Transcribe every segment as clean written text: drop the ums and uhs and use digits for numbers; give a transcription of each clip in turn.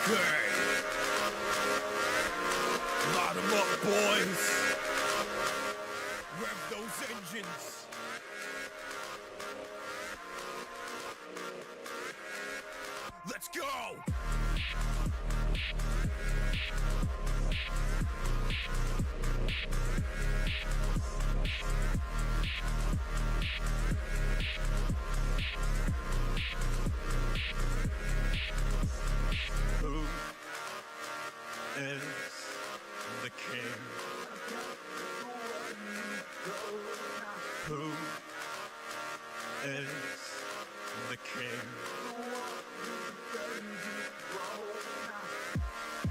Okay. Light 'em up, boys. Rev those engines. Let's go. Who is the king? Who is the king?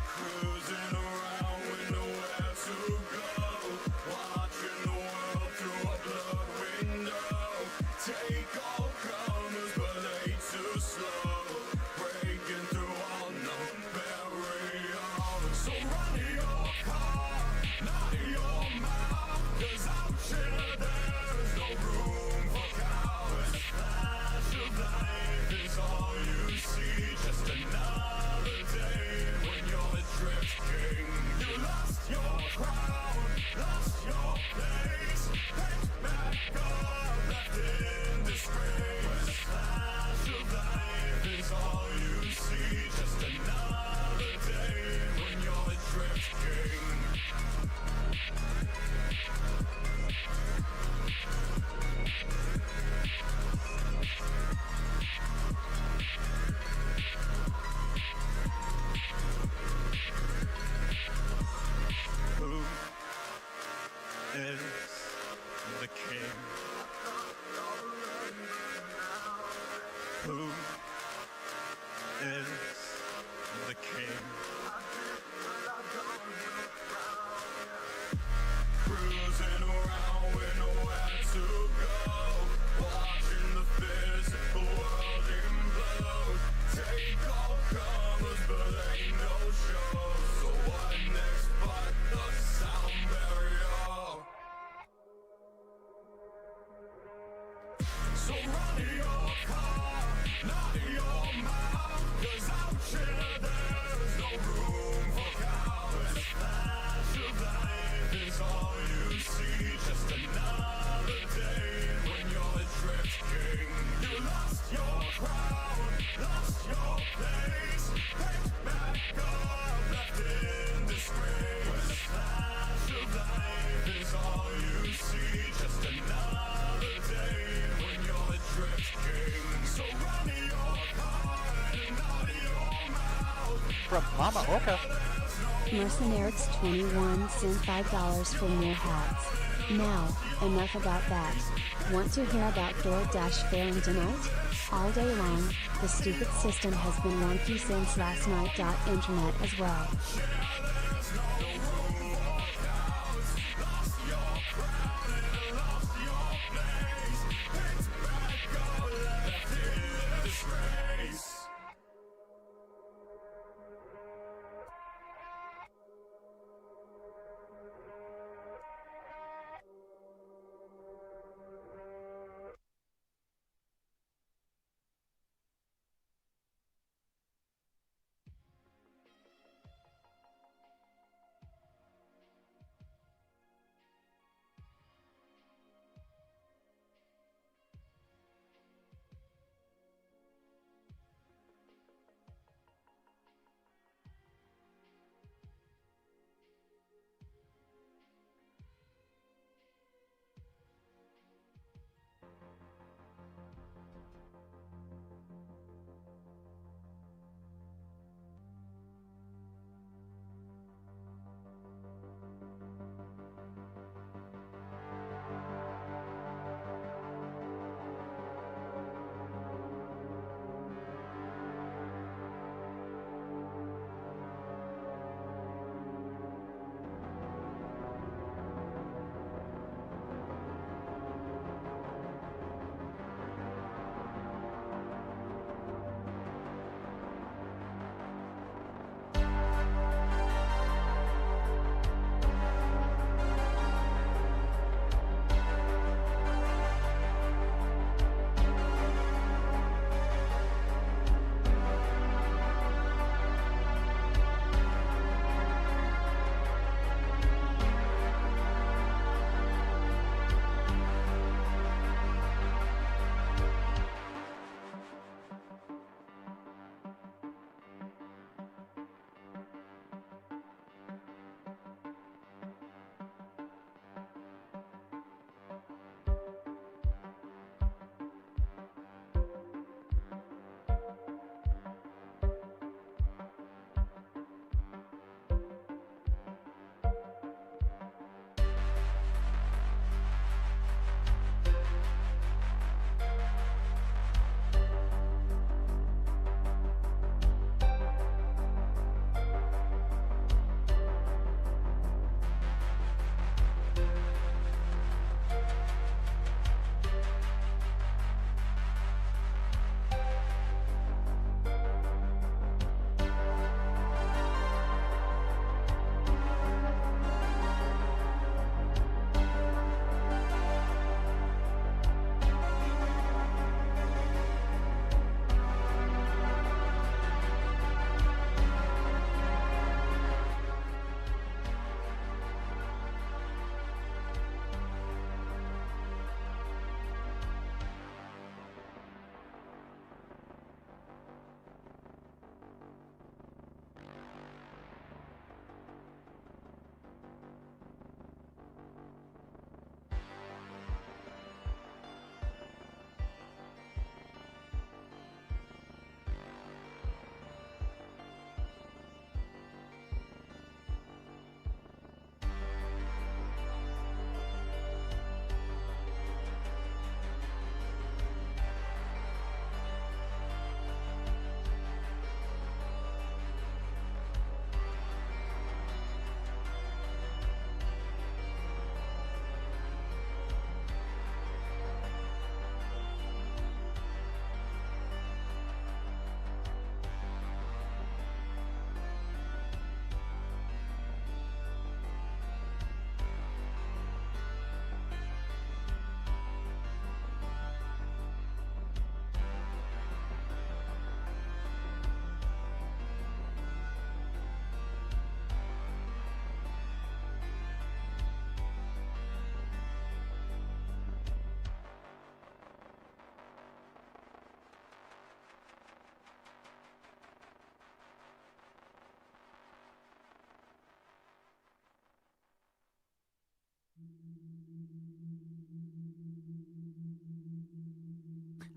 Cruising around with nowhere to go, watching the world through a blurred window. Take all comers, but they too slow, breaking through all known barriers. So run your car, not your mouth, 'cause out here there's no room for cowards. A flash of life is all you see, just another day when you're a drift king. You lost your crown, lost your place, picked back up, left in disgrace. A flash of life is all you see, just another day when you're a drift king. Who is the king? Who is the king? Cruising around with nowhere to go, watching the physical world implode. Take all comers, but ain't no show. So what next but the sound barrier? So run your car, not your mouth, 'cause out here there's no room for cowards. A flash of life is all you see, just another day when you're a drift king. You lost your crown, lost your place, picked back up, left in disgrace. A flash of life is all you see, just another day when you're a drift king. So run your car and not your mouth. From MommaOcco. Mercenaries 21 sent $5 for new hats. Now, enough about that. Want to hear about DoorDash failing tonight? All day long, the stupid system has been wonky since last night. Internet as well.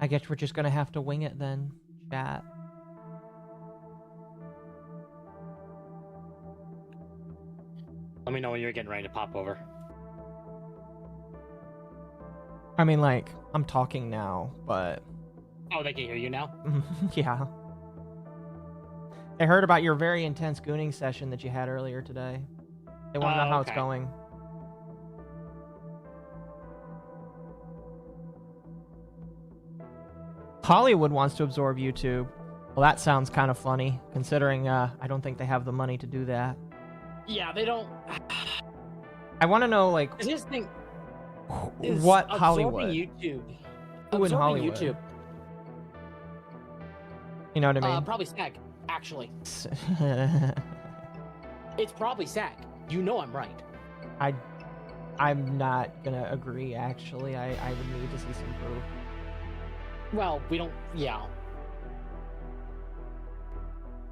I guess we're just gonna have to wing it then, chat. Let me know when you're getting ready to pop over. I mean, like, I'm talking now, but... Oh, they can hear you now? Yeah. I heard about your very intense gooning session that you had earlier today. They want to know how it's going. Hollywood wants to absorb YouTube. Well, that sounds kind of funny, considering I don't think they have the money to do that. Yeah, they don't... I want to know, like, This thing what Hollywood? YouTube. Who in Hollywood? YouTube. You know what I mean? Probably SAG, actually. It's probably SAG. You know I'm right. I'm not gonna agree, actually. I would need to see some proof. Well, we don't... Yeah.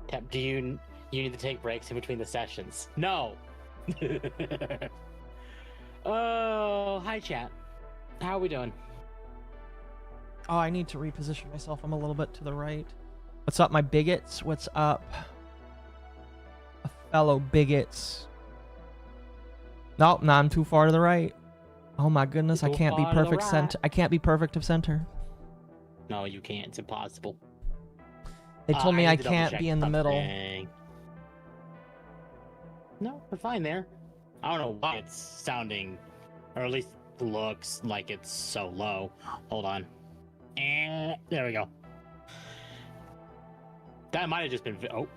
Tep, do you need to take breaks in between the sessions? No! Oh, hi chat. How are we doing? Oh, I need to reposition myself. I'm a little bit to the right. What's up, my bigots? What's up? Fellow bigots. Nope, no, I'm too far to the right. Oh my goodness, I can't be perfect center. I can't be perfect of center. No, you can't. It's impossible. They told me I can't be in the middle. No, we're fine there. I don't know why it's sounding, or at least looks like it's so low. Hold on. There we go. That might have just been... Oh.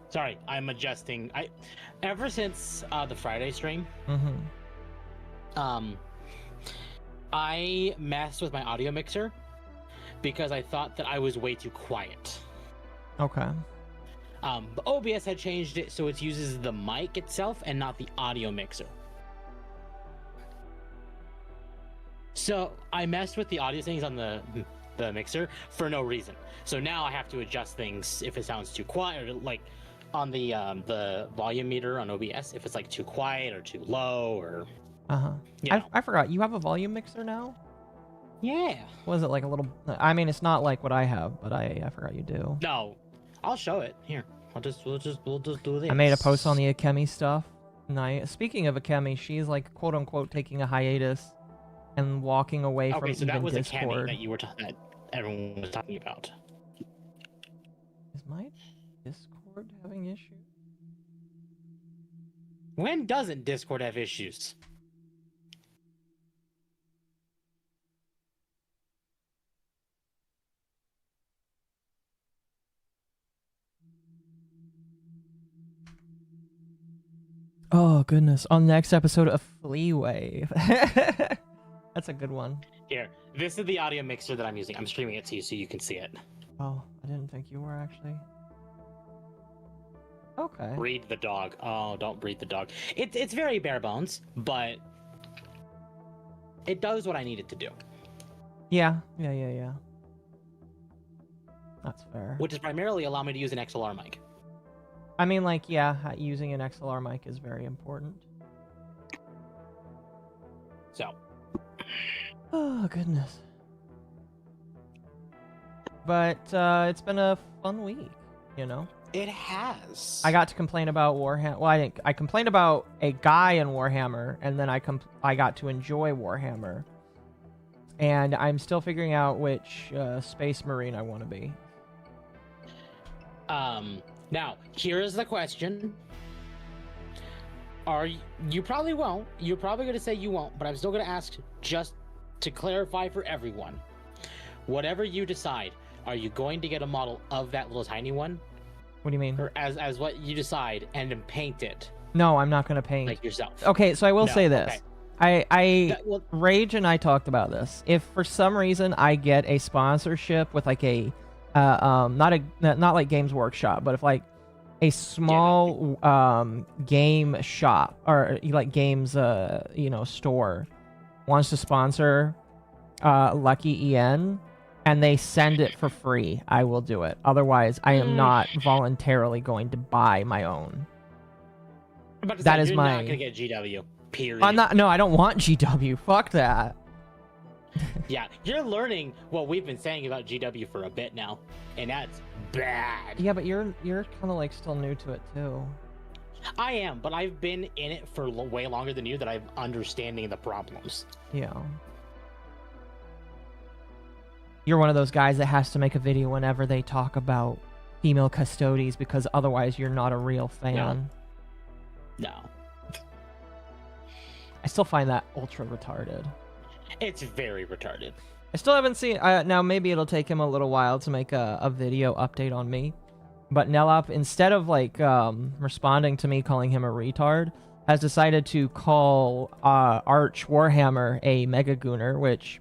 Sorry, I'm adjusting. Ever since the Friday stream, I messed with my audio mixer because I thought that I was way too quiet. Okay. But OBS had changed it so it uses the mic itself and not the audio mixer. So I messed with the audio settings on the mixer for no reason. So now I have to adjust things if it sounds too quiet, or like on the volume meter on OBS, if it's like too quiet or too low, or I forgot you have a volume mixer now. Yeah. Was it like a little? I mean, it's not like what I have, but I forgot you do. No, I'll show it here. We'll just do this. I made a post on the Akemi stuff. Speaking of Akemi, she's like quote unquote taking a hiatus and walking away from so even that was Discord. Akemi that you were that everyone was talking about. Is my Discord having issues? When doesn't Discord have issues? Oh goodness! On the next episode of Fleawave. That's a good one. Here, this is the audio mixer that I'm using. I'm streaming it to you so you can see it. Oh, I didn't think you were actually. Okay. Breed the dog. Oh, don't breed the dog. It's very bare bones, but it does what I need it to do. Yeah. That's fair. Which is primarily allow me to use an XLR mic. I mean, like, yeah, using an XLR mic is very important. So. Oh, goodness. But it's been a fun week, you know? It has. I got to complain about Warhammer. Well, I complained about a guy in Warhammer, and then I got to enjoy Warhammer. And I'm still figuring out which Space Marine I want to be. Now, here's the question. You probably won't. You're probably going to say you won't, but I'm still going to ask just to clarify for everyone. Whatever you decide, are you going to get a model of that little tiny one? What do you mean? Or as what you decide and then paint it? No, I'm not going to paint. Like yourself. Okay, so I will say this. Okay. Rage and I talked about this. If for some reason I get a sponsorship with like a not like Games Workshop, but if like a small game shop or like games store wants to sponsor Lucky EN and they send it for free, I will do it. Otherwise, I am not voluntarily going to buy my own. You're not gonna get GW. Period. I'm not. No, I don't want GW. Fuck that. Yeah, you're learning what we've been saying about GW for a bit now, and that's bad. Yeah, but you're kind of like still new to it too. I am, but I've been in it for way longer than you that I'm understanding the problems. Yeah. You're one of those guys that has to make a video whenever they talk about female custodies because otherwise you're not a real fan. No. I still find that ultra retarded. It's very retarded. I still haven't seen... now, maybe it'll take him a little while to make a video update on me. But Nelop, instead of, like, responding to me calling him a retard, has decided to call Arch Warhammer a Mega Gooner, which...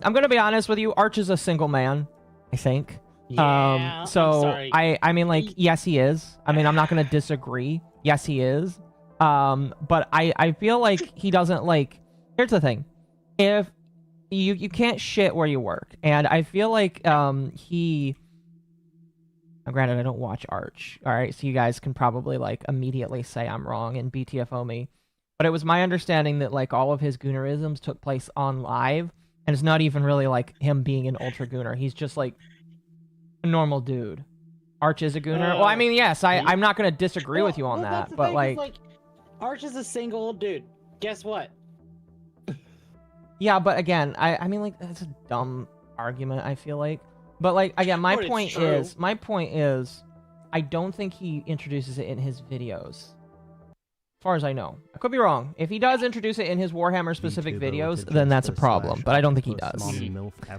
I'm going to be honest with you, Arch is a single man, I think. Yeah, so, I'm sorry. I mean, like, yes, he is. I mean, I'm not going to disagree. Yes, he is. But I feel like he doesn't, like... Here's the thing. If you can't shit where you work, and I feel like he... Now, granted, I don't watch Arch, alright? So you guys can probably, like, immediately say I'm wrong and BTFO me. But it was my understanding that, like, all of his goonerisms took place on live, and it's not even really, like, him being an ultra gooner. He's just, like, a normal dude. Arch is a gooner? Well, I mean, yes, I'm not going to disagree with you on that's that, the but, thing, like... is, Arch is a single old dude. Guess what? Yeah, but again, I mean, like, that's a dumb argument, I feel like. But, like, again, my point is, I don't think he introduces it in his videos. As far as I know. I could be wrong. If he does introduce it in his Warhammer-specific videos, then that's a problem. But I don't think he does.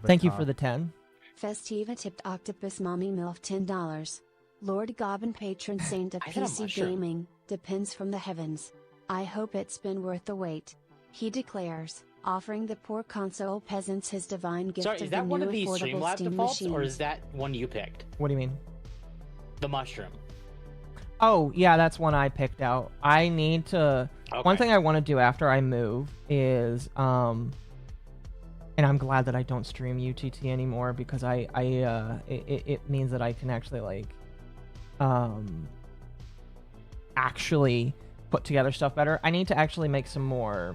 Thank you for the 10. Festiva tipped Octopus Mommy MILF $10. Lord Goblin patron saint of I said a PC mushroom. gaming, depends from the heavens. I hope it's been worth the wait. He declares, offering the poor console peasants his divine gift Sorry, of is the that one new of these affordable Streamlabs Steam defaults, machines. or is that one you picked? What do you mean? The mushroom. Oh, yeah, that's one I picked out. I need to... Okay. One thing I want to do after I move is... And I'm glad that I don't stream UTT anymore because it means that I can actually, like... actually put together stuff better. I need to actually make some more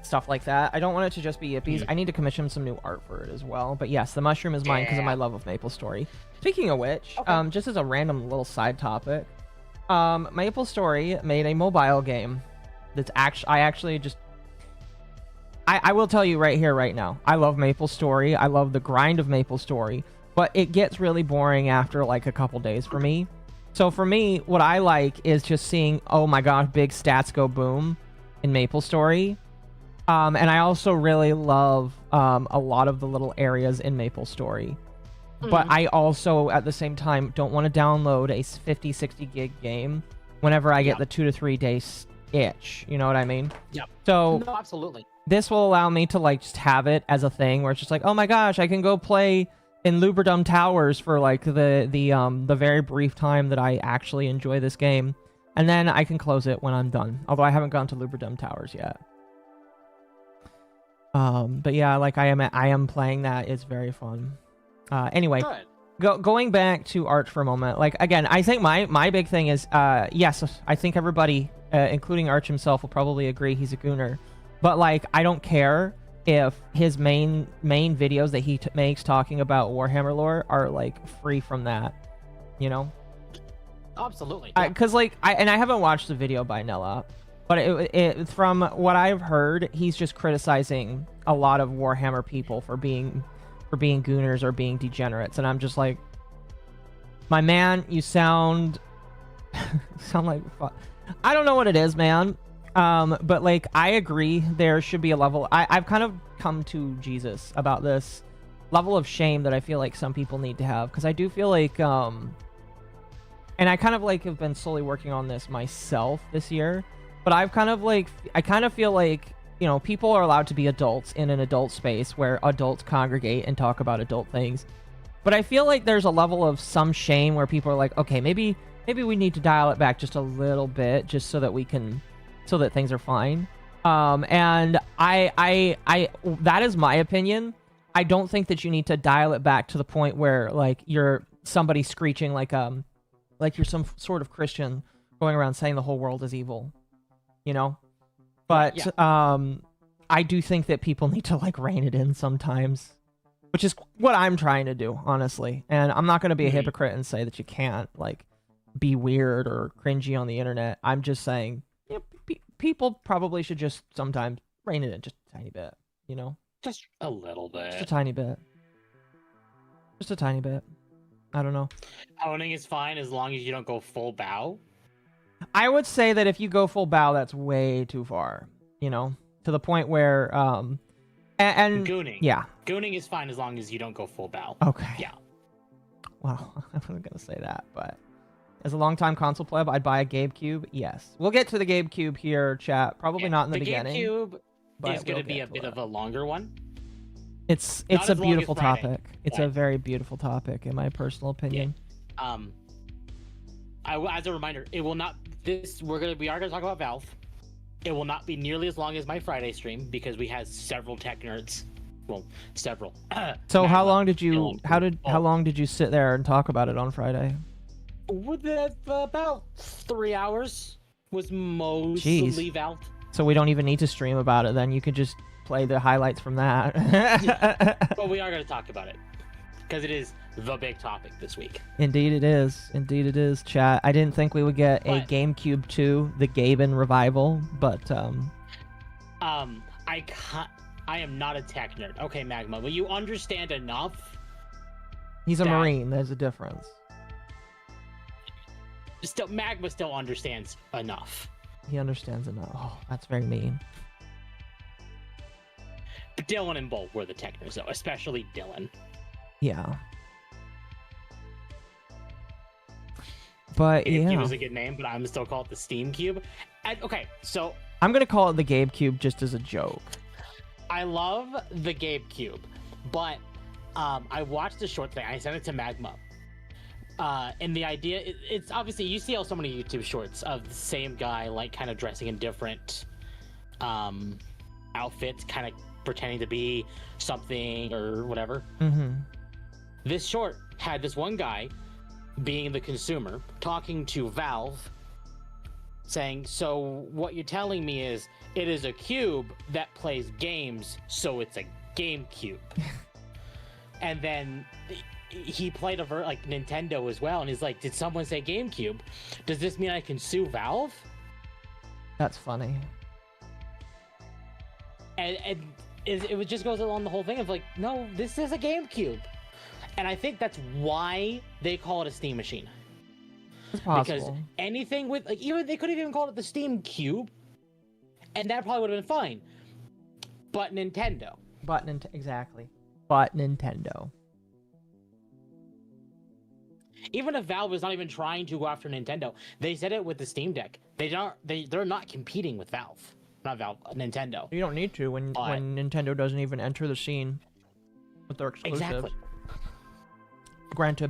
stuff like that. I don't want it to just be yippies. I need to commission some new art for it as well. But yes, the mushroom is mine because of my love of MapleStory. Speaking of which, just as a random little side topic, MapleStory made a mobile game that's actually I will tell you right here, right now, I love MapleStory. I love the grind of MapleStory, but it gets really boring after like a couple days for me. So for me, what I like is just seeing, oh my gosh, big stats go boom in MapleStory. And I also really love a lot of the little areas in MapleStory. But I also, at the same time, don't want to download a 50, 60 gig game whenever I get the 2 to 3 day itch. You know what I mean? Yep. So No, absolutely. this will allow me to like just have it as a thing where it's just like, oh my gosh, I can go play in Luberdum Towers for like the very brief time that I actually enjoy this game, and then I can close it when I'm done. Although I haven't gone to Luberdum Towers yet. But yeah, like I am playing that. It's very fun. Anyway, going back to Arch for a moment. Like again, I think my big thing is yes, I think everybody, including Arch himself, will probably agree he's a gooner. But like, I don't care if his main videos that he makes talking about Warhammer lore are like free from that, you know? Absolutely. Because like I haven't watched the video by Nella, but it from what I've heard, he's just criticizing a lot of Warhammer people for being gooners or being degenerates, and I'm just like, my man, you sound like I don't know what it is, man. But like, I agree there should be a level. I've kind of come to Jesus about this level of shame that I feel like some people need to have, because I do feel like, and I kind of like have been slowly working on this myself this year, but I kind of feel like, you know, people are allowed to be adults in an adult space where adults congregate and talk about adult things. But I feel like there's a level of some shame where people are like, okay, maybe we need to dial it back just a little bit just so that things are fine. And I that is my opinion. I don't think that you need to dial it back to the point where like you're somebody screeching like you're some sort of Christian going around saying the whole world is evil, you know? But yeah. I do think that people need to like rein it in sometimes, which is what I'm trying to do, honestly. And I'm not going to be a hypocrite and say that you can't like be weird or cringy on the internet. I'm just saying, you know, people probably should just sometimes rein it in just a tiny bit, you know? Just a little bit. Just a tiny bit. Just a tiny bit. I don't know. Owning is fine as long as you don't go full bow. I would say that if you go full bow, that's way too far, you know? To the point where, and Gooning. yeah. Gooning is fine as long as you don't go full bow. Okay. Yeah. Well, I wasn't going to say that, but as a longtime console pleb, I'd buy a GameCube. Yes. We'll get to the GameCube here, chat. Probably not in the beginning. The GameCube but is going to be a bit of a longer one. It's Not a as long beautiful as Friday. topic. It's a very beautiful topic, in my personal opinion. Yeah. As a reminder, it will not. We are gonna talk about Valve. It will not be nearly as long as my Friday stream because we had several tech nerds. Well, several. So how long did you sit there and talk about it on Friday? With about 3 hours was mostly Valve. So we don't even need to stream about it then. You could just play the highlights from that. But we are going to talk about it because it is the big topic this week. Indeed it is. Indeed it is, chat. I didn't think we would get a GameCube 2, the Gaben revival, but I am not a tech nerd. Okay, Magma, will you understand enough? He's a Marine. There's a difference. Magma still understands enough. He understands enough. Oh, that's very mean. But Dylan and Bolt were the tech nerds, though, especially Dylan. Yeah. But GameCube is a good name, but I'm still call it the Steam Cube. Okay, so I'm gonna call it the GameCube just as a joke. I love the GameCube, but I watched the short thing. I sent it to Magma. And the idea, it's obviously, you see how so many YouTube shorts of the same guy, like, kind of dressing in different outfits, kind of pretending to be something or whatever. Mm-hmm. This short had this one guy being the consumer talking to Valve, saying, so what you're telling me is it is a cube that plays games, so it's a GameCube. And then he played like Nintendo as well, and he's like, did someone say GameCube? Does this mean I can sue Valve? That's funny. And it just goes along the whole thing of like, no, this is a GameCube. And I think that's why they call it a Steam machine. It's possible. Because anything with, like, even they could have even called it the Steam Cube, and that probably would have been fine. But Nintendo. Exactly. But Nintendo. Even if Valve is not even trying to go after Nintendo, they said it with the Steam Deck. They're not competing with Valve. Not Valve, Nintendo. You don't need to when Nintendo doesn't even enter the scene with their exclusives. Exactly. Granted,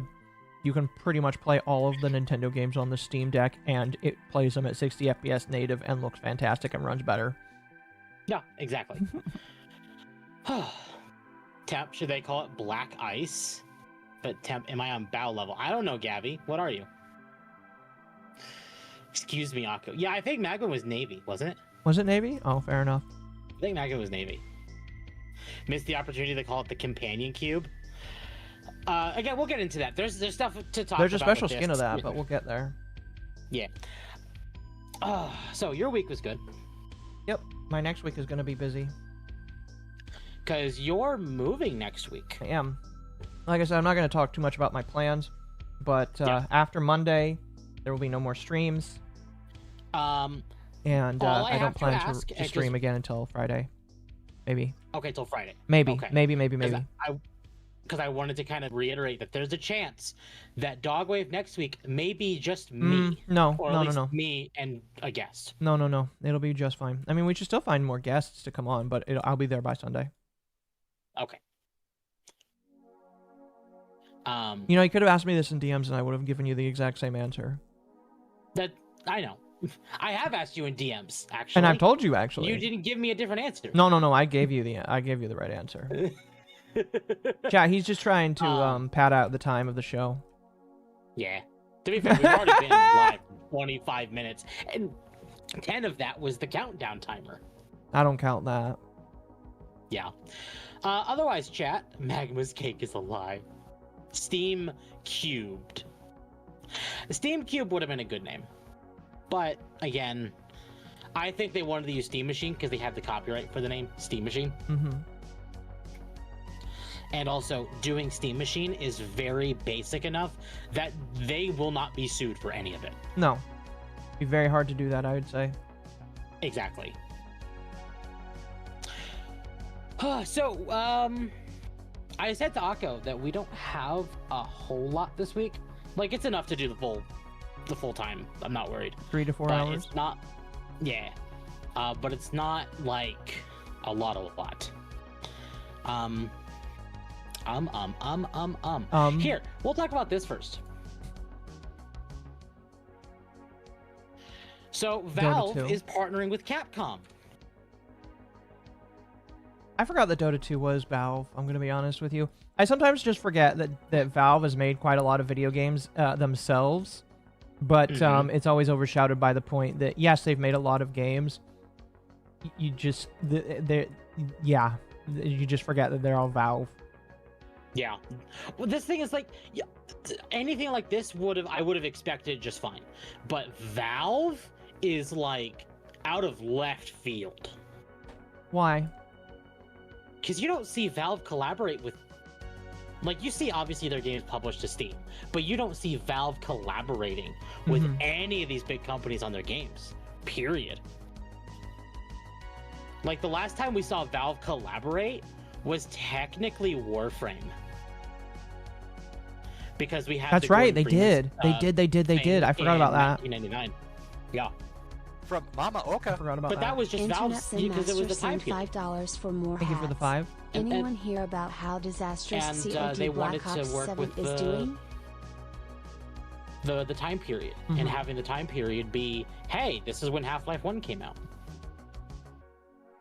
you can pretty much play all of the Nintendo games on the Steam Deck, and it plays them at 60 FPS native and looks fantastic and runs better. Yeah, exactly. Temp, should they call it Black Ice? But Temp, am I on bow level? I don't know, Gabby. What are you? Excuse me, Akko. Yeah, I think Magma was Navy, wasn't it? Was it Navy? Oh, fair enough. I think Magma was Navy. Missed the opportunity to call it the Companion Cube. Again, we'll get into that. There's stuff to talk about. There's a special skin of that, but we'll get there. Yeah. So your week was good. Yep. My next week is going to be busy. Because you're moving next week. I am. Like I said, I'm not going to talk too much about my plans, but after Monday, there will be no more streams. And I don't plan to stream again until Friday. Maybe. Okay, till Friday. Maybe. Okay. Maybe. Because I wanted to kind of reiterate that there's a chance that Dogwave next week may be just me. No. Me and a guest. No. It'll be just fine. I mean, we should still find more guests to come on, but I'll be there by Sunday. Okay. You could have asked me this in DMs and I would have given you the exact same answer. That I know. I have asked you in DMs, actually. And I've told you, actually. You didn't give me a different answer. No. I gave you the right answer. Yeah, he's just trying to pad out the time of the show. Yeah. To be fair, we've already been live 25 minutes, and 10 of that was the countdown timer. I don't count that. Yeah. Otherwise, chat, Magma's Cake is alive. Steam Cubed. Steam Cube would have been a good name. But, again, I think they wanted to use Steam Machine because they had the copyright for the name Steam Machine. Mm-hmm. And also, doing Steam Machine is very basic enough that they will not be sued for any of it. No. Be very hard to do that, I would say. Exactly. So, I said to Akko that we don't have a whole lot this week. Like, it's enough to do the full time. I'm not worried. 3 to 4 But hours. it's not, yeah. But it's not like a lot. Here, we'll talk about this first. So Valve 2. is partnering with Capcom. I forgot that Dota 2 was Valve, I'm going to be honest with you. I sometimes just forget that Valve has made quite a lot of video games themselves, but it's always overshadowed by the point that, yes, they've made a lot of games. You just, you just forget that they're all Valve. Yeah. Well, this thing is like, anything like this I would have expected just fine. But Valve is like out of left field. Why? Because you don't see Valve collaborate with, like, you see obviously their games published to Steam, but you don't see Valve collaborating with any of these big companies on their games, period. Like, the last time we saw Valve collaborate was technically Warframe. Because we have That's right, they did. They did. I forgot about that. 1999. Yeah. From MommaOcco. I forgot about But that was just Internet Valve's, Sin because it was the Master time sent period. $5 for more Thank you for the 5. Anyone hear about how disastrous And, COD they Black wanted to Ops work 7 with is doing? The time period, and having the time period be, hey, this is when Half-Life 1 came out.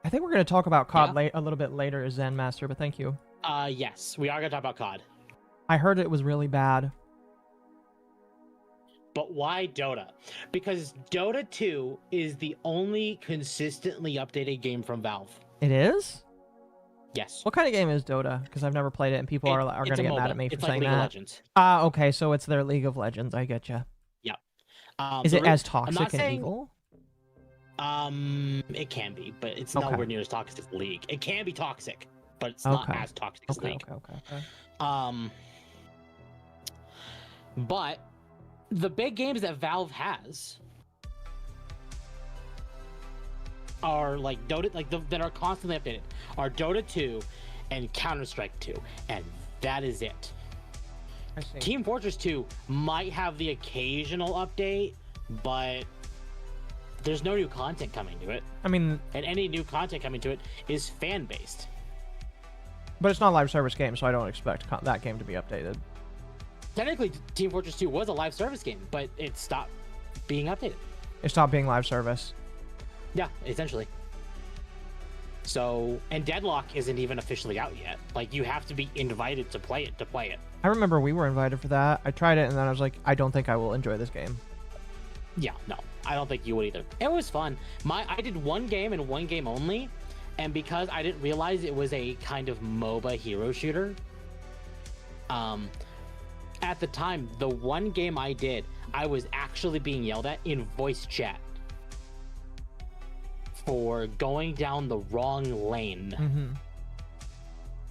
I think we're going to talk about COD a little bit later, Zen Master, but thank you. Yes, we are going to talk about COD. I heard it was really bad. But why Dota? Because Dota 2 is the only consistently updated game from Valve. It is? Yes. What kind of game is Dota? Because I've never played it, and people are going to get mad at me for saying League of that. Legends. Okay, so it's their League of Legends. I get you. Yeah. Is it as toxic and evil? It can be, but it's nowhere near as toxic as League. It can be toxic, but it's not as toxic as League. Okay. But the big games that Valve has are like Dota, like that are constantly updated, are Dota 2 and Counter-Strike 2, and that is it. I see. Team Fortress 2 might have the occasional update, but there's no new content coming to it. I mean, And any new content coming to it is fan-based. but it's not a live service game, so I don't expect that game to be updated. Technically, Team Fortress 2 was a live service game, but it stopped being updated. It stopped being live service. Yeah, essentially. So, and Deadlock isn't even officially out yet. Like, you have to be invited to play it. I remember we were invited for that. I tried it, and then I was like, I don't think I will enjoy this game. Yeah, no, I don't think you would either. It was fun. I did one game and one game only, and because I didn't realize it was a kind of MOBA hero shooter, at the time, the one game I did, I was actually being yelled at in voice chat for going down the wrong lane.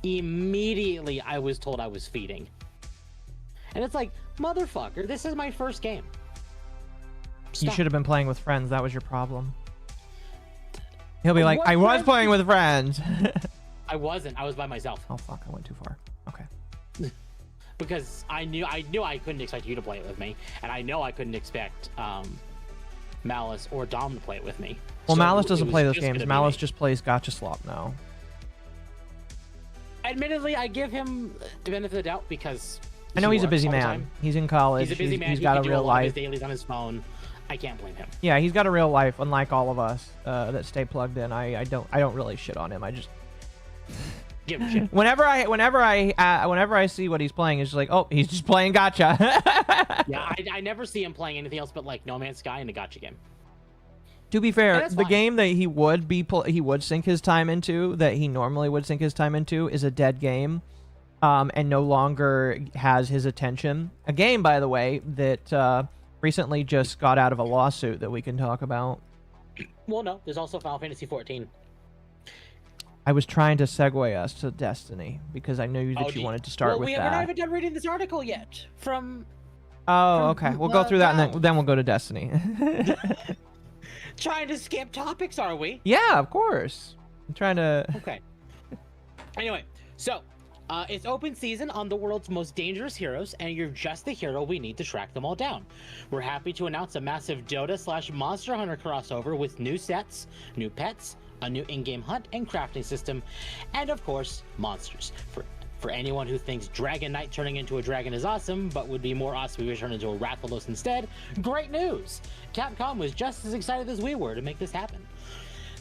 Immediately, I was told I was feeding. And it's like, motherfucker, this is my first game. You Stop. should have been playing with friends. That was your problem. He'll be like, What I was friends? playing with friends. I wasn't. I was by myself. Oh, fuck. I went too far. Okay. Because I knew I couldn't expect you to play it with me, and I know I couldn't expect Malice or Dom to play it with me. Well, So Malice it doesn't was play those just gonna games. be Malice me. just plays Gotcha Slop now. Admittedly, I give him the benefit of the doubt because I know he he's a works busy all the man. time. He's in college. He's a busy man. He's He got can a do real a lot of his life. dailies on his phone. I can't blame him. Yeah, he's got a real life, unlike all of us that stay plugged in. I don't really shit on him. I just Give him shit. whenever I see what he's playing, it's just like, oh, he's just playing Gotcha. Yeah, I never see him playing anything else but like No Man's Sky and a gacha game. To be fair, that's the fine. game that he would sink his time into, that he normally would sink his time into, is a dead game, and no longer has his attention. A game, by the way, that recently just got out of a lawsuit that we can talk about. Well, no, there's also Final Fantasy 14. I was trying to segue us to Destiny because I knew that you wanted to start with we're that. not even done reading this article yet. From Oh, okay. We'll go through that and Valve. then we'll go to Destiny. Trying to skip topics, are we? Yeah, of course. I'm trying to. Okay. Anyway, so it's open season on the world's most dangerous heroes, and you're just the hero we need to track them all down. We're happy to announce a massive Dota/Monster Hunter crossover with new sets, new pets, a new in-game hunt and crafting system, and of course, monsters. For anyone who thinks Dragon Knight turning into a dragon is awesome, but would be more awesome if we turned into a Rathalos instead, great news! Capcom was just as excited as we were to make this happen.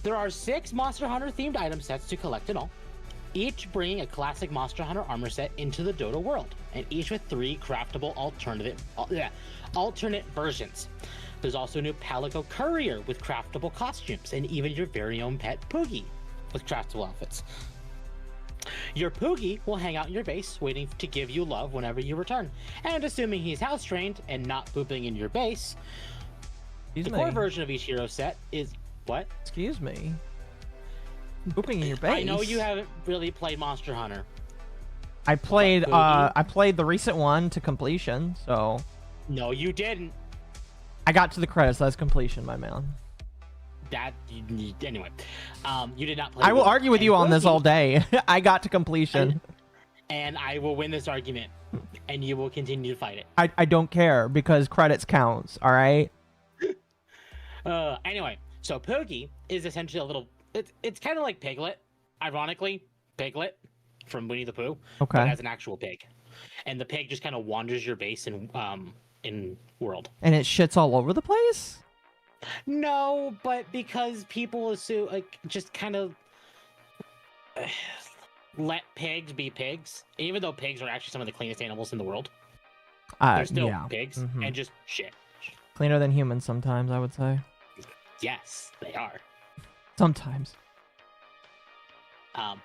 There are 6 Monster Hunter themed item sets to collect in all, each bringing a classic Monster Hunter armor set into the Dota world, and each with 3 craftable alternate versions. There's also a new Palico Courier with craftable costumes, and even your very own pet Poogie with craftable outfits. Your Poogie will hang out in your base, waiting to give you love whenever you return. And assuming he's house trained and not pooping in your base, the core version of each hero set is what? Excuse me. Pooping in your base. I know you haven't really played Monster Hunter. I played the recent one to completion, so No, you didn't. I got to the credits. That's completion, my man. Anyway, you did not play. I will argue with you on this Poogie, all day. I got to completion. and I will win this argument, and you will continue to fight it. I don't care because credits counts. All right. Anyway, so Poogie is essentially a little. It's kind of like Piglet, ironically, Piglet from Winnie the Pooh, Okay. but as an actual pig, and the pig just kind of wanders your base in world. And it shits all over the place. No, but because people assume, like, just kind of let pigs be pigs, even though pigs are actually some of the cleanest animals in the world. They're still Yeah. pigs Mhm. and just shit. Cleaner than humans sometimes, I would say. Yes, they are. Sometimes.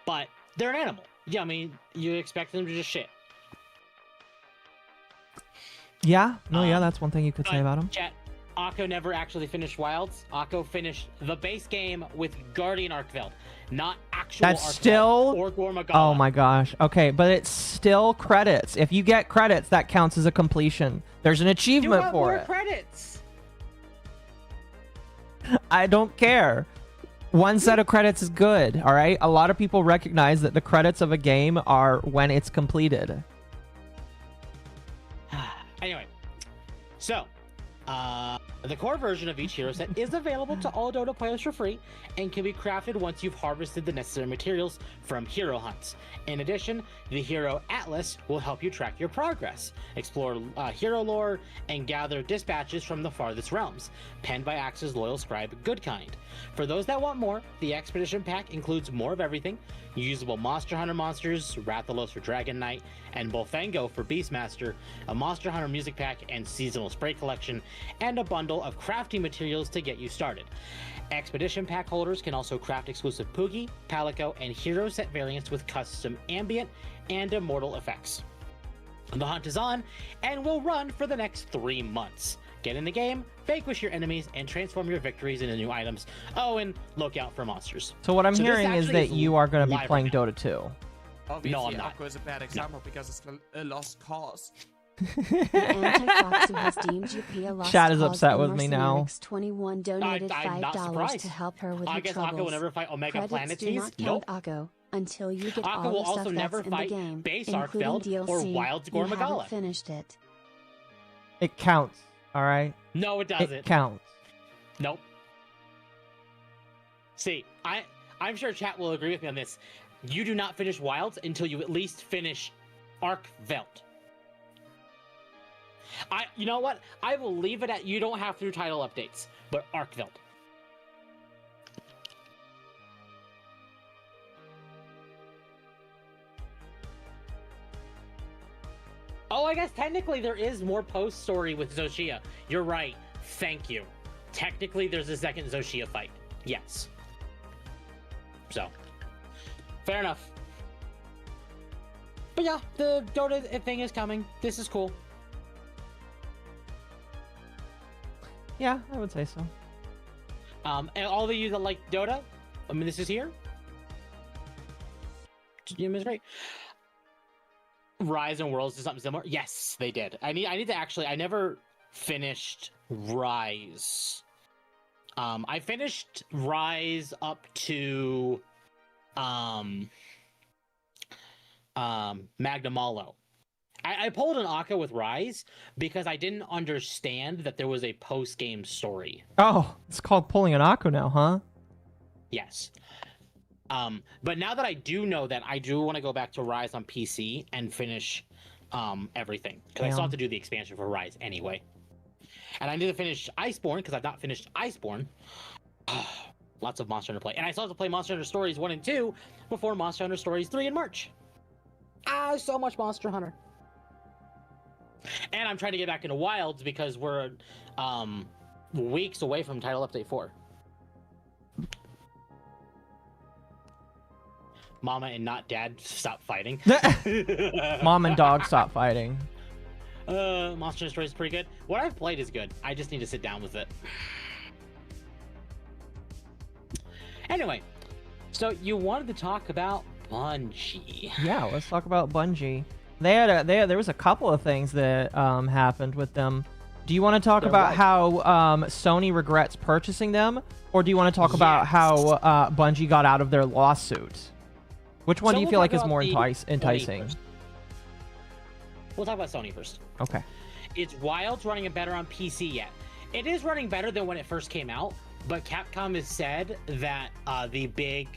But they're an animal. Yeah, I mean, you expect them to just shit. Yeah. No. Yeah. That's one thing you could say about them. Chat, Occo never actually finished Wilds. Occo finished the base game with Guardian Arkveld, not actual That's Arkveld still. or Gormagala. Oh my gosh. Okay, but it's still credits. If you get credits, that counts as a completion. There's an You achievement want for more it. credits? I don't care. One set of credits is good, all right? A lot of people recognize that the credits of a game are when it's completed. Anyway, so the core version of each hero set is available to all Dota players for free and can be crafted once you've harvested the necessary materials from hero hunts. In addition, the Hero Atlas will help you track your progress, explore hero lore, and gather dispatches from the farthest realms, penned by Axe's loyal scribe, Goodkind. For those that want more, the Expedition Pack includes more of everything: usable Monster Hunter monsters, Rathalos for Dragon Knight, and Bolfango for Beastmaster, a Monster Hunter music pack and seasonal spray collection, and a bundle of crafting materials to get you started. Expedition Pack holders can also craft exclusive Poogie, Palico, and hero set variants with custom ambient and immortal effects. The hunt is on and will run for the next 3 months. Get in the game, vanquish your enemies, and transform your victories into new items. Oh, and look out for monsters. So what I'm So this hearing is actually that is you are going to be live playing right now. Dota 2. Obviously, I'm not. Aqua is a bad example because it's a lost cause. The Anti-Fox who has deemed UP a lost Chat is cause upset and with me now. Mercenaries 21 donated I'm not $5 surprised. to help her with I her guess Aqua will troubles. never fight Omega Credits Planet do Tees? not Nope. count Akko until you get Aqua all will the also stuff never that's in the fight game, Base including Arkveld DLC. or Wild's You haven't Gormagala. finished it. It counts, all right? No, it doesn't. It counts. Nope. See, I'm sure chat will agree with me on this. You do not finish Wilds until you at least finish Arkveld. You know what? I will leave it at you don't have to do title updates, but Arkveld. Oh, I guess technically there is more post story with Zoshia. You're right. Thank you. technically there's a second Zoshia fight. Yes. So, fair enough. But yeah, the Dota thing is coming. This is cool. Yeah, I would say so. And all of you that like Dota, I mean, this is here. It's great. Rise and Worlds did something similar. Yes, they did. I need to actually. I never finished Rise. I finished Rise up to MommaOcco. I pulled an Occo with Rise because I didn't understand that there was a post-game story. Oh, it's called pulling an Akko now, huh? Yes. But now that I do know that, I do want to go back to Rise on PC and finish everything. Because I still have to do the expansion for Rise anyway. And I need to finish Iceborne because I've not finished Iceborne. Lots of Monster Hunter play. And I still have to play Monster Hunter Stories 1 and 2 before Monster Hunter Stories 3 in March. So much Monster Hunter. And I'm trying to get back into Wilds because we're weeks away from Title Update 4. Mama and not Dad stop fighting. Mom and dog stop fighting. Monster Hunter Stories is pretty good. What I've played is good. I just need to sit down with it. Anyway, so you wanted to talk about Bungie. Yeah, let's talk about Bungie. There was a couple of things that happened with them. Do you want to talk about how Sony regrets purchasing them, or do you want to talk about how Bungie got out of their lawsuit? Which one do you feel like is more enticing? We'll talk about Sony first. Okay. It's Wild's running it better on PC yet. It is running better than when it first came out, but Capcom has said that the big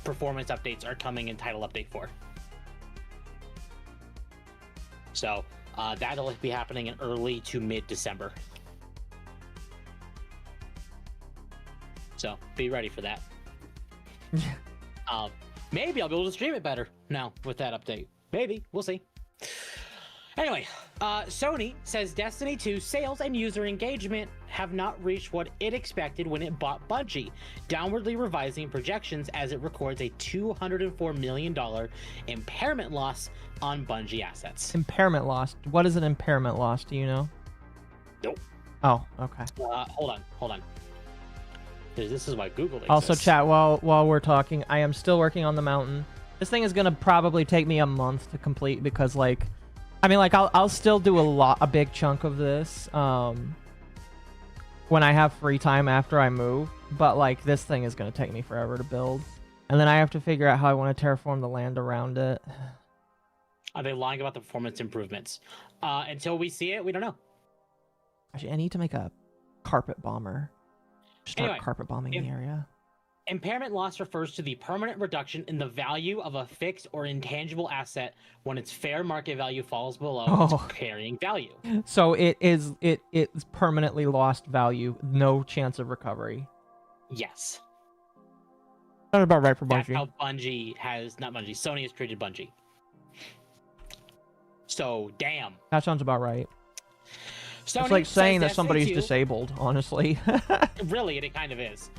performance updates are coming in Title Update 4. So that'll be happening in early to mid-December. So be ready for that. Maybe I'll be able to stream it better now with that update. Maybe. We'll see. Anyway, Sony says Destiny 2 sales and user engagement have not reached what it expected when it bought Bungie, downwardly revising projections as it records a $204 million impairment loss on Bungie assets. Impairment loss. What is an impairment loss? Do you know? Nope. Oh, okay. Hold on. This is why Google exists. Also, chat, while we're talking, I am still working on the mountain. This thing is gonna probably take me a month to complete because, like, I mean, like, I'll still do a big chunk of this when I have free time after I move. But, like, this thing is gonna take me forever to build, and then I have to figure out how I want to terraform the land around it. Are they lying about the performance improvements? Until we see it, we don't know. Actually, I need to make a carpet bomber. Start Anyway, carpet bombing the area. Impairment loss refers to the permanent reduction in the value of a fixed or intangible asset when its fair market value falls below its carrying value. So it's permanently lost value, no chance of recovery. Yes. That's about right for Bungie. That's how Sony has treated Bungie. So, damn. That sounds about right. Sony It's like saying that Destiny somebody's 2 disabled, honestly. Really, it kind of is.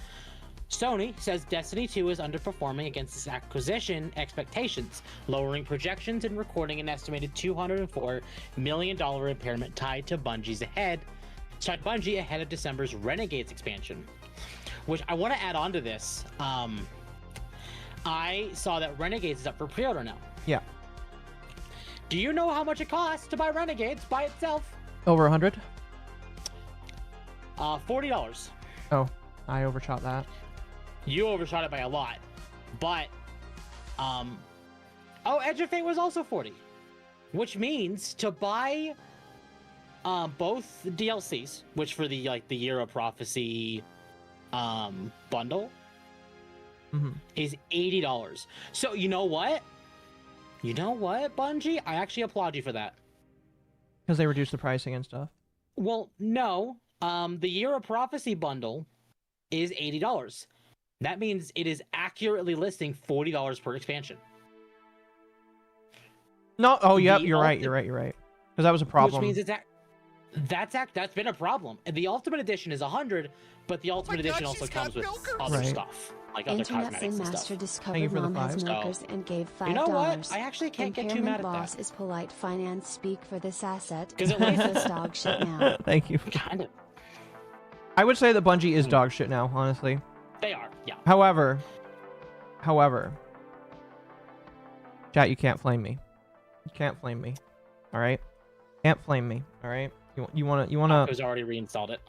Sony says Destiny 2 is underperforming against its acquisition expectations, lowering projections and recording an estimated $204 million impairment tied to Bungie ahead of December's Renegades expansion. Which I want to add on to this. I saw that Renegades is up for pre-order now. Yeah. Do you know how much it costs to buy Renegades by itself? Over 100? $40. Oh, I overshot that. You overshot it by a lot, but Edge of Fate was also 40, which means to buy both DLCs, which for the Year of Prophecy bundle is $80. So you know what, Bungie, I actually applaud you for that. Because they reduced the pricing and stuff. Well, no, the Year of Prophecy bundle is $80. That means it is accurately listing $40 per expansion. No, oh, yep, you're right. Because that was a problem. Which means That's been a problem. And the Ultimate Edition is 100, but the Ultimate Edition also comes with other Right. stuff, like other Internet cosmetics Sin and Master stuff. discovered you for the Mom has five. milkers and gave $5. You know what? I actually can't get too mad at Boss that. is polite finance speak for this asset. 'Cause it It's lasts- dog shit now. Thank you. Kind of. I would say that Bungie is dog shit now, honestly. They are, yeah. However, chat, you can't flame me. You can't flame me. All right, can't flame me. All right. You wanna Paco's already reinstalled it.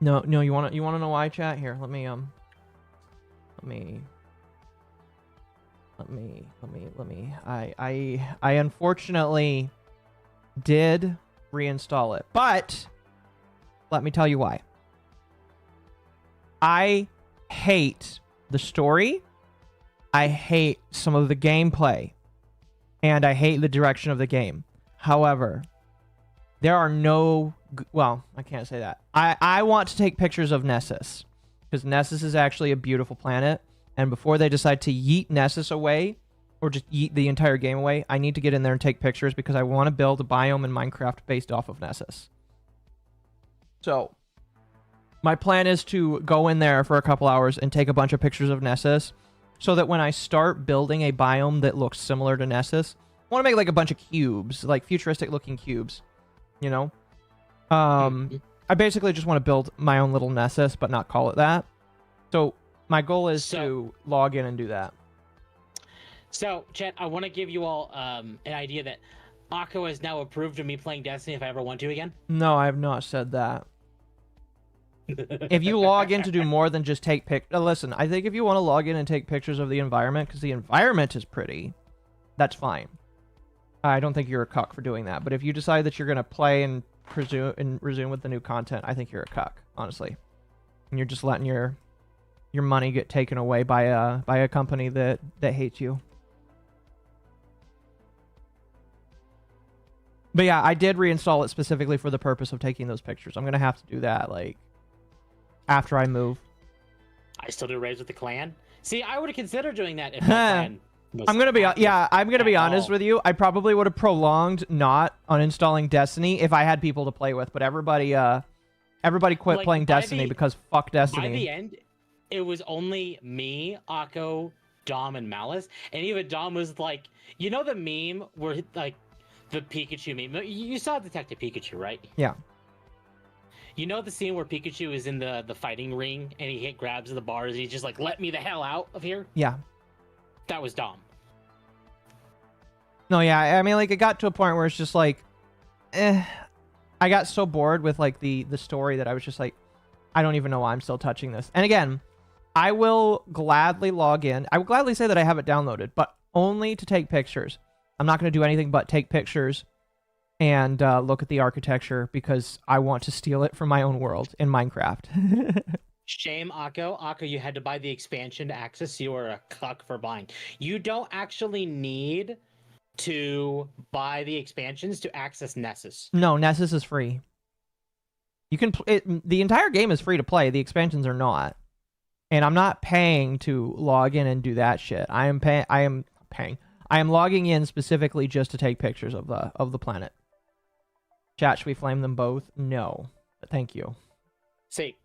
no you wanna know why, chat? Here, let me I unfortunately did reinstall it, but let me tell you why. I hate the story, I hate some of the gameplay, and I hate the direction of the game. However, there are no... Well, I can't say that. I want to take pictures of Nessus, because Nessus is actually a beautiful planet, and before they decide to yeet Nessus away, or just yeet the entire game away, I need to get in there and take pictures, because I want to build a biome in Minecraft based off of Nessus. So, my plan is to go in there for a couple hours and take a bunch of pictures of Nessus, so that when I start building a biome that looks similar to Nessus, I want to make like a bunch of cubes, like futuristic looking cubes, you know? I basically just want to build my own little Nessus, but not call it that. So my goal is to log in and do that. So, chat, I want to give you all an idea that Occo has now approved of me playing Destiny if I ever want to again. No, I have not said that. If you log in to do more than just take listen, I think if you want to log in and take pictures of the environment, because the environment is pretty, that's fine. I don't think you're a cuck for doing that. But if you decide that you're going to play and resume with the new content, I think you're a cuck, honestly. And you're just letting your money get taken away by a company that hates you. But yeah, I did reinstall it specifically for the purpose of taking those pictures. I'm going to have to do that, like, after I move. I still do raids with the clan. See, I would have considered doing that if my clan was I'm gonna be active honest all. with you. I probably would have prolonged not uninstalling Destiny if I had people to play with, but everybody quit Like, playing by Destiny the- because fuck Destiny. By the end, it was only me, Occo, Dom, and Malice, and even Dom was like, you know the meme where like the Pikachu meme. You saw Detective Pikachu, right? Yeah. You know the scene where Pikachu is in the fighting ring and he grabs the bars and he's just like, let me the hell out of here? Yeah. That was Dom. No, yeah. I mean, like, it got to a point where it's just like, I got so bored with like the story that I was just like, I don't even know why I'm still touching this. And again, I will gladly log in. I will gladly say that I have it downloaded, but only to take pictures. I'm not going to do anything but take pictures and look at the architecture because I want to steal it from my own world in Minecraft. Shame, Occo. Occo, you had to buy the expansion to access. You are a cuck for buying. You don't actually need to buy the expansions to access Nessus. No, Nessus is free. You can the entire game is free to play. The expansions are not. And I'm not paying to log in and do that shit. I am logging in specifically just to take pictures of the planet. Chat, should we flame them both? No. But thank you. See,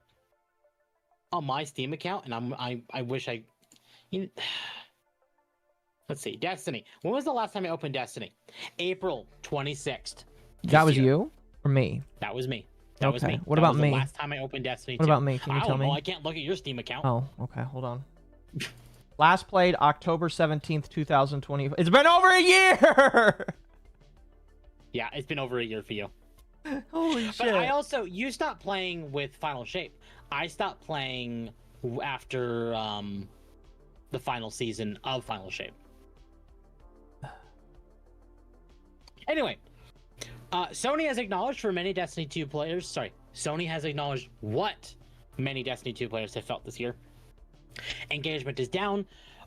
on my Steam account, and I wish I, let's see, Destiny. When was the last time I opened Destiny? April 26th. That was you or me? That was me. That was Okay. me. What That about was me? The last time I opened Destiny. What 2. about me? Can you I tell don't know. me? I can't look at your Steam account. Oh, okay. Hold on. Last played October 17th, 2020. It's been over a year! Yeah, it's been over a year for you. Holy But shit. you stopped playing with Final Shape. I stopped playing after the final season of Final Shape. Anyway, Sony has acknowledged for many Destiny 2 players. Sorry, Sony has acknowledged what many Destiny 2 players have felt this year. Engagement is down.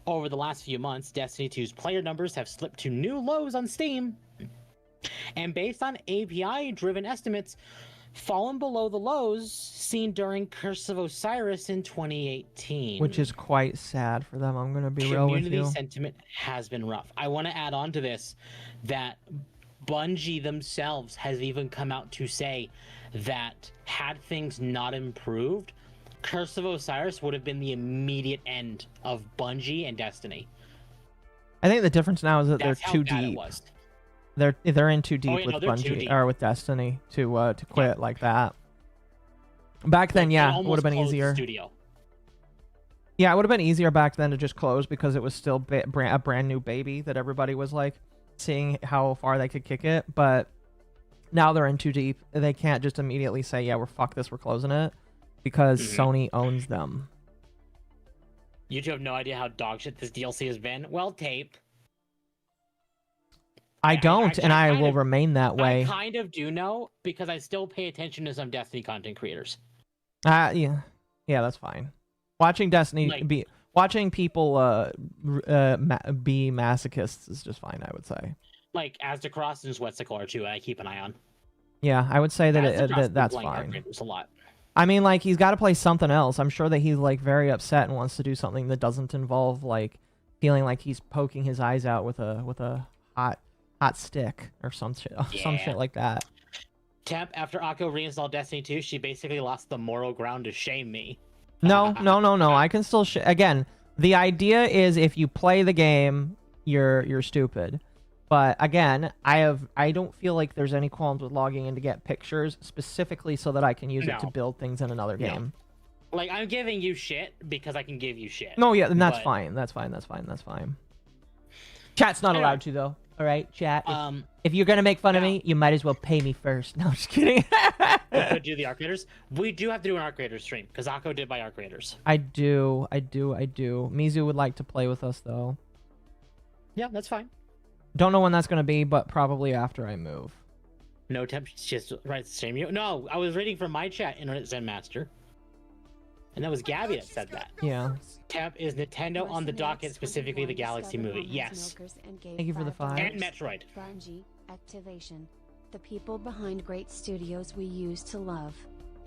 Over the last few months, Destiny 2's player numbers have slipped to new lows on Steam. And based on API-driven estimates, fallen below the lows seen during Curse of Osiris in 2018. Which is quite sad for them. I'm going to be real with Community you. sentiment has been rough. I want to add on to this that Bungie themselves has even come out to say that had things not improved, Curse of Osiris would have been the immediate end of Bungie and Destiny. I think the difference now is that That's they're how too bad it deep. was. They're in too deep yeah, with no, they're too Bungie deep. or with Destiny to quit like that. Back then, Like, yeah, they it would have been almost closed the easier. Studio. Yeah, it would have been easier back then to just close because it was still a brand new baby that everybody was like seeing how far they could kick it. But now they're in too deep. They can't just immediately say, yeah, fuck this, we're closing it, because Sony owns them. You two have no idea how dogshit this DLC has been. Well, tape. I don't, and I will remain that way. I kind of do know because I still pay attention to some Destiny content creators. Yeah, that's fine. Watching Destiny watching people be masochists is just fine, I would say. Like Asdacross and Sweatcicle are two I keep an eye on. Yeah, I would say that Asdacross that's been playing fine. Arcaders a lot. I mean, like, he's got to play something else. I'm sure that he's like very upset and wants to do something that doesn't involve like feeling like he's poking his eyes out with a hot stick or some shit like that. Temp, after Akko reinstalled Destiny 2, she basically lost the moral ground to shame me. No. I can still again. The idea is if you play the game, you're stupid. But again, I don't feel like there's any qualms with logging in to get pictures specifically so that I can use it to build things in another game. Like, I'm giving you shit because I can give you shit. No, yeah, and that's fine. That's fine. Chat's not allowed to though. All right, chat. If you're gonna make fun of me, you might as well pay me first. No, I'm just kidding. We could do the Arc Raiders. We do have to do an Arc Raiders stream because Akko did buy Arc Raiders. I do. Mizu would like to play with us though. Yeah, that's fine. Don't know when that's gonna be, but probably after I move. No, Temp just right stream you. No, I was reading from my chat, Internet Zen Master. And that was Gabby that said that. Yeah. Temp, is Nintendo on the docket, specifically the Galaxy movie? Yes. Thank you for the 5. And Metroid. Bungie, activation. The people behind great studios we used to love.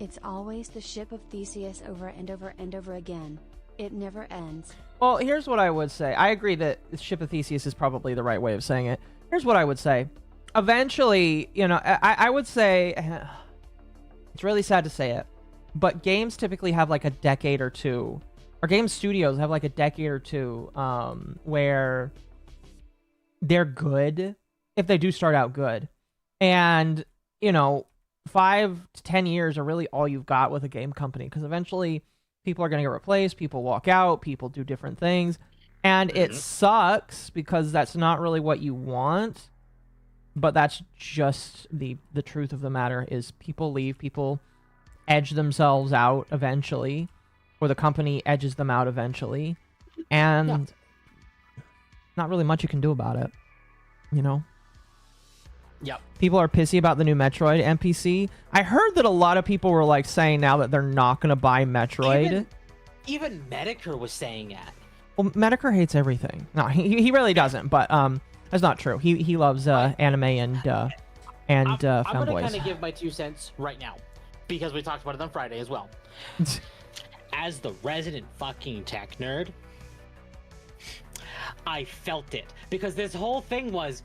It's always the ship of Theseus over and over and over again. It never ends. Well, here's what I would say. I agree that the Ship of Theseus is probably the right way of saying it. Here's what I would say. Eventually, I would say, it's really sad to say it, but games typically have like a decade or two, or game studios have like a decade or two where they're good if they do start out good. And, 5 to 10 years are really all you've got with a game company, because eventually people are going to get replaced, people walk out, people do different things, and it sucks because that's not really what you want, but that's just the truth of the matter is people leave, people edge themselves out eventually, or the company edges them out eventually, and not really much you can do about it, Yep. People are pissy about the new Metroid NPC. I heard that a lot of people were like saying now that they're not going to buy Metroid. Even Medicare was saying that. Well, Medicare hates everything. No, he really doesn't, but that's not true. He loves anime and I'm gonna femboys. kind of give my 2 cents right now because we talked about it on Friday as well. As the resident fucking tech nerd, I felt it because this whole thing was,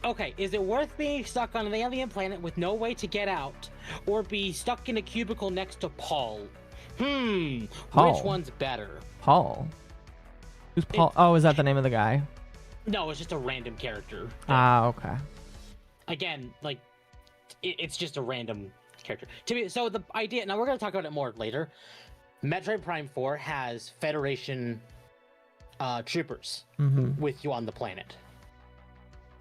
okay, is it worth being stuck on an alien planet with no way to get out, or be stuck in a cubicle next to Paul? Paul. Which one's better? Paul. Who's Paul? Is that the name of the guy? No, it's just a random character. Okay. Again, like, it's just a random character. So the idea, now we're going to talk about it more later. Metroid Prime 4 has Federation troopers with you on the planet.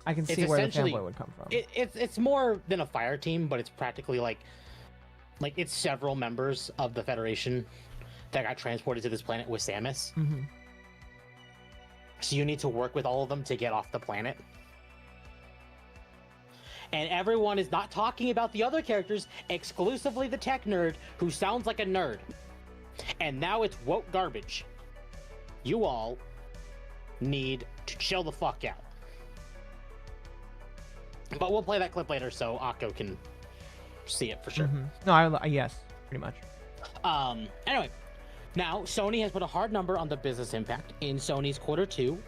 I can see where the fanboy would come from. It's more than a fire team, but it's practically like it's several members of the Federation that got transported to this planet with Samus. So you need to work with all of them to get off the planet. And everyone is not talking about the other characters, exclusively the tech nerd who sounds like a nerd. And now it's woke garbage. You all need to chill the fuck out. But we'll play that clip later so Akko can see it for sure. No, yes, pretty much. Anyway, now Sony has put a hard number on the business impact in Sony's quarter 2.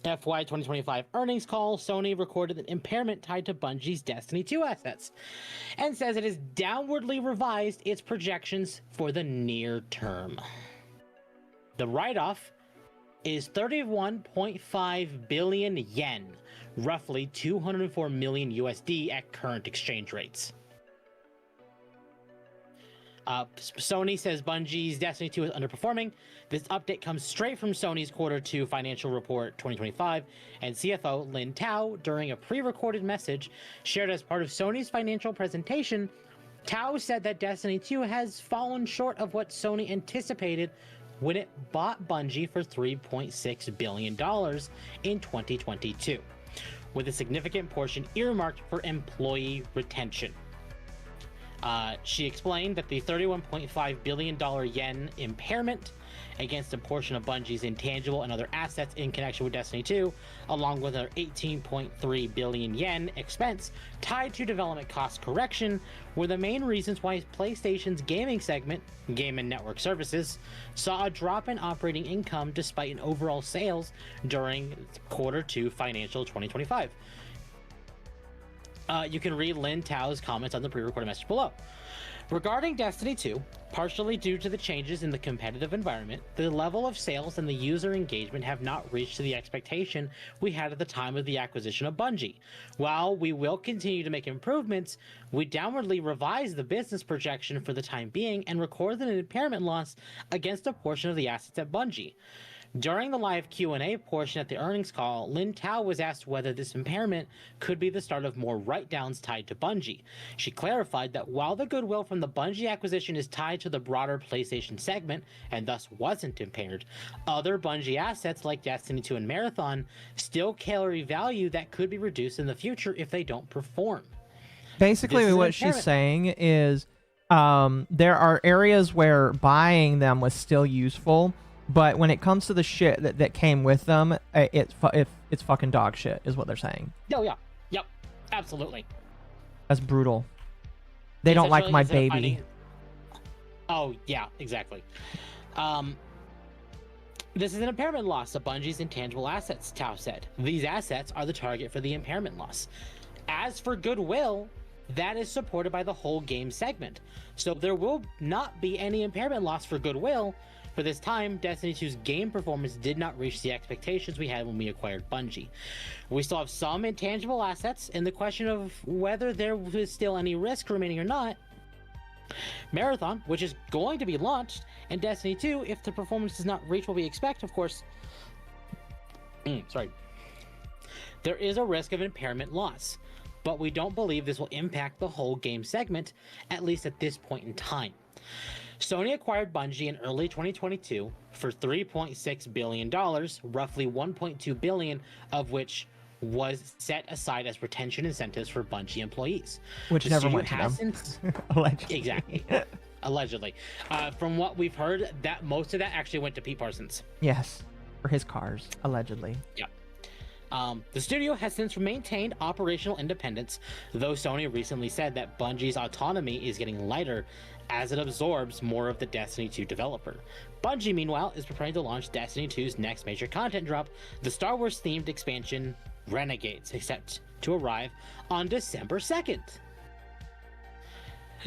FY 2025 earnings call, Sony recorded an impairment tied to Bungie's Destiny 2 assets and says it has downwardly revised its projections for the near term. The write-off is 31.5 billion yen, roughly 204 million USD at current exchange rates. Sony says Bungie's Destiny 2 is underperforming. This update comes straight from Sony's Q2 financial report 2025, and CFO Lin Tao, during a pre-recorded message shared as part of Sony's financial presentation, Tao said that Destiny 2 has fallen short of what Sony anticipated when it bought Bungie for $3.6 billion in 2022, with a significant portion earmarked for employee retention. She explained that the $31.5 billion yen impairment against a portion of Bungie's intangible and other assets in connection with Destiny 2, along with an 18.3 billion yen expense tied to development cost correction, were the main reasons why PlayStation's gaming segment, Game and Network Services, saw a drop in operating income despite an overall sales during Q2 financial 2025. You can read Lin Tao's comments on the pre-recorded message below. Regarding Destiny 2, partially due to the changes in the competitive environment, the level of sales and the user engagement have not reached to the expectation we had at the time of the acquisition of Bungie. While we will continue to make improvements, we downwardly revised the business projection for the time being and recorded an impairment loss against a portion of the assets at Bungie. During the live Q&A portion at the earnings call, Lin Tao was asked whether this impairment could be the start of more write-downs tied to Bungie. She clarified that while the goodwill from the Bungie acquisition is tied to the broader PlayStation segment and thus wasn't impaired, other Bungie assets like Destiny 2 and Marathon still carry value that could be reduced in the future if they don't perform. Basically, what she's saying is there are areas where buying them was still useful, but when it comes to the shit that came with them, it's fucking dog shit, is what they're saying. Oh, yeah. Yep. Absolutely. That's brutal. They don't like my baby. Oh, yeah, exactly. This is an impairment loss of Bungie's intangible assets, Tao said. These assets are the target for the impairment loss. As for goodwill, that is supported by the whole game segment. So there will not be any impairment loss for goodwill. For this time, Destiny 2's game performance did not reach the expectations we had when we acquired Bungie. We still have some intangible assets, and the question of whether there is still any risk remaining or not. Marathon, which is going to be launched, and Destiny 2, if the performance does not reach what we expect, of course. There is a risk of impairment loss, but we don't believe this will impact the whole game segment, at least at this point in time. Sony acquired Bungie in early 2022 for $3.6 billion, roughly $1.2 billion of which was set aside as retention incentives for Bungie employees. Which never went to them. Allegedly. Exactly. Allegedly. From what we've heard, that most of that actually went to Pete Parsons. Yes, for his cars, allegedly. Yeah. The studio has since maintained operational independence, though Sony recently said that Bungie's autonomy is getting lighter as it absorbs more of the Destiny 2 developer. Bungie, meanwhile, is preparing to launch Destiny 2's next major content drop, the Star Wars-themed expansion Renegades, except to arrive on December 2nd.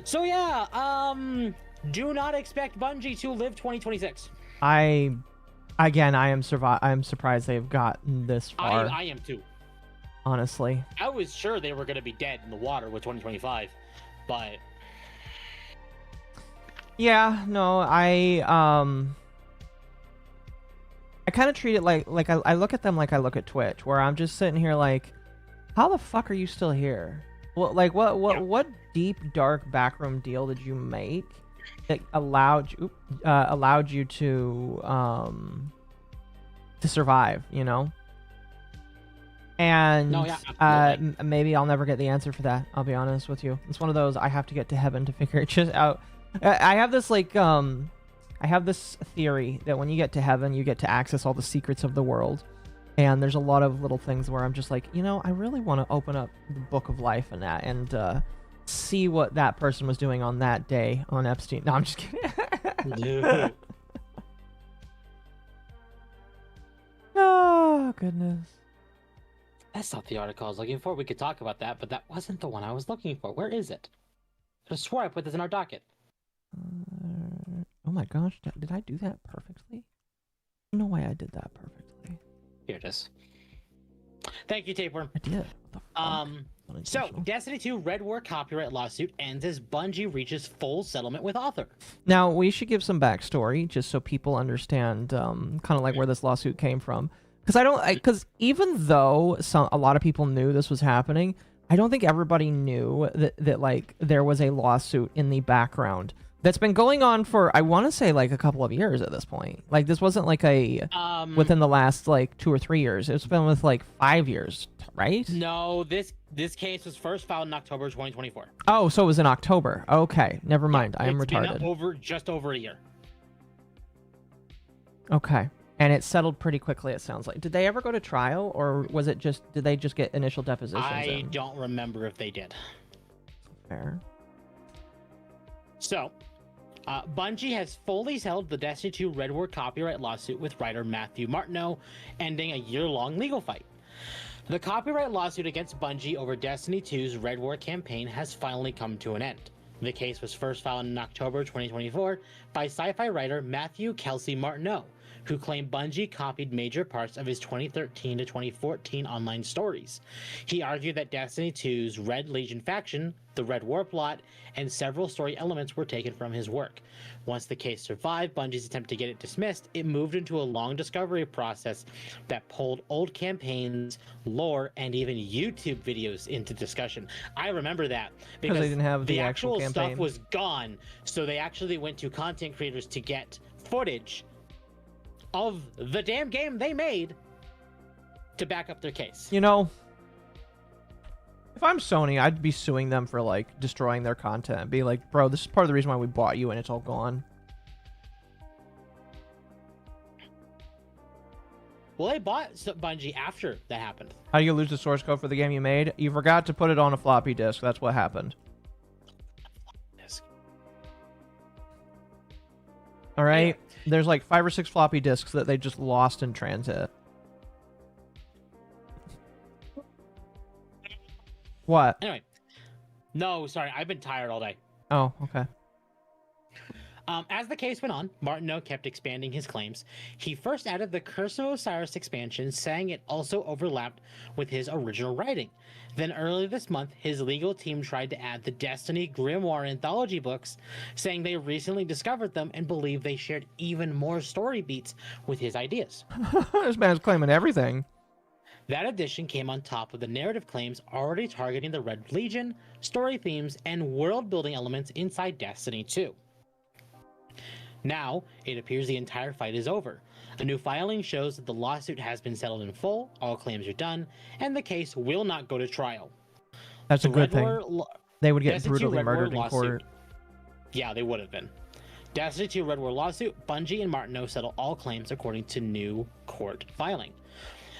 So yeah, do not expect Bungie to live 2026. I am surprised they've gotten this far. I am too. Honestly. I was sure they were going to be dead in the water with 2025, but... Yeah, no, I kind of treat it like I look at them like I look at Twitch, where I'm just sitting here like, how the fuck are you still here? What deep dark backroom deal did you make that allowed you to survive, you know? And no, yeah, maybe I'll never get the answer for that. I'll be honest with you. It's one of those I have to get to heaven to figure it just out. I have this I have this theory that when you get to heaven, you get to access all the secrets of the world. And there's a lot of little things where I'm just like, you know, I really want to open up the book of life and see what that person was doing on that day on Epstein. No, I'm just kidding. Oh, goodness. That's not the article I was looking for. We could talk about that, but that wasn't the one I was looking for. Where is it? I swore I put this in our docket. Oh my gosh, did I do that perfectly? No way I did that perfectly. Here it is. Thank you, Tapeworm. I did. What the fuck? So Destiny 2 Red War copyright lawsuit ends as Bungie reaches full settlement with author. Now, we should give some backstory just so people understand kind of like where this lawsuit came from. Because even though a lot of people knew this was happening, I don't think everybody knew that like there was a lawsuit in the background that's been going on for, I want to say, like a couple of years at this point. Like this wasn't like a within the last like 2 or 3 years. It's been with like 5 years, right? No, this case was first filed in October 2024. Oh, so it was in October. Okay, never mind. I am retarded. It's been just over a year. Okay. And it settled pretty quickly, it sounds like. Did they ever go to trial, or was it just, did they just get initial depositions I don't remember if they did. Fair. So, Bungie has fully settled the Destiny 2 Red War copyright lawsuit with writer Matthew Martineau, ending a year-long legal fight. The copyright lawsuit against Bungie over Destiny 2's Red War campaign has finally come to an end. The case was first filed in October 2024 by sci-fi writer Matthew Kelsey Martineau, who claimed Bungie copied major parts of his 2013 to 2014 online stories. He argued that Destiny 2's Red Legion faction, the Red War plot, and several story elements were taken from his work. Once the case survived Bungie's attempt to get it dismissed, it moved into a long discovery process that pulled old campaigns, lore, and even YouTube videos into discussion. I remember that because they didn't have the actual actual stuff campaign. was gone, so they actually went to content creators to get footage of the damn game they made to back up their case. You know, if I'm Sony, I'd be suing them for like destroying their content. Be like, bro, this is part of the reason why we bought you and it's all gone. Well, they bought Bungie after that happened. How do you lose the source code for the game you made? You forgot to put it on a floppy disk. That's what happened. All right. Anyway. There's like 5 or 6 floppy disks that they just lost in transit. What? Anyway. No, sorry. I've been tired all day. Oh, okay. As the case went on, Martineau kept expanding his claims. He first added the Curse of Osiris expansion, saying it also overlapped with his original writing. Then earlier this month, his legal team tried to add the Destiny Grimoire anthology books, saying they recently discovered them and believe they shared even more story beats with his ideas. This man's claiming everything. That addition came on top of the narrative claims already targeting the Red Legion, story themes, and world-building elements inside Destiny 2. Now, it appears the entire fight is over. A new filing shows that the lawsuit has been settled in full, all claims are done, and the case will not go to trial. That's a The good Red thing. War They would get Destiny 2 brutally Red War murdered in lawsuit. court. Yeah, they would have been. Destiny 2 Red War lawsuit, Bungie and Martineau settle all claims according to new court filing.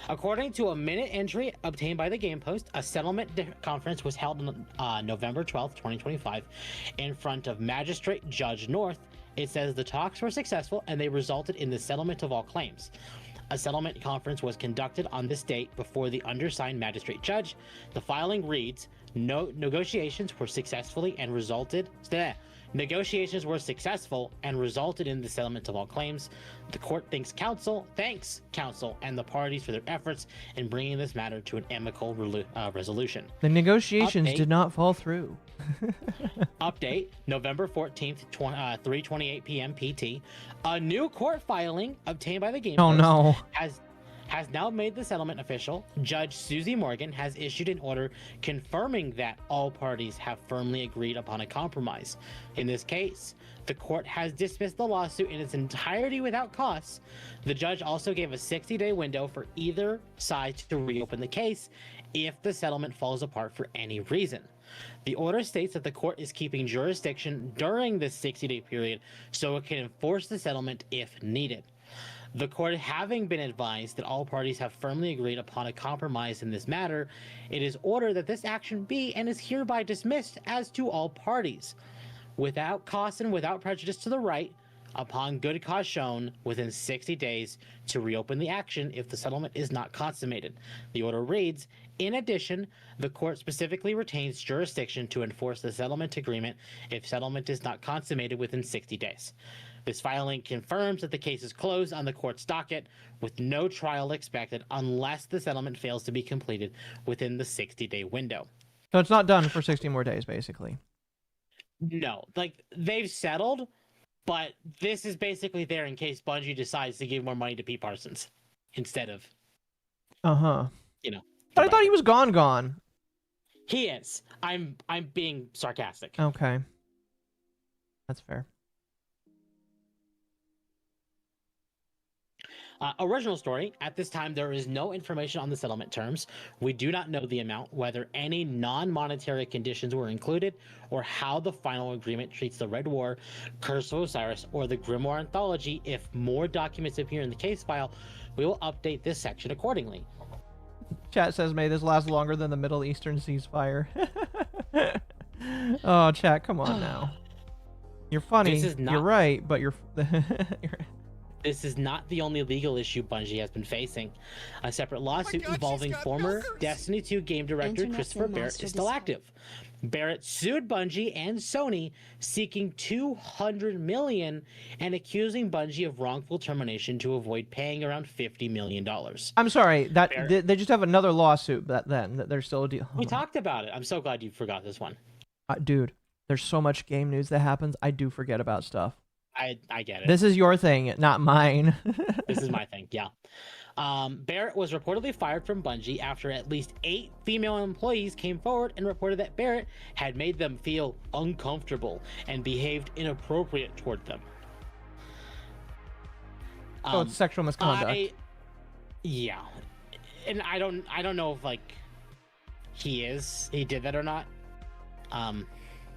According to a minute entry obtained by the Game Post, a settlement conference was held on November 12th, 2025, in front of Magistrate Judge North. It says the talks were successful and they resulted in the settlement of all claims. A settlement conference was conducted on this date before the undersigned magistrate judge. The filing reads, negotiations were successful and resulted in the settlement of all claims. The court thanks counsel, and the parties for their efforts in bringing this matter to an amicable resolution. The negotiations Update. did not fall through. Update, November 14th, 3:28 p.m. PT. A new court filing obtained by the Game Oh Post no. has now made the settlement official. Judge Susie Morgan has issued an order confirming that all parties have firmly agreed upon a compromise. In this case, the court has dismissed the lawsuit in its entirety without costs. The judge also gave a 60-day window for either side to reopen the case if the settlement falls apart for any reason. The order states that the court is keeping jurisdiction during this 60-day period so it can enforce the settlement if needed. The court having been advised that all parties have firmly agreed upon a compromise in this matter, it is ordered that this action be and is hereby dismissed as to all parties. Without cost and without prejudice to the right, upon good cause shown within 60 days to reopen the action if the settlement is not consummated. The order reads, in addition, the court specifically retains jurisdiction to enforce the settlement agreement if settlement is not consummated within 60 days. This filing confirms that the case is closed on the court's docket with no trial expected unless the settlement fails to be completed within the 60-day window. So it's not done for 60 more days, basically. No, like they've settled, but this is basically there in case Bungie decides to give more money to Pete Parsons instead of, you know. But I thought he was gone. He is. I'm being sarcastic. Okay. That's fair. Original story. At this time, there is no information on the settlement terms. We do not know the amount, whether any non-monetary conditions were included, or how the final agreement treats the Red War, Curse of Osiris, or the Grimoire Anthology. If more documents appear in the case file, we will update this section accordingly. Chat says, may this last longer than the Middle Eastern ceasefire. Oh, chat, come on now. You're funny. This is not- You're right, but you're... This is not the only legal issue Bungie has been facing. A separate lawsuit God, involving she's got former milkers. Destiny 2 game director Internet Christopher and Barrett master is still design. active. Barrett sued Bungie and Sony, seeking $200 million and accusing Bungie of wrongful termination to avoid paying around $50 million. I'm sorry, that Barrett- they just have another lawsuit that they're still dealing. We talked about it. I'm so glad you forgot this one. Dude, there's so much game news that happens. I do forget about stuff. I get it. This is your thing, not mine. This is my thing, yeah. Barrett was reportedly fired from Bungie after at least 8 female employees came forward and reported that Barrett had made them feel uncomfortable and behaved inappropriate toward them. Oh, it's sexual misconduct. Yeah, and I don't know if like he did that or not.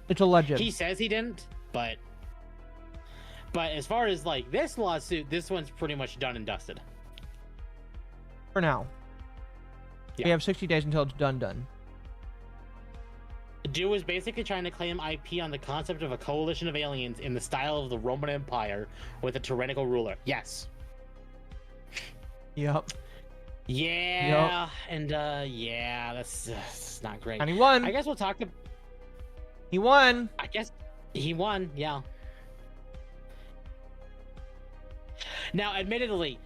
It's alleged. He says he didn't, but as far as like this lawsuit, this one's pretty much done and dusted. For now. Yeah. We have 60 days until it's done. Dude was basically trying to claim IP on the concept of a coalition of aliens in the style of the Roman Empire with a tyrannical ruler. Yes. Yep. Yeah. And yeah, that's not great. And he won. I guess we'll talk to. He won. I guess he won. Yeah. Now, admittedly,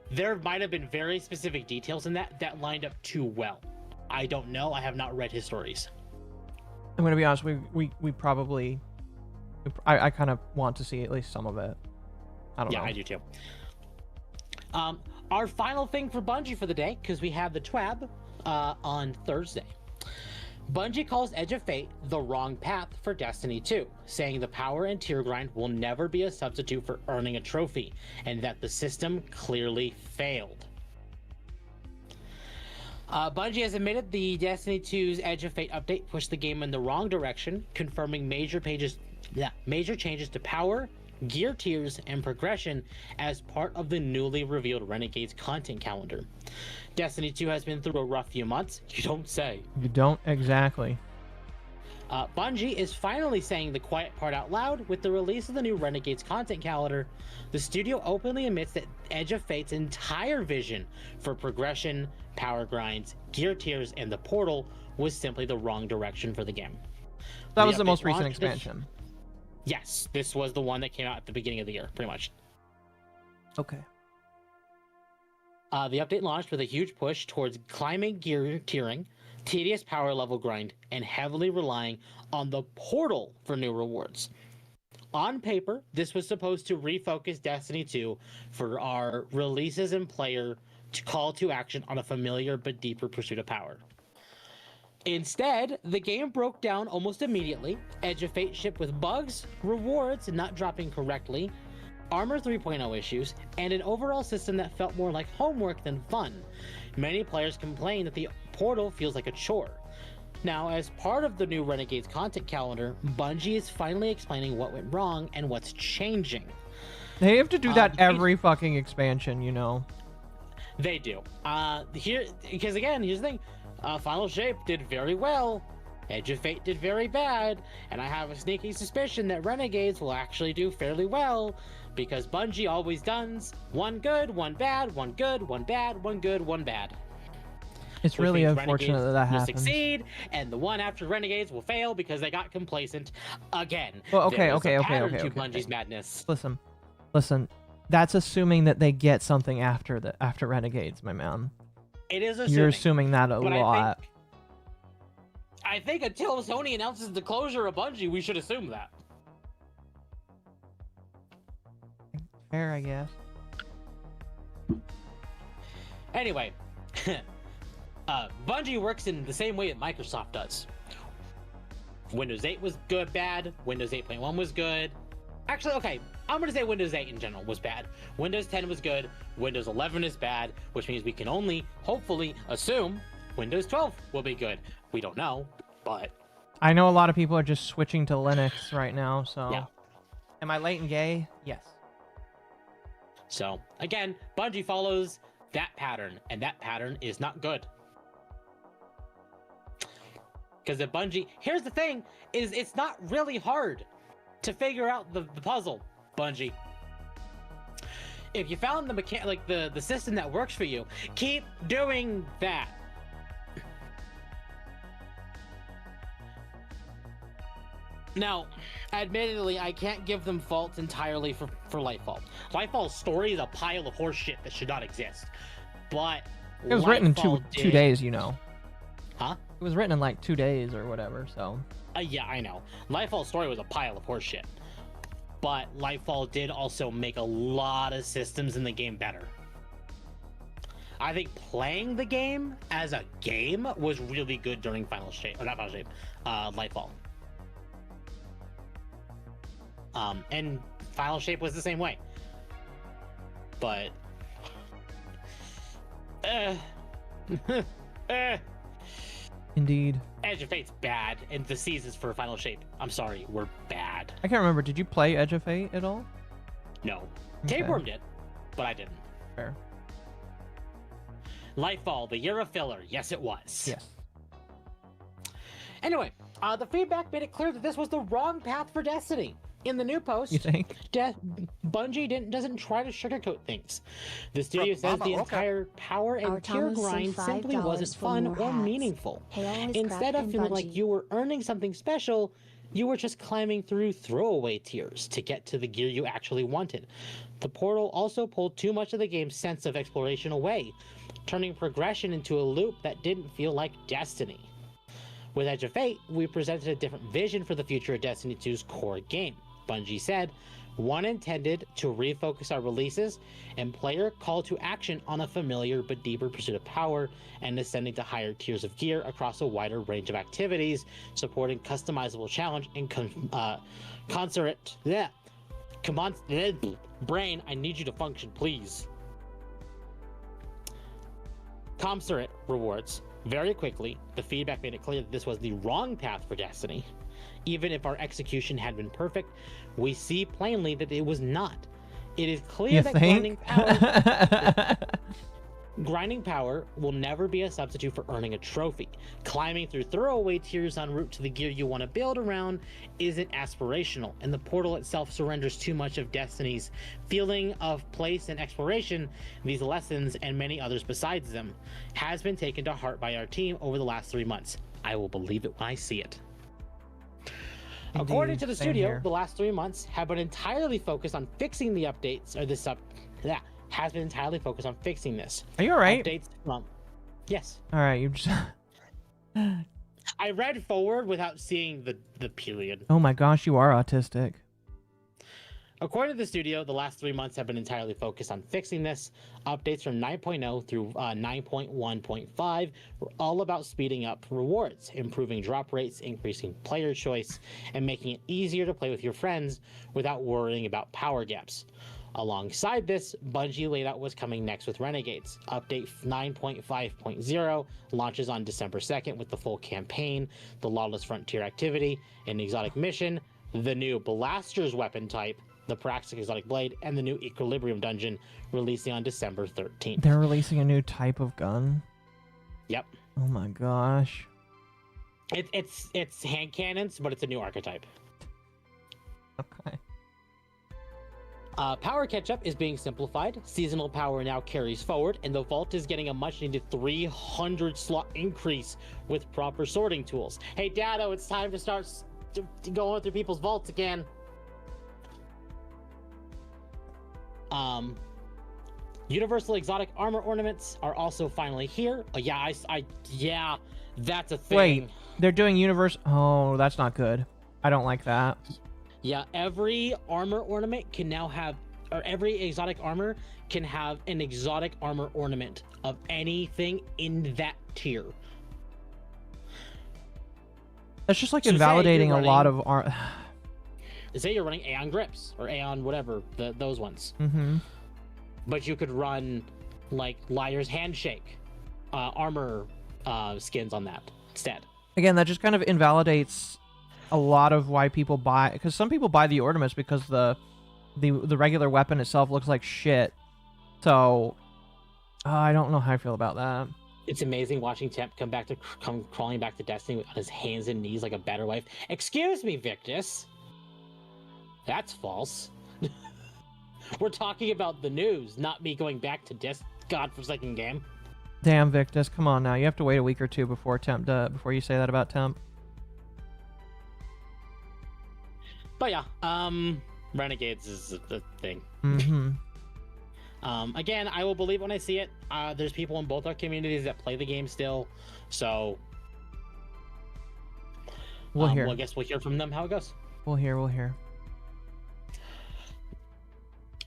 there might have been very specific details in that lined up too well. I don't know. I have not read his stories. I'm gonna be honest. We probably. I kind of want to see at least some of it. I don't know. Yeah, I do too. Our final thing for Bungie for the day, because we have the TWAB on Thursday. Bungie calls Edge of Fate the wrong path for Destiny 2, saying the power and tier grind will never be a substitute for earning a trophy, and that the system clearly failed. Bungie has admitted the Destiny 2's Edge of Fate update pushed the game in the wrong direction, confirming major changes to power, gear tiers, and progression as part of the newly revealed Renegades content calendar. Destiny 2 has been through a rough few months. You don't say. You don't exactly. Bungie is finally saying the quiet part out loud with the release of the new Renegades content calendar. The studio openly admits that Edge of Fate's entire vision for progression, power grinds, gear tiers, and the portal was simply the wrong direction for the game. That was the update most recent launched- expansion. Yes, this was the one that came out at the beginning of the year, pretty much. Okay. The update launched with a huge push towards climbing gear tiering, tedious power level grind, and heavily relying on the portal for new rewards. On paper, this was supposed to refocus Destiny 2 for our releases and player to call to action on a familiar but deeper pursuit of power. Instead, the game broke down almost immediately. Edge of Fate shipped with bugs, rewards not dropping correctly, Armor 3.0 issues, and an overall system that felt more like homework than fun. Many players complain that the portal feels like a chore. Now, as part of the new Renegades content calendar, Bungie is finally explaining what went wrong and what's changing. They have to do that every fucking expansion, you know. They do. Because again, here's the thing. Final Shape did very well, Edge of Fate did very bad, and I have a sneaking suspicion that Renegades will actually do fairly well, because Bungie always does one good, one bad, one good, one bad, one good, one bad. It's Which really means unfortunate Renegades that will happens. succeed, and the one after Renegades will fail because they got complacent again. Well, okay, There is okay, a okay, pattern okay, to okay, Bungie's okay. madness. Listen. That's assuming that they get something after Renegades, my man. It is assuming. You're assuming that a but lot. I think until Sony announces the closure of Bungie, we should assume that. Fair, I guess. Anyway, Bungie works in the same way that Microsoft does. Windows 8 was good, bad. Windows 8.1 was good. Actually, okay, I'm going to say Windows 8 in general was bad. Windows 10 was good. Windows 11 is bad, which means we can only, hopefully, assume Windows 12 will be good. We don't know, but... I know a lot of people are just switching to Linux right now, so... Yeah. Am I late and gay? Yes. So, again, Bungie follows that pattern, and that pattern is not good. Because if Bungie... Here's the thing, is it's not really hard to figure out the puzzle, Bungie. If you found the system that works for you, keep doing that. Now, admittedly, I can't give them fault entirely for Lightfall. Lightfall's story is a pile of horse shit that should not exist. But It was written in Lightfall two days, you know. Huh? It was written in like 2 days or whatever, so... Yeah, I know. Lightfall's story was a pile of horse shit. But Lightfall did also make a lot of systems in the game better. I think playing the game as a game was really good during Lightfall. And Final Shape was the same way. But... Indeed. Edge of Fate's bad, and the seasons for Final Shape, I'm sorry, were bad. I can't remember. Did you play Edge of Fate at all? No. Okay. Tapeworm did, but I didn't. Fair. Lightfall, the year of filler. Yes, it was. Yes. Anyway, the feedback made it clear that this was the wrong path for Destiny. In the new post, You think? Bungie doesn't try to sugarcoat things. The studio says the MommaOcco. entire power Our and tier Thomas sent grind simply $5 wasn't for fun more or hats. meaningful. Hail is Instead crap of and feeling like Bungie. you were earning something special, you were just climbing through throwaway tiers to get to the gear you actually wanted. The portal also pulled too much of the game's sense of exploration away, turning progression into a loop that didn't feel like Destiny. With Edge of Fate, we presented a different vision for the future of Destiny 2's core game. Bungie said, one intended to refocus our releases and player call to action on a familiar but deeper pursuit of power and ascending to higher tiers of gear across a wider range of activities, supporting customizable challenge and concert. Yeah, come on, brain, I need you to function, please. Commensurate rewards. Very quickly, the feedback made it clear that this was the wrong path for Destiny. Even if our execution had been perfect, we see plainly that it was not. It is clear You that think? grinding power will never be a substitute for earning a trophy. Climbing through throwaway tiers en route to the gear you want to build around isn't aspirational, and the portal itself surrenders too much of Destiny's feeling of place and exploration. These lessons, and many others besides them, has been taken to heart by our team over the last 3 months. I will believe it when I see it. According Indeed, to the same studio, here. the last 3 months have been entirely focused on fixing the updates, has been entirely focused on fixing this. Are you alright? Updates from... Yes. Alright, you just... I read forward without seeing the period. Oh my gosh, you are autistic. According to the studio, the last 3 months have been entirely focused on fixing this. Updates from 9.0 through 9.1.5 were all about speeding up rewards, improving drop rates, increasing player choice, and making it easier to play with your friends without worrying about power gaps. Alongside this, Bungie laid out what's coming next with Renegades. Update 9.5.0 launches on December 2nd with the full campaign, the Lawless Frontier activity, an exotic mission, the new Blaster's weapon type, the Praxic Exotic Blade, and the new Equilibrium dungeon, releasing on December 13th. They're releasing a new type of gun? Yep. Oh my gosh. It's hand cannons, but it's a new archetype. Okay. Power catch-up is being simplified. Seasonal power now carries forward, and the vault is getting a much-needed 300 slot increase with proper sorting tools. Hey, Dado, it's time to start going through people's vaults again. Universal exotic armor ornaments are also finally here. Yeah, yeah, that's a thing. Wait, they're doing universe. Oh, that's not good. I don't like that. Yeah, every armor ornament can now have, or every exotic armor can have an exotic armor ornament of anything in that tier. That's just like So say invalidating you're a lot running- of Say you're running Aeon grips or Aeon whatever, those ones. Mm-hmm. But you could run like Liar's Handshake armor skins on that instead. Again, that just kind of invalidates a lot of why people buy, because some people buy the ornaments because the regular weapon itself looks like shit. So I don't know how I feel about that. It's amazing watching Temp come crawling back to Destiny on his hands and knees like a better wife. Excuse me, Victus. That's false. We're talking about the news, not me going back to this godforsaken game. Damn, Victus, come on now. You have to wait a week or two before before you say that about Temp. But yeah, Renegades is the thing. Mm-hmm. Again, I will believe when I see it. There's people in both our communities that play the game still, so We'll hear. well, I guess we'll hear from them how it goes. We'll hear.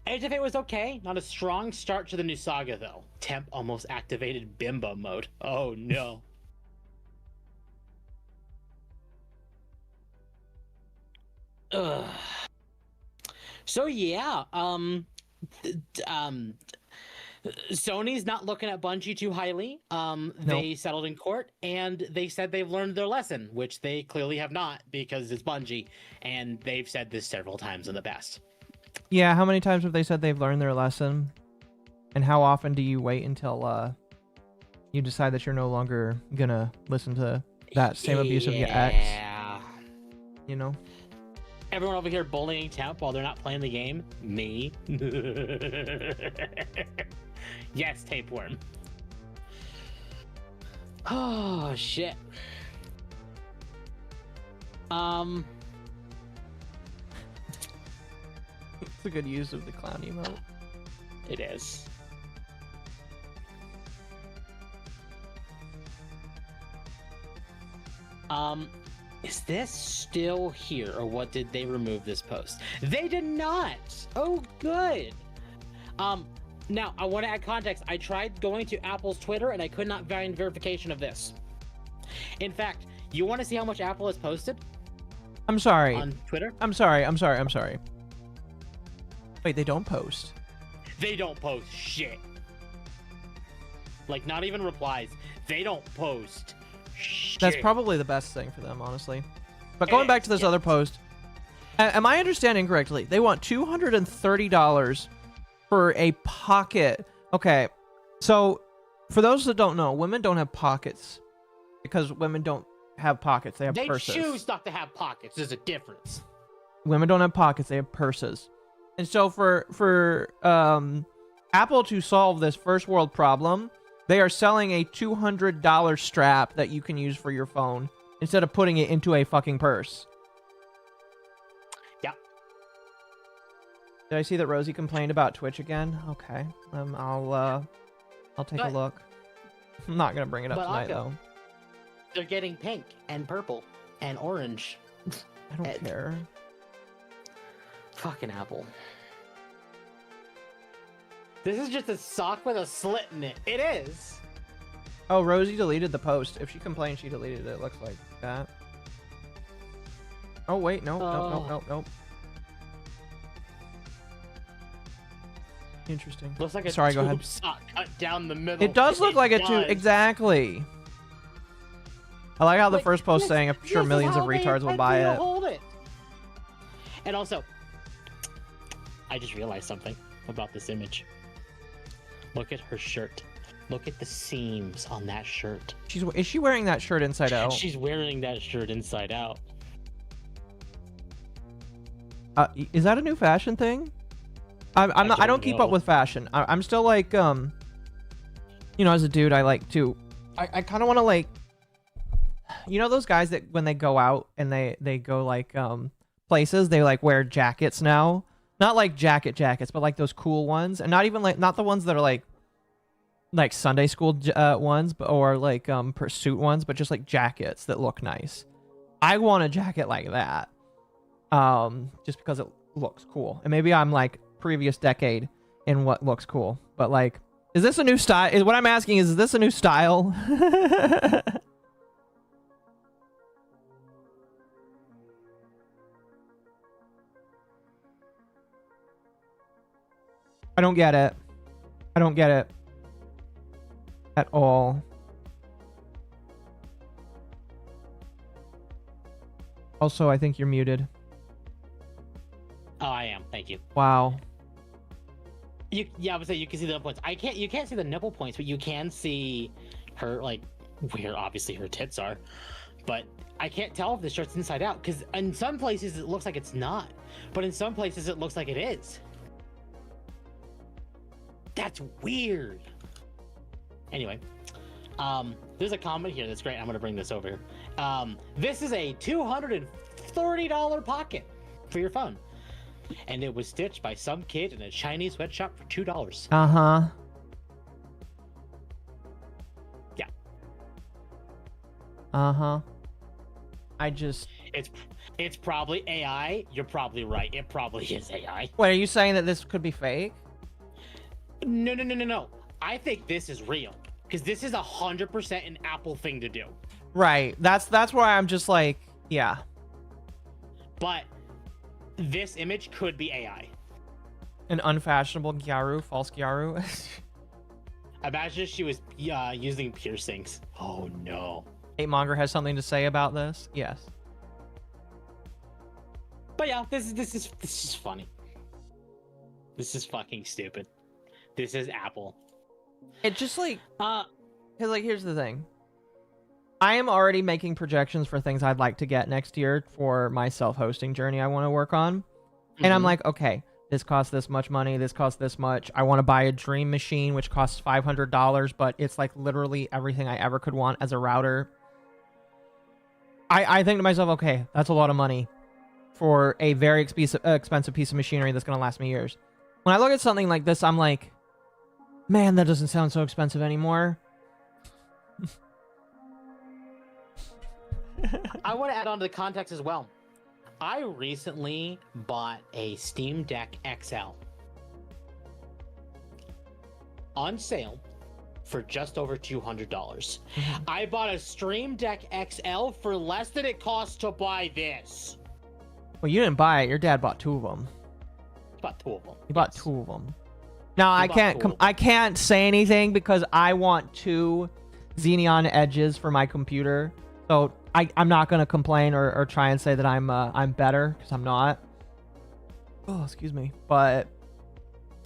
As if it was okay, not a strong start to the new saga though. Temp almost activated Bimbo mode. Oh no. Ugh. So yeah, Sony's not looking at Bungie too highly. They settled in court and they said they've learned their lesson, which they clearly have not because it's Bungie, and they've said this several times in the past. Yeah, how many times have they said they've learned their lesson? And how often do you wait until you decide that you're no longer gonna listen to that same abuse of your ex? Yeah. You know? Everyone over here bullying Temp while they're not playing the game? Me? Yes, Tapeworm. Oh, shit. It's a good use of the clown emote. It is. Is this still here, or what? Did they remove this post? They did not. Oh, good. Now I want to add context. I tried going to Apple's Twitter and I could not find verification of this. In fact, you want to see how much Apple has posted I'm sorry. on Twitter? I'm sorry. Wait, they don't post. They don't post shit. Like, not even replies. They don't post shit. That's probably the best thing for them, honestly. But going back to this other post, am I understanding correctly? They want $230 for a pocket. Okay, so for those that don't know, women don't have pockets because women don't have pockets. They have They purses. choose not to have pockets. There's a difference. Women don't have pockets. They have purses. And so for Apple to solve this first world problem, they are selling a $200 strap that you can use for your phone instead of putting it into a fucking purse. Yeah. Did I see that Rosie complained about Twitch again? Okay. I'll take a look. I'm not gonna bring it up But tonight Occo, though. They're getting pink and purple and orange. I don't Ed. care. Fucking Apple. This is just a sock with a slit in it. It is. Oh, Rosie deleted the post. If she complained, she deleted it. It looks like that. Oh wait, no. Interesting. Looks like a Sorry, go tube ahead. sock cut down the middle. It does look like it too. does. Exactly. I like how the Wait, first post this- saying, I'm sure this is millions of how they retards will intend buy to it. hold it. And also, I just realized something about this image. Look at her shirt. Look at the seams on that shirt. Is she wearing that shirt inside out? She's wearing that shirt inside out. Is that a new fashion thing? I'm not. I don't keep up with fashion. I'm still like, you know, as a dude, I like to. I kind of want to like, you know, those guys that when they go out and they go like places, they like wear jackets now. Not like jackets, but like those cool ones, and not even like not the ones that are like Sunday school ones, but or like pursuit ones, but just like jackets that look nice. I want a jacket like that, just because it looks cool, and maybe I'm like previous decade in what looks cool, but like, is this a new style? Is what I'm asking is this a new style? I don't get it. I don't get it at all. Also, I think you're muted. Oh, I am. Thank you. Wow. Yeah, I would say you can see the nipple points. You can't see the nipple points, but you can see her, like, where obviously her tits are. But I can't tell if the shirt's inside out, because in some places it looks like it's not, but in some places it looks like it is. That's weird. Anyway, there's a comment here that's great. I'm gonna bring this over here. This is a $230 pocket for your phone, and it was stitched by some kid in a Chinese sweatshop for $2. Uh-huh. Yeah. Uh-huh. It's probably AI. You're probably right. It probably is AI. Wait, are you saying that this could be fake? No. I think this is real, because this is 100% an Apple thing to do. Right. That's why I'm just like, yeah. But this image could be AI. An unfashionable Gyaru, false Gyaru. Imagine if she was using piercings. Oh no. Monger has something to say about this. Yes. But yeah, this is funny. This is fucking stupid. This is Apple. It just like, cause like here's the thing. I am already making projections for things I'd like to get next year for my self-hosting journey I want to work on. And I'm like, okay, this costs this much money, this costs this much. I want to buy a dream machine, which costs $500, but it's like literally everything I ever could want as a router. I think to myself, okay, that's a lot of money for a very expensive piece of machinery that's going to last me years. When I look at something like this, I'm like, man, that doesn't sound so expensive anymore. I want to add on to the context as well. I recently bought a Steam Deck XL on sale for just over $200. I bought a Stream Deck XL for less than it costs to buy this. Well, you didn't buy it. Your dad bought two of them. He bought two of them. He bought two of them. Now, I can't say anything because I want two Xenon Edges for my computer. So I'm not gonna complain or try and say that I'm better, because I'm not. Oh, excuse me. But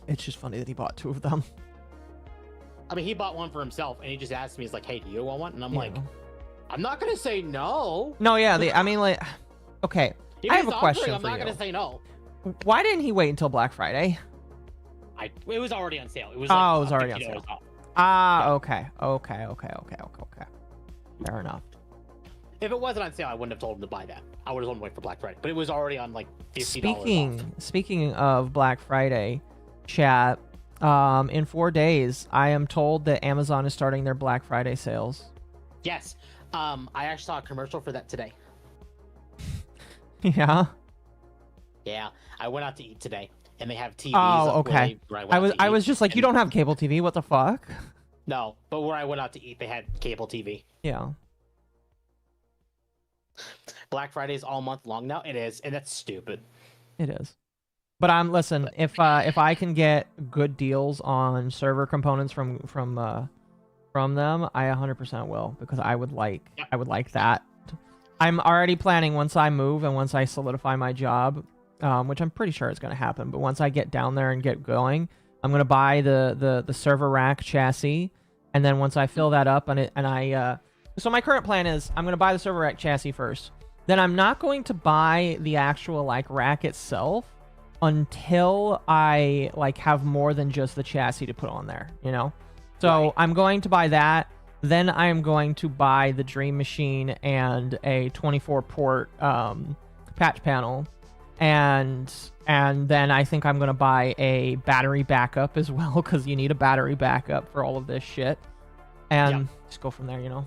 it's just funny that he bought two of them. I mean, he bought one for himself, and he just asked me, he's like, hey, do you want one? And I'm like, I'm not gonna say no. No, yeah, I mean, like, okay. I have a question for you. I'm not gonna say no. Why didn't he wait until Black Friday? It was already on sale. It was it was already on sale. off. Ah, okay. Fair enough. If it wasn't on sale, I wouldn't have told him to buy that. I would have told him to wait for Black Friday. But it was already on like $50 off. Speaking of Black Friday, chat, in 4 days, I am told that Amazon is starting their Black Friday sales. Yes. I actually saw a commercial for that today. Yeah. Yeah. I went out to eat today, and they have TVs. Oh, okay. I was just like, you don't have cable TV? What the fuck? No, but where I went out to eat, they had cable TV. Yeah. Black Friday is all month long now. It is, and that's stupid. It is. But listen, if I can get good deals on server components from them, I 100% will, because I would like that. I'm already planning once I move and once I solidify my job, which I'm pretty sure is going to happen. But once I get down there and get going, I'm going to buy the server rack chassis, and then once I fill that up so my current plan is I'm going to buy the server rack chassis first. Then I'm not going to buy the actual like rack itself until I like have more than just the chassis to put on there, you know? So Right. I'm going to buy that. Then I'm going to buy the Dream Machine and a 24 port patch panel. And then I think I'm going to buy a battery backup as well, because you need a battery backup for all of this shit. And just go from there, you know?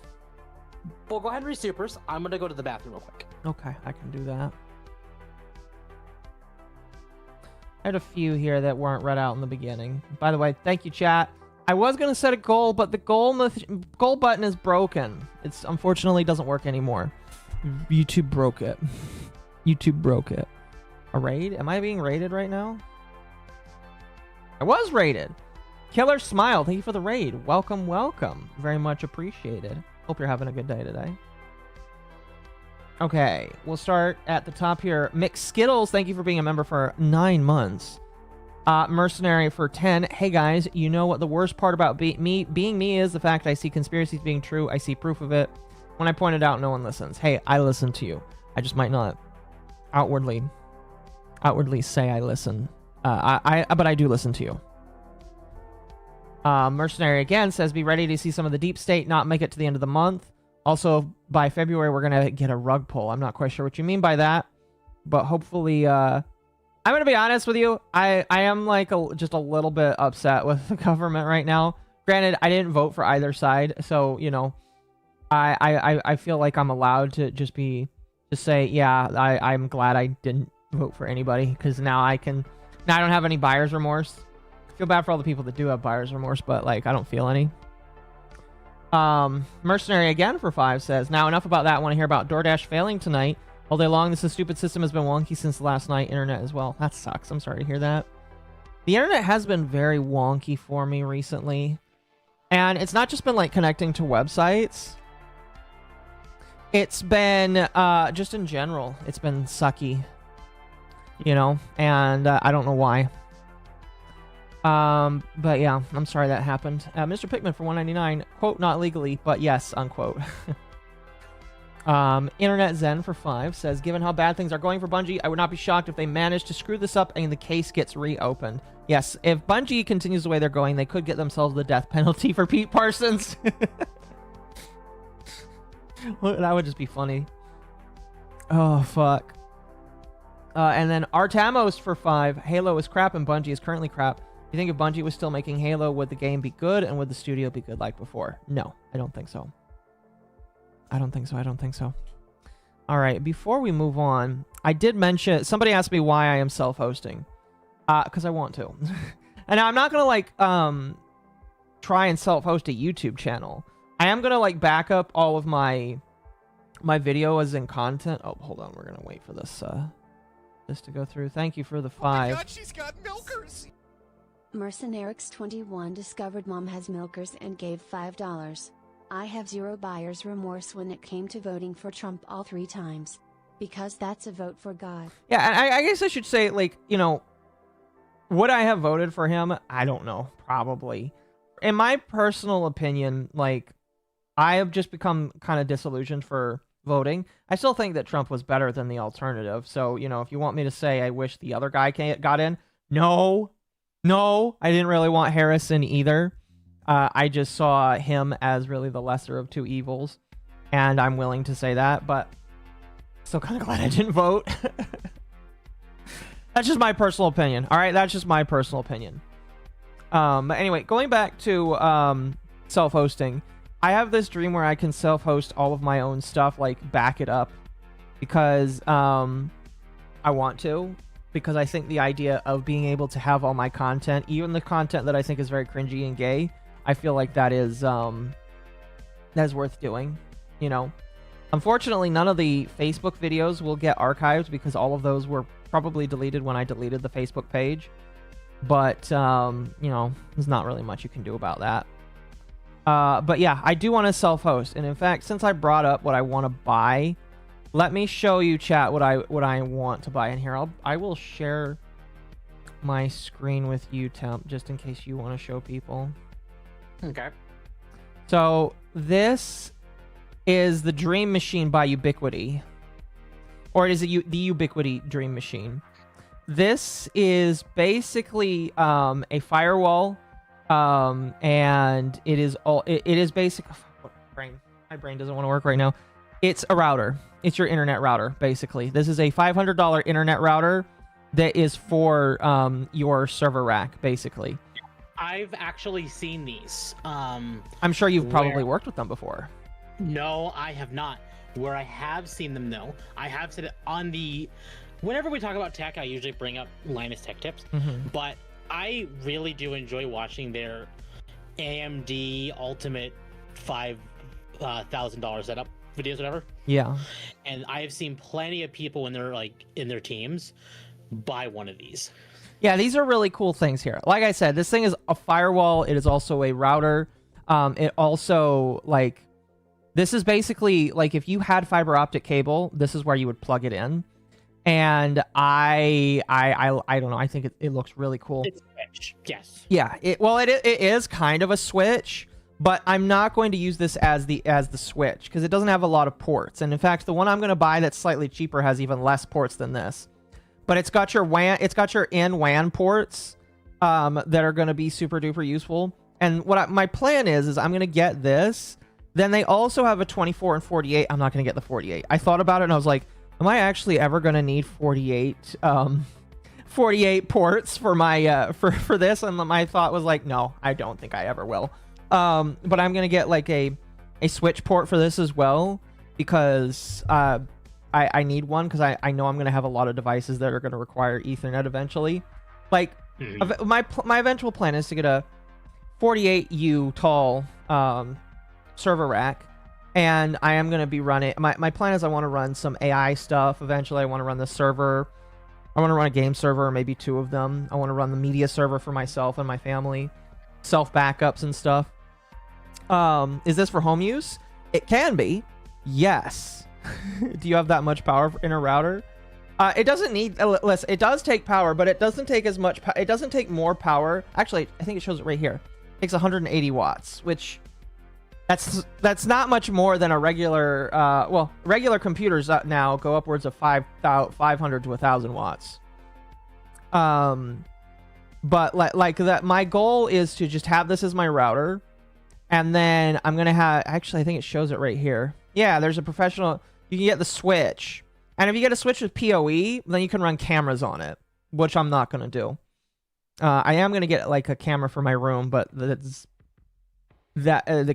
Well, go ahead and read supers. I'm gonna go to the bathroom real quick. Okay, I can do that. I had a few here that weren't read out in the beginning. By the way, thank you, chat. I was going to set a goal, but the goal button is broken. It's unfortunately doesn't work anymore. YouTube broke it. YouTube broke it. A raid? Am I being raided right now? I was raided. Killer Smile, thank you for the raid. Welcome, welcome. Very much appreciated. Hope you're having a good day today. Okay, we'll start at the top here. Mix Skittles, thank you for being a member for 9 months. Mercenary for 10. Hey guys, you know what the worst part about being me is? The fact I see conspiracies being true. I see proof of it. When I point it out, no one listens. Hey, I listen to you. I just might not outwardly say I listen. But I do listen to you. Mercenary again says, be ready to see some of the deep state not make it to the end of the month. Also, by February, we're going to get a rug pull. I'm not quite sure what you mean by that, but hopefully, I'm going to be honest with you. I am like just a little bit upset with the government right now. Granted, I didn't vote for either side. So, you know, I feel like I'm allowed to just say, yeah, I'm glad I didn't vote for anybody, because now I don't have any buyer's remorse. I feel bad for all the people that do have buyer's remorse, but like, I don't feel any. Mercenary again for 5 says, now enough about that. I want to hear about DoorDash failing tonight. All day long, this stupid system has been wonky since last night. Internet as well. That sucks. I'm sorry to hear that. The internet has been very wonky for me recently. And it's not just been like connecting to websites. It's been just in general. It's been sucky. You know? And I don't know why. But yeah, I'm sorry that happened. Mr. Pickman for 199. Quote, not legally, but yes, unquote. Internet Zen for 5 says, given how bad things are going for Bungie, I would not be shocked if they manage to screw this up and the case gets reopened. Yes, if Bungie continues the way they're going, they could get themselves the death penalty for Pete Parsons. That would just be funny. Oh, fuck. And then Artamos for 5. Halo is crap and Bungie is currently crap. You think if Bungie was still making Halo, would the game be good, and would the studio be good like before? No, I don't think so. I don't think so. All right, before we move on, I did mention, somebody asked me why I am self-hosting. Because I want to. And I'm not going to, like, try and self-host a YouTube channel. I am going to, like, back up all of my video as in content. Oh, hold on, we're going to wait for this to go through. Thank you for the 5. Oh my God, she's got milkers! Mercenarix21 discovered Mom has milkers and gave $5. I have zero buyer's remorse when it came to voting for Trump all 3 times. Because that's a vote for God. Yeah, and I guess I should say, like, you know, would I have voted for him? I don't know. Probably. In my personal opinion, like, I have just become kind of disillusioned for voting. I still think that Trump was better than the alternative. So, you know, if you want me to say I wish the other guy got in, no, I didn't really want Harrison either. I just saw him as really the lesser of 2 evils, and I'm willing to say that, but still kind of glad I didn't vote. That's just my personal opinion. All right, that's just my personal opinion. But anyway, going back to self-hosting, I have this dream where I can self-host all of my own stuff, like back it up, because I want to. Because I think the idea of being able to have all my content, even the content that I think is very cringy and gay, I feel like that is worth doing, you know. Unfortunately, none of the Facebook videos will get archived because all of those were probably deleted when I deleted the Facebook page. But, you know, there's not really much you can do about that. But yeah, I do want to self-host. And in fact, since I brought up what I want to buy, let me show you, chat, what I want to buy in here. I will share my screen with you, Temp, just in case you want to show people. Okay. So this is the Dream Machine by Ubiquity, or is it the Ubiquity Dream Machine? This is basically a firewall, and it is basic. My brain doesn't want to work right now. It's a router. It's your internet router, basically. This is a $500 internet router that is for your server rack, basically. I've actually seen these. I'm sure you've probably worked with them before. No, I have not. Where I have seen them, though, I have said it on the... Whenever we talk about tech, I usually bring up Linus Tech Tips, but I really do enjoy watching their AMD Ultimate $5,000 setup videos, whatever. Yeah. And I have seen plenty of people when they're like in their teams buy one of these. Yeah, these are really cool things here. Like I said, this thing is a firewall. It is also a router. It also, like, this is basically like if you had fiber optic cable, this is where you would plug it in. And I don't know. I think it looks really cool. It's a switch, yes. Yeah. It is kind of a switch, but I'm not going to use this as the switch because it doesn't have a lot of ports. And in fact, the one I'm going to buy that's slightly cheaper has even less ports than this. But it's got your WAN, it's got your in WAN ports that are going to be super duper useful. And what my plan is I'm going to get this. Then they also have a 24 and 48. I'm not going to get the 48. I thought about it and I was like, am I actually ever going to need 48 ports for my for this? And my thought was like, no, I don't think I ever will. But I'm going to get like a switch port for this as well because I need one because I know I'm going to have a lot of devices that are going to require Ethernet eventually. Like my eventual plan is to get a 48U tall server rack, and I am going to be running. My plan is I want to run some AI stuff. Eventually, I want to run the server. I want to run a game server, maybe 2 of them. I want to run the media server for myself and my family, self backups and stuff. Is this for home use? It can be. Yes. Do you have that much power in a router? It doesn't need. Listen, it does take power, but it doesn't take as much. It doesn't take more power. Actually, I think it shows it right here. It takes 180 watts, which that's not much more than a regular. Well, regular computers now go upwards of 500 to 1,000 watts. But like that, my goal is to just have this as my router, and then I'm gonna have. Actually, I think it shows it right here. Yeah, there's a professional. You can get the switch. And if you get a switch with PoE, then you can run cameras on it, which I'm not going to do. I am going to get like a camera for my room, but the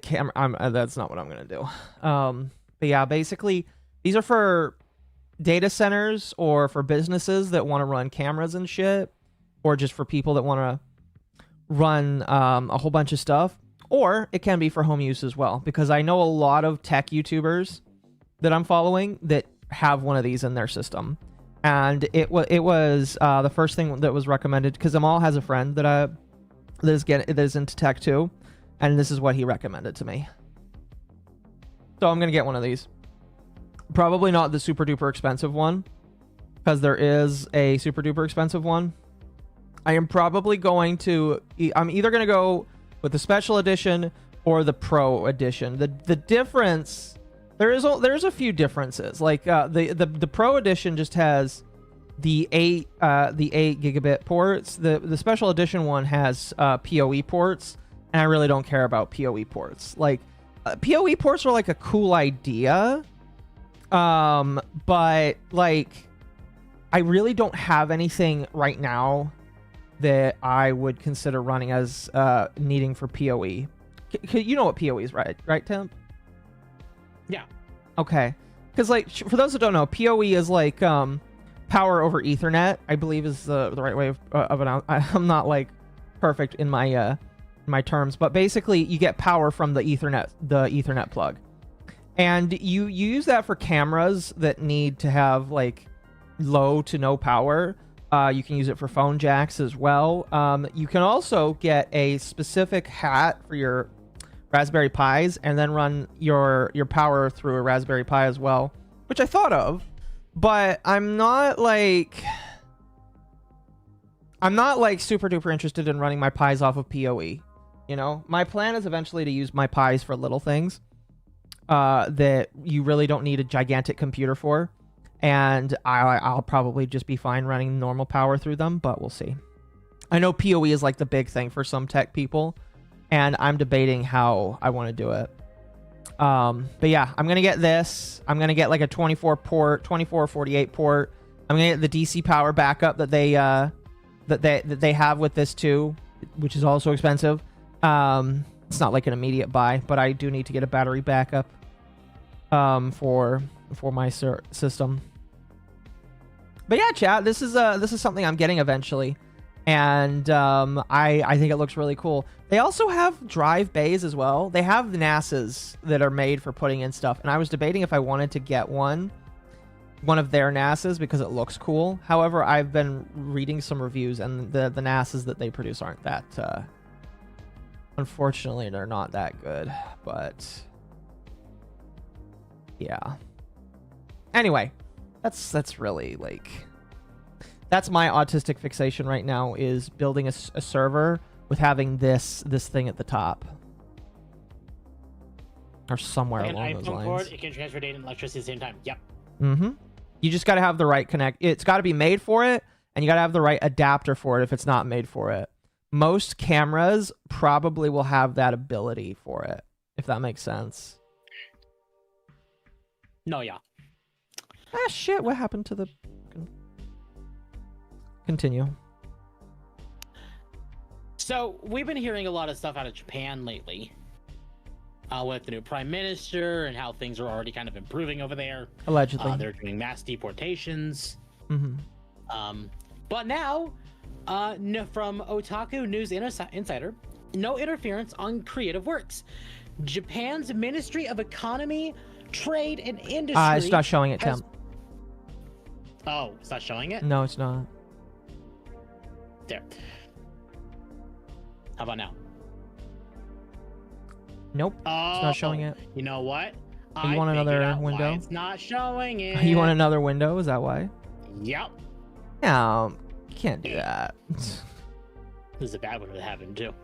camera, that's not what I'm going to do. But yeah, basically, these are for data centers or for businesses that want to run cameras and shit, or just for people that want to run a whole bunch of stuff. Or it can be for home use as well, because I know a lot of tech YouTubers that I'm following that have one of these in their system, and it was the first thing that was recommended because Amal has a friend that is into tech too, and this is what he recommended to me. So I'm gonna get one of these. Probably not the super duper expensive one, because there is a super duper expensive one. I am probably going to. I'm either gonna go with the special edition or the pro edition. The difference. There's a few differences. Like the Pro Edition just has the 8 gigabit ports. The Special Edition one has PoE ports, and I really don't care about PoE ports. Like PoE ports are like a cool idea, but like I really don't have anything right now that I would consider running as needing for PoE. You know what PoE is, right, Temp? Yeah. Okay. Because, like, for those that don't know, PoE is like power over Ethernet, I believe is the right way of it. I'm not, like, perfect in my terms, but basically you get power from the Ethernet plug. And you use that for cameras that need to have, like, low to no power. You can use it for phone jacks as well. You can also get a specific hat for your Raspberry Pis and then run your power through a Raspberry Pi as well, which I thought of, but I'm not like super duper interested in running my Pis off of PoE. You know, my plan is eventually to use my pies for little things that you really don't need a gigantic computer for. And I'll probably just be fine running normal power through them, but we'll see. I know PoE is like the big thing for some tech people, and I'm debating how I want to do it. But yeah, I'm going to get this. I'm going to get like a 24 or 48 port. I'm going to get the DC power backup that they have with this too, which is also expensive. It's not like an immediate buy, but I do need to get a battery backup for my system. But yeah, chat, this is something I'm getting eventually, and I think it looks really cool. They also have drive bays as well. They have the NASs that are made for putting in stuff, and I was debating if I wanted to get one of their NASs because it looks cool. However, I've been reading some reviews, and the NASs that they produce aren't that unfortunately, they're not that good, but yeah. Anyway, that's really like, that's my autistic fixation right now, is building a server with having this thing at the top or somewhere along those lines. Cord, it can transfer data and electricity at the same time. Yep. Mm-hmm. You just got to have the right connect. It's got to be made for it, and you got to have the right adapter for it if it's not made for it. Most cameras probably will have that ability for it, if that makes sense. No, yeah. Ah, shit, what happened to the... Continue. So, we've been hearing a lot of stuff out of Japan lately. With the new prime minister and how things are already kind of improving over there. Allegedly. They're doing mass deportations. Mm-hmm. But now, from Otaku News Insider, no interference on creative works. Japan's Ministry of Economy, Trade, and Industry... it's not showing it, Temp. Oh, it's not showing it? No, it's not. There. How about now? Nope, it's not showing it. You know what? You want another window? It's not showing it. You want another window? Is that why? Yep. No, you can't do that. This is a bad one to happen too.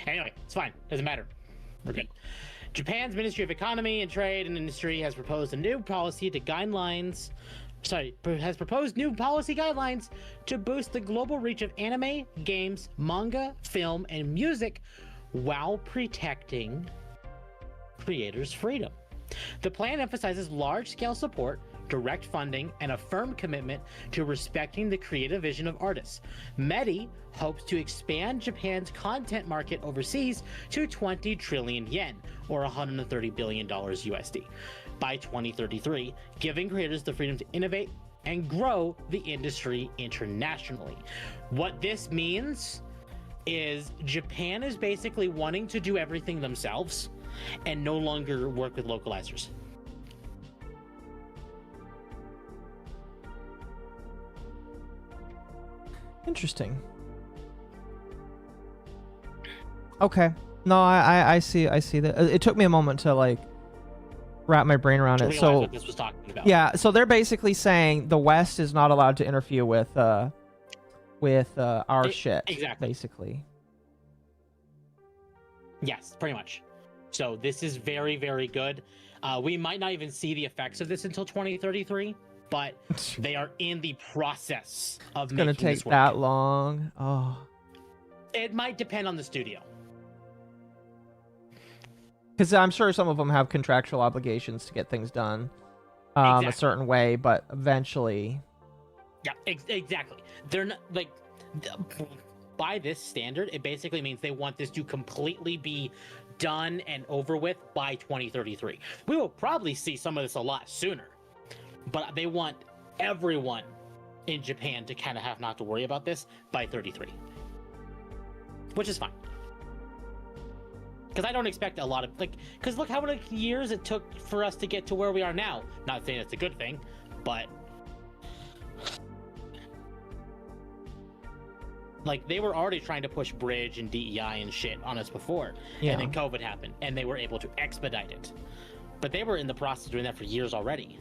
Anyway, it's fine. Doesn't matter. We're good. Japan's Ministry of Economy and Trade and Industry has proposed new policy guidelines to boost the global reach of anime, games, manga, film, and music while protecting creators' freedom. The plan emphasizes large-scale support, direct funding, and a firm commitment to respecting the creative vision of artists. METI hopes to expand Japan's content market overseas to 20 trillion yen, or $130 billion USD, by 2033, giving creators the freedom to innovate and grow the industry internationally. What this means is Japan is basically wanting to do everything themselves and no longer work with localizers. Interesting. Okay. No, I see that. It took me a moment to like wrap my brain around it. So what this was talking about. Yeah, so they're basically saying the West is not allowed to interfere with our shit. Exactly. Basically. Yes, pretty much. So this is very, very good. We might not even see the effects of this until 2033, but they are in the process of making this work. It's gonna take that long. Oh. It might depend on the studio. Because I'm sure some of them have contractual obligations to get things done a certain way, but eventually... Yeah, exactly. They're not, like... By this standard, it basically means they want this to completely be done and over with by 2033. We will probably see some of this a lot sooner, but they want everyone in Japan to kind of have not to worry about this by 33, which is fine. Because I don't expect a lot of, like, because look how many years it took for us to get to where we are now. Not saying it's a good thing, but like, they were already trying to push bridge and DEI and shit on us before. Yeah. And then COVID happened, and they were able to expedite it. But they were in the process of doing that for years already.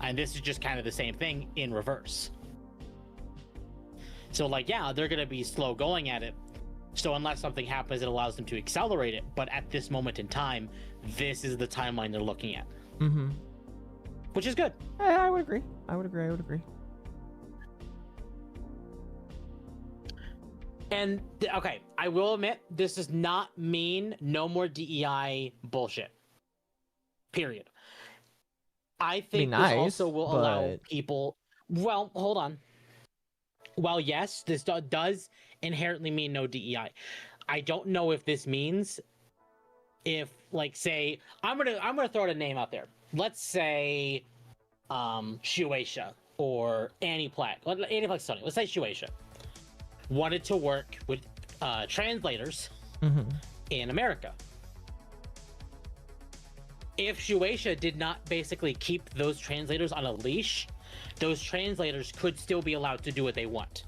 And this is just kind of the same thing in reverse. So, like, yeah, they're going to be slow going at it, So unless something happens, it allows them to accelerate it. But at this moment in time, this is the timeline they're looking at. Mm-hmm. Which is good. I would agree. I would agree. And okay, I will admit, this does not mean no more DEI bullshit. Period. I think nice, this also will but... allow people. Well, hold on. Well, yes, this does inherently mean no DEI. I don't know if this means if, like, say, I'm gonna throw out a name out there. Let's say, Shueisha or Annie Plaque. Annie Plaque's Sony. Let's say Shueisha wanted to work with translators in America. If Shueisha did not basically keep those translators on a leash, those translators could still be allowed to do what they want.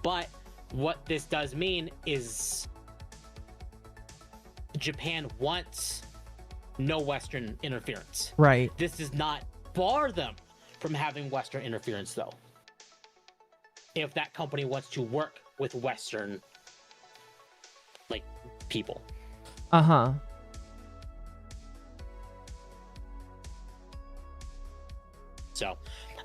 But what this does mean is Japan wants no Western interference. Right. This does not bar them from having Western interference, though. If that company wants to work with Western, like, people. Uh-huh. So,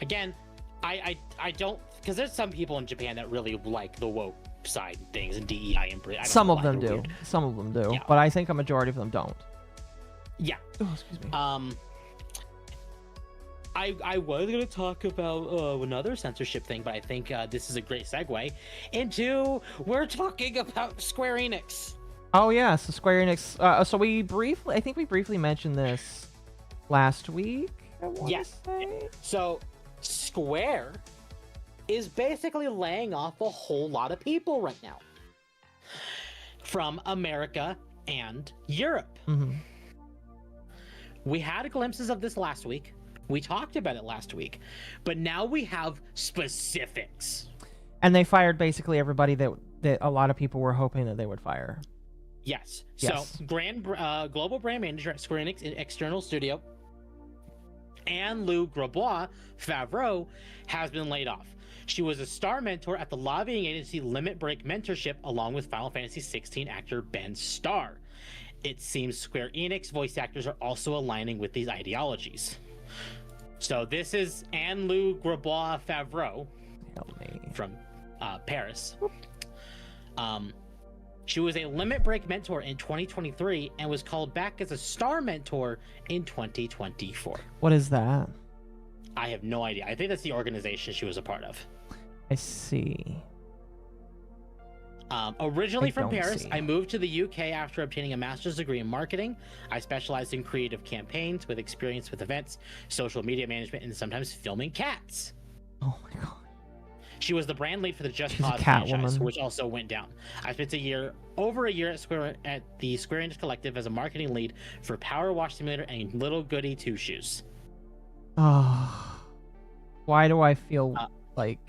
again, I don't, because there's some people in Japan that really like the woke side things and DEI and some of them do. Some of them do. Yeah. But I think a majority of them don't. Yeah. Oh, excuse me. I was going to talk about another censorship thing, but I think this is a great segue into, we're talking about Square Enix. Oh, yeah, so Square Enix. So I think we briefly mentioned this last week, I want to say. So Square is basically laying off a whole lot of people right now from America and Europe. We had glimpses of this last week. We talked about it last week, but now we have specifics. And they fired basically everybody that a lot of people were hoping that they would fire. Yes. So, global brand manager at Square Enix External Studio, Anne-Lou Grabois Favreau, has been laid off. She was a star mentor at the lobbying agency Limit Break Mentorship, along with Final Fantasy XVI actor Ben Starr. It seems Square Enix voice actors are also aligning with these ideologies. So this is Anne-Lou Grabois Favreau from Paris. She was a Limit Break mentor in 2023 and was called back as a star mentor in 2024. What is that? I have no idea. I think that's the organization she was a part of. I see. Originally from Paris, I moved to the UK after obtaining a master's degree in marketing. I specialized in creative campaigns with experience with events, social media management, and sometimes filming cats. Oh my god. She was the brand lead for the Just Cause franchise, which also went down. I spent over a year at the Square Enix Collective as a marketing lead for Power Wash Simulator and Little Goody Two Shoes. Oh, why do I feel like...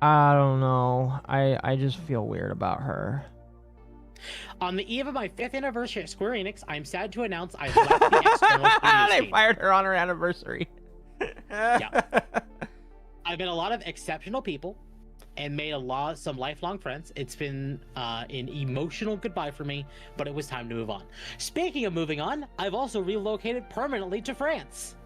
I don't know. I just feel weird about her. On the eve of my 5th anniversary at Square Enix, I'm sad to announce I've left the external studio They scene. fired her on her anniversary. Yeah. I've met a lot of exceptional people and made some lifelong friends. It's been an emotional goodbye for me, but it was time to move on. Speaking of moving on, I've also relocated permanently to France.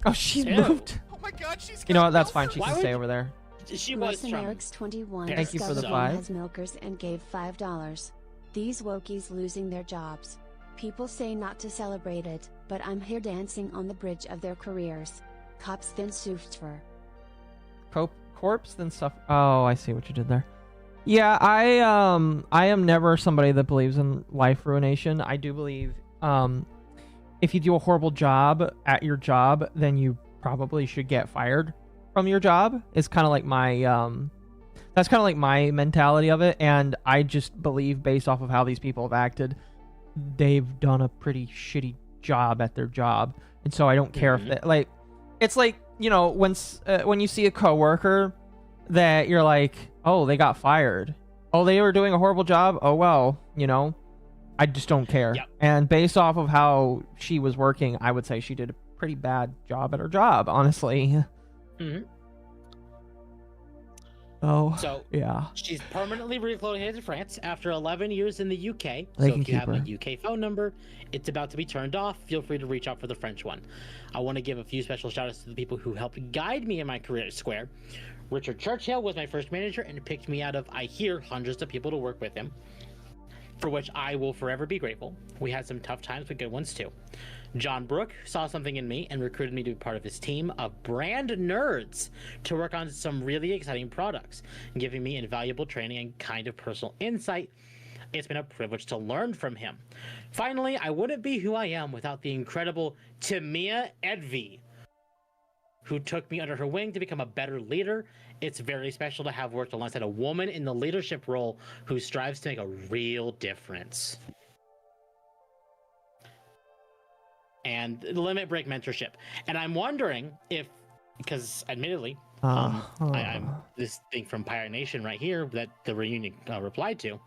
Oh, she's moved. Oh my god, she's got You know what? That's fine. milkers. She can stay over there. She was from... Mercenaries21 Thank you for the discovered $5. has milkers and gave $5. These wokies losing their jobs. People say not to celebrate it, but I'm here dancing on the bridge of their careers. Cops then Software. Corpse then stuff. Oh, I see what you did there. Yeah, I am never somebody that believes in life ruination. I do believe if you do a horrible job at your job, then you probably should get fired from your job. Is kind of like my that's kind of like my mentality of it, and I just believe based off of how these people have acted, they've done a pretty shitty job at their job, and so I don't care if they, like, it's like, you know, when you see a coworker that you're like, oh, they got fired, oh, they were doing a horrible job, oh well, you know, I just don't care. Yep. And based off of how she was working, I would say she did a pretty bad job at her job, honestly. Mhm. Oh, So yeah. she's permanently relocated to France after 11 years in the UK. They So can if you keep have her. a UK phone number, it's about to be turned off. Feel free to reach out for the French one. I want to give a few special shout outs to the people who helped guide me in my career at Square. Richard Churchill was my first manager and picked me out of, I hear, hundreds of people to work with him, for which I will forever be grateful. We had some tough times, but good ones too. John Brook saw something in me and recruited me to be part of his team of brand nerds to work on some really exciting products, giving me invaluable training and kind of personal insight. It's been a privilege to learn from him. Finally, I wouldn't be who I am without the incredible Tamia Edvi, who took me under her wing to become a better leader. It's very special to have worked alongside a woman in the leadership role who strives to make a real difference. And limit break mentorship. And I'm wondering if, because admittedly, I'm this thing from Pirate Nation right here that the reunion replied to.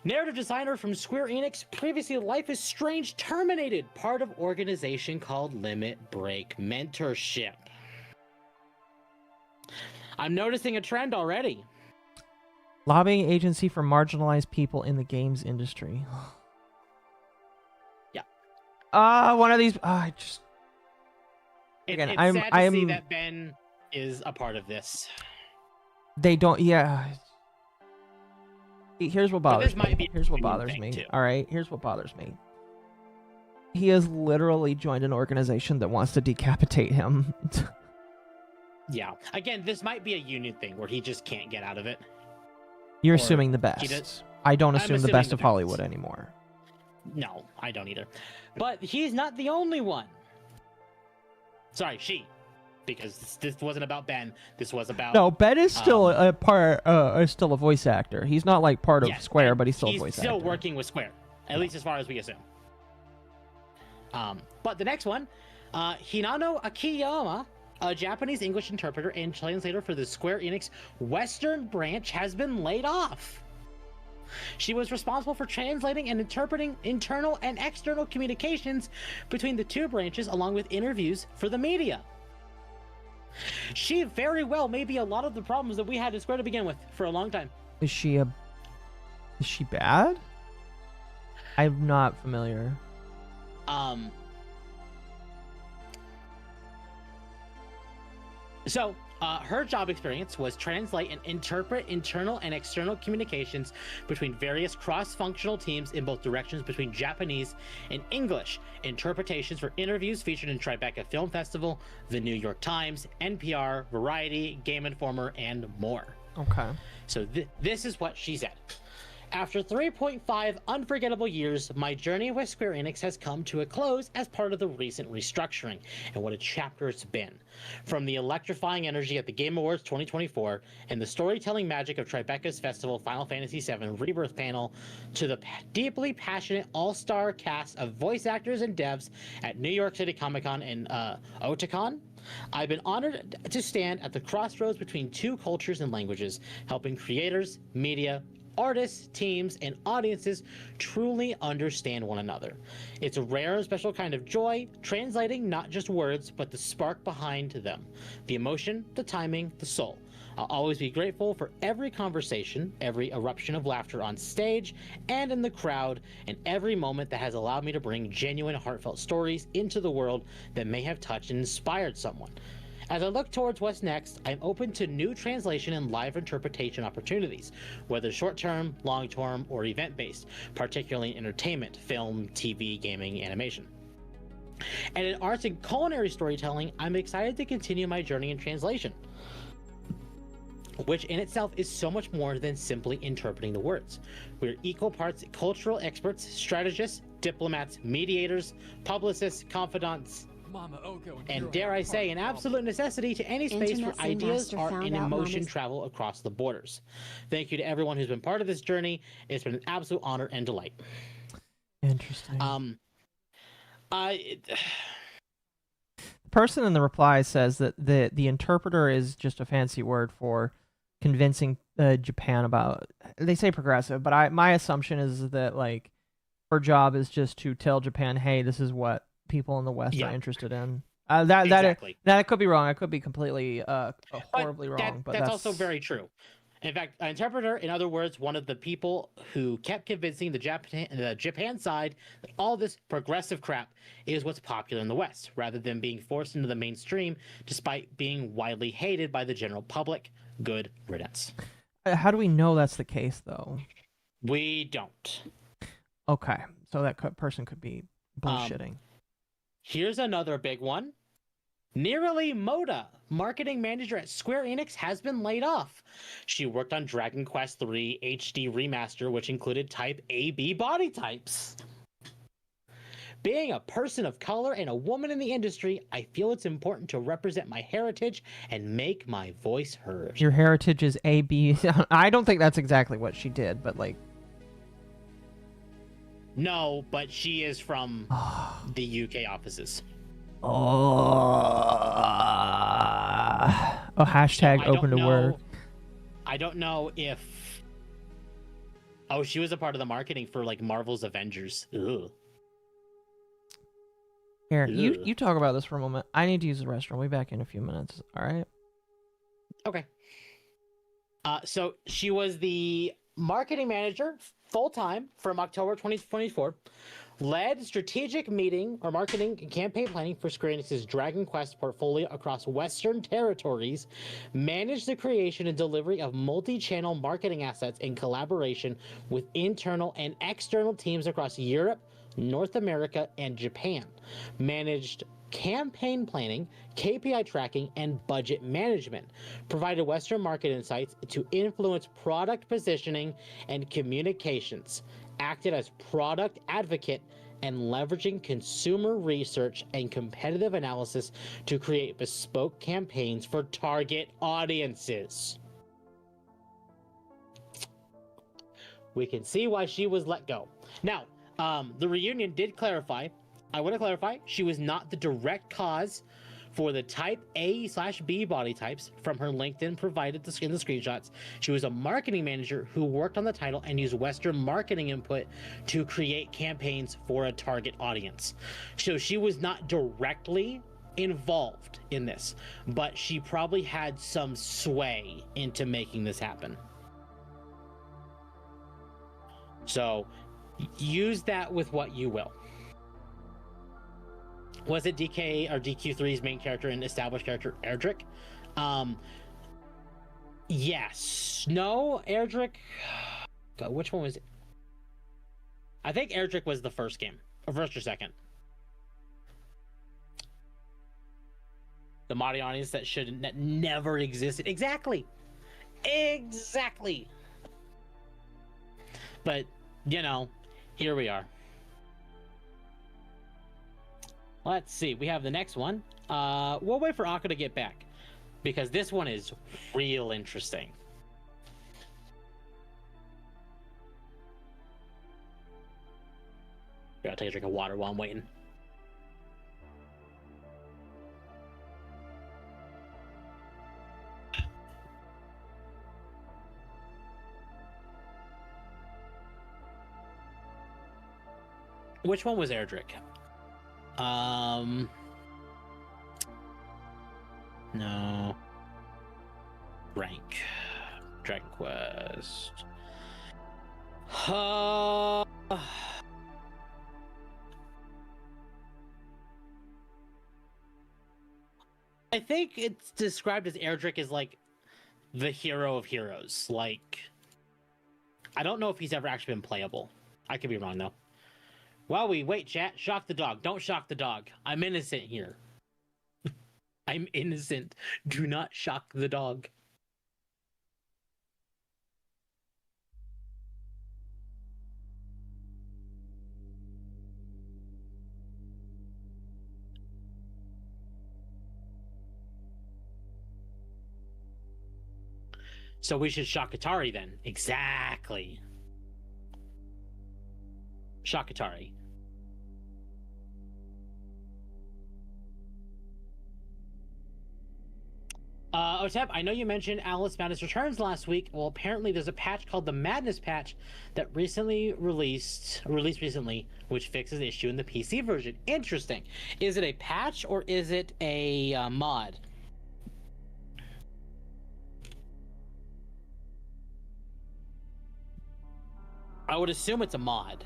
Narrative designer from Square Enix, previously Life is Strange terminated, part of organization called Limit Break Mentorship. I'm noticing a trend already. Lobbying agency for marginalized people in the games industry. Yeah. One of these. I just. Again, It's I'm. sad to see that Ben is a part of this. They don't. Yeah. Here's what But this bothers might me. be Here's what a bothers thing, me. too. All right. Here's what bothers me. He has literally joined an organization that wants to decapitate him. Yeah. Again, this might be a union thing where he just can't get out of it. You're Or assuming the he best. does- I don't I'm assume the assuming best the of best. Hollywood anymore. No, I don't either. But he's not the only one. Sorry, she. Because this wasn't about Ben. This was about... No, Ben is still a part. Still a voice actor. He's not like part of Yes, Square, and but he's still a voice He's still actor. working with Square, at least as far as we assume. But the next one, Hinano Akiyama, a Japanese English interpreter and translator for the Square Enix Western branch, has been laid off. She was responsible for translating and interpreting internal and external communications between the two branches, along with interviews for the media. She very well may be a lot of the problems that we had at Square to begin with for a long time. Is she bad? I'm not familiar. So, her job experience was translate and interpret internal and external communications between various cross-functional teams in both directions between Japanese and English. Interpretations for interviews featured in Tribeca Film Festival, The New York Times, NPR, Variety, Game Informer, and more. Okay. So this is what she said. After 3.5 unforgettable years, my journey with Square Enix has come to a close as part of the recent restructuring, and what a chapter it's been. From the electrifying energy at the Game Awards 2024 and the storytelling magic of Tribeca's festival Final Fantasy VII Rebirth panel to the deeply passionate all-star cast of voice actors and devs at New York City Comic-Con and Otakon, I've been honored to stand at the crossroads between two cultures and languages, helping creators, media, artists, teams, and audiences truly understand one another. It's a rare and special kind of joy, translating not just words, but the spark behind them. The emotion, the timing, the soul. I'll always be grateful for every conversation, every eruption of laughter on stage and in the crowd, and every moment that has allowed me to bring genuine, heartfelt stories into the world that may have touched and inspired someone. As I look towards what's next, I'm open to new translation and live interpretation opportunities, whether short-term, long-term, or event-based, particularly in entertainment, film, TV, gaming, animation. And in arts and culinary storytelling, I'm excited to continue my journey in translation, which in itself is so much more than simply interpreting the words. We're equal parts cultural experts, strategists, diplomats, mediators, publicists, confidants, MommaOcco and dare I say, an absolute necessity to any space Internet where ideas, Master art, found and out emotion Mama's- travel across the borders. Thank you to everyone who's been part of this journey. It's been an absolute honor and delight. Interesting. I The person in the reply says that the interpreter is just a fancy word for convincing Japan about. They say progressive, but my assumption is that like her job is just to tell Japan, hey, this is what people in the West Yeah. are interested in. That Exactly. that could be wrong. I could be completely horribly wrong, but that's also very true. In fact, an interpreter, in other words, one of the people who kept convincing the Japan side that all this progressive crap is what's popular in the West, rather than being forced into the mainstream despite being widely hated by the general public. Good riddance. How do we know that's the case, though? We don't. Okay, so that person could be bullshitting. Here's another big one. Neroli Moda, marketing manager at Square Enix, has been laid off. She worked on Dragon Quest III HD Remaster, which included Type AB body types. Being a person of color and a woman in the industry, I feel it's important to represent my heritage and make my voice heard. Your heritage is AB. I don't think that's exactly what she did, but like... No, but she is from the UK offices. Hashtag So open to work. I don't know if... Oh, she was a part of the marketing for like Marvel's Avengers. Ugh. Here, Ugh. you talk about this for a moment. I need to use the restroom. We'll be back in a few minutes. All right. Okay. So she was the marketing manager full-time from October 2024, led strategic meeting or marketing and campaign planning for Square Enix's Dragon Quest portfolio across Western territories, managed the creation and delivery of multi-channel marketing assets in collaboration with internal and external teams across Europe, North America, and Japan, managed campaign planning, KPI tracking, and budget management, provided Western market insights to influence product positioning and communications, acted as product advocate, and leveraging consumer research and competitive analysis to create bespoke campaigns for target audiences. We can see why she was let go. Now, the reunion did clarify, I want to clarify, she was not the direct cause for the type A/B body types from her LinkedIn provided in the screenshots. She was a marketing manager who worked on the title and used Western marketing input to create campaigns for a target audience. So she was not directly involved in this, but she probably had some sway into making this happen. So use that with what you will. Was it DK or DQ3's main character and established character Erdrick? Yes. No, Erdrick. God, which one was it? I think Erdrick was the first game, or first or second. The modding audience that never existed. Exactly. But you know, here we are. Let's see. We have the next one. We'll wait for Occo to get back because this one is real interesting. Gotta take a drink of water while I'm waiting. Which one was Erdrick? No. Rank. Dragon Quest. I think it's described as Erdrick as like the hero of heroes. Like, I don't know if he's ever actually been playable. I could be wrong though. While we wait, chat, shock the dog. Don't shock the dog. I'm innocent here. I'm innocent. Do not shock the dog. So we should shock Atari then. Exactly. Shock Atari. Otep, I know you mentioned Alice Madness Returns last week. Well, apparently there's a patch called the Madness patch that released recently, which fixes the issue in the PC version. Interesting. Is it a patch or is it a mod? I would assume it's a mod.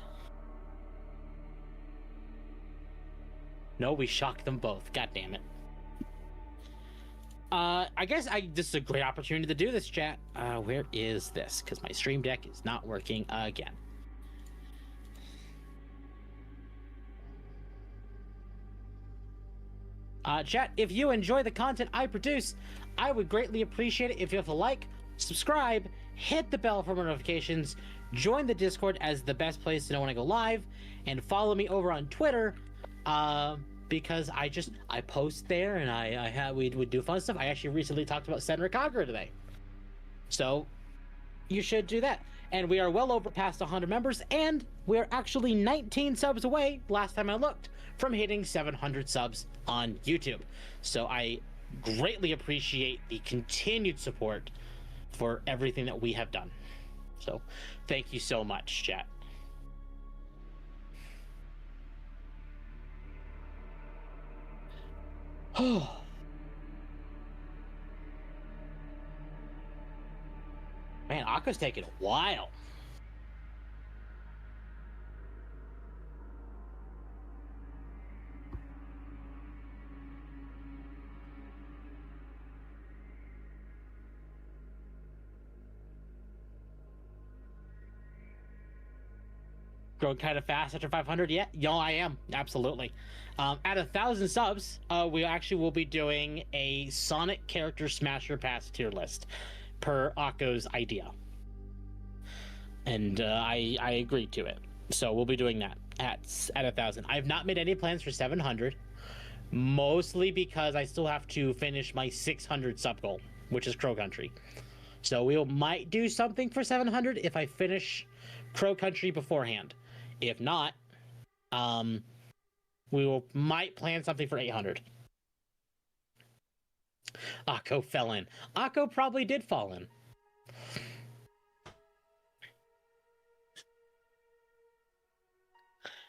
No, we shocked them both. God damn it. I guess this is a great opportunity to do this, chat. Where is this? Because my stream deck is not working again. Chat, if you enjoy the content I produce, I would greatly appreciate it if you have to like, subscribe, hit the bell for more notifications, join the Discord as the best place to know when I go live, and follow me over on Twitter, because I post there and we would do fun stuff. I actually recently talked about Senra Kagura today. So you should do that. And we are well over past 100 members, and we're actually 19 subs away, last time I looked, from hitting 700 subs on YouTube. So I greatly appreciate the continued support for everything that we have done. So thank you so much, chat. Oh. Man, Akko's taking a while. Growing kind of fast after 500. Yeah, yo, I am absolutely. At 1,000 subs, we actually will be doing a Sonic character Smasher Pass tier list per Akko's idea, and I agreed to it. So we'll be doing that at 1,000. I've not made any plans for 700, mostly because I still have to finish my 600 sub goal, which is Crow Country. So we might do something for 700 if I finish Crow Country beforehand. If not, we might plan something for 800. Akko fell in. Akko probably did fall in.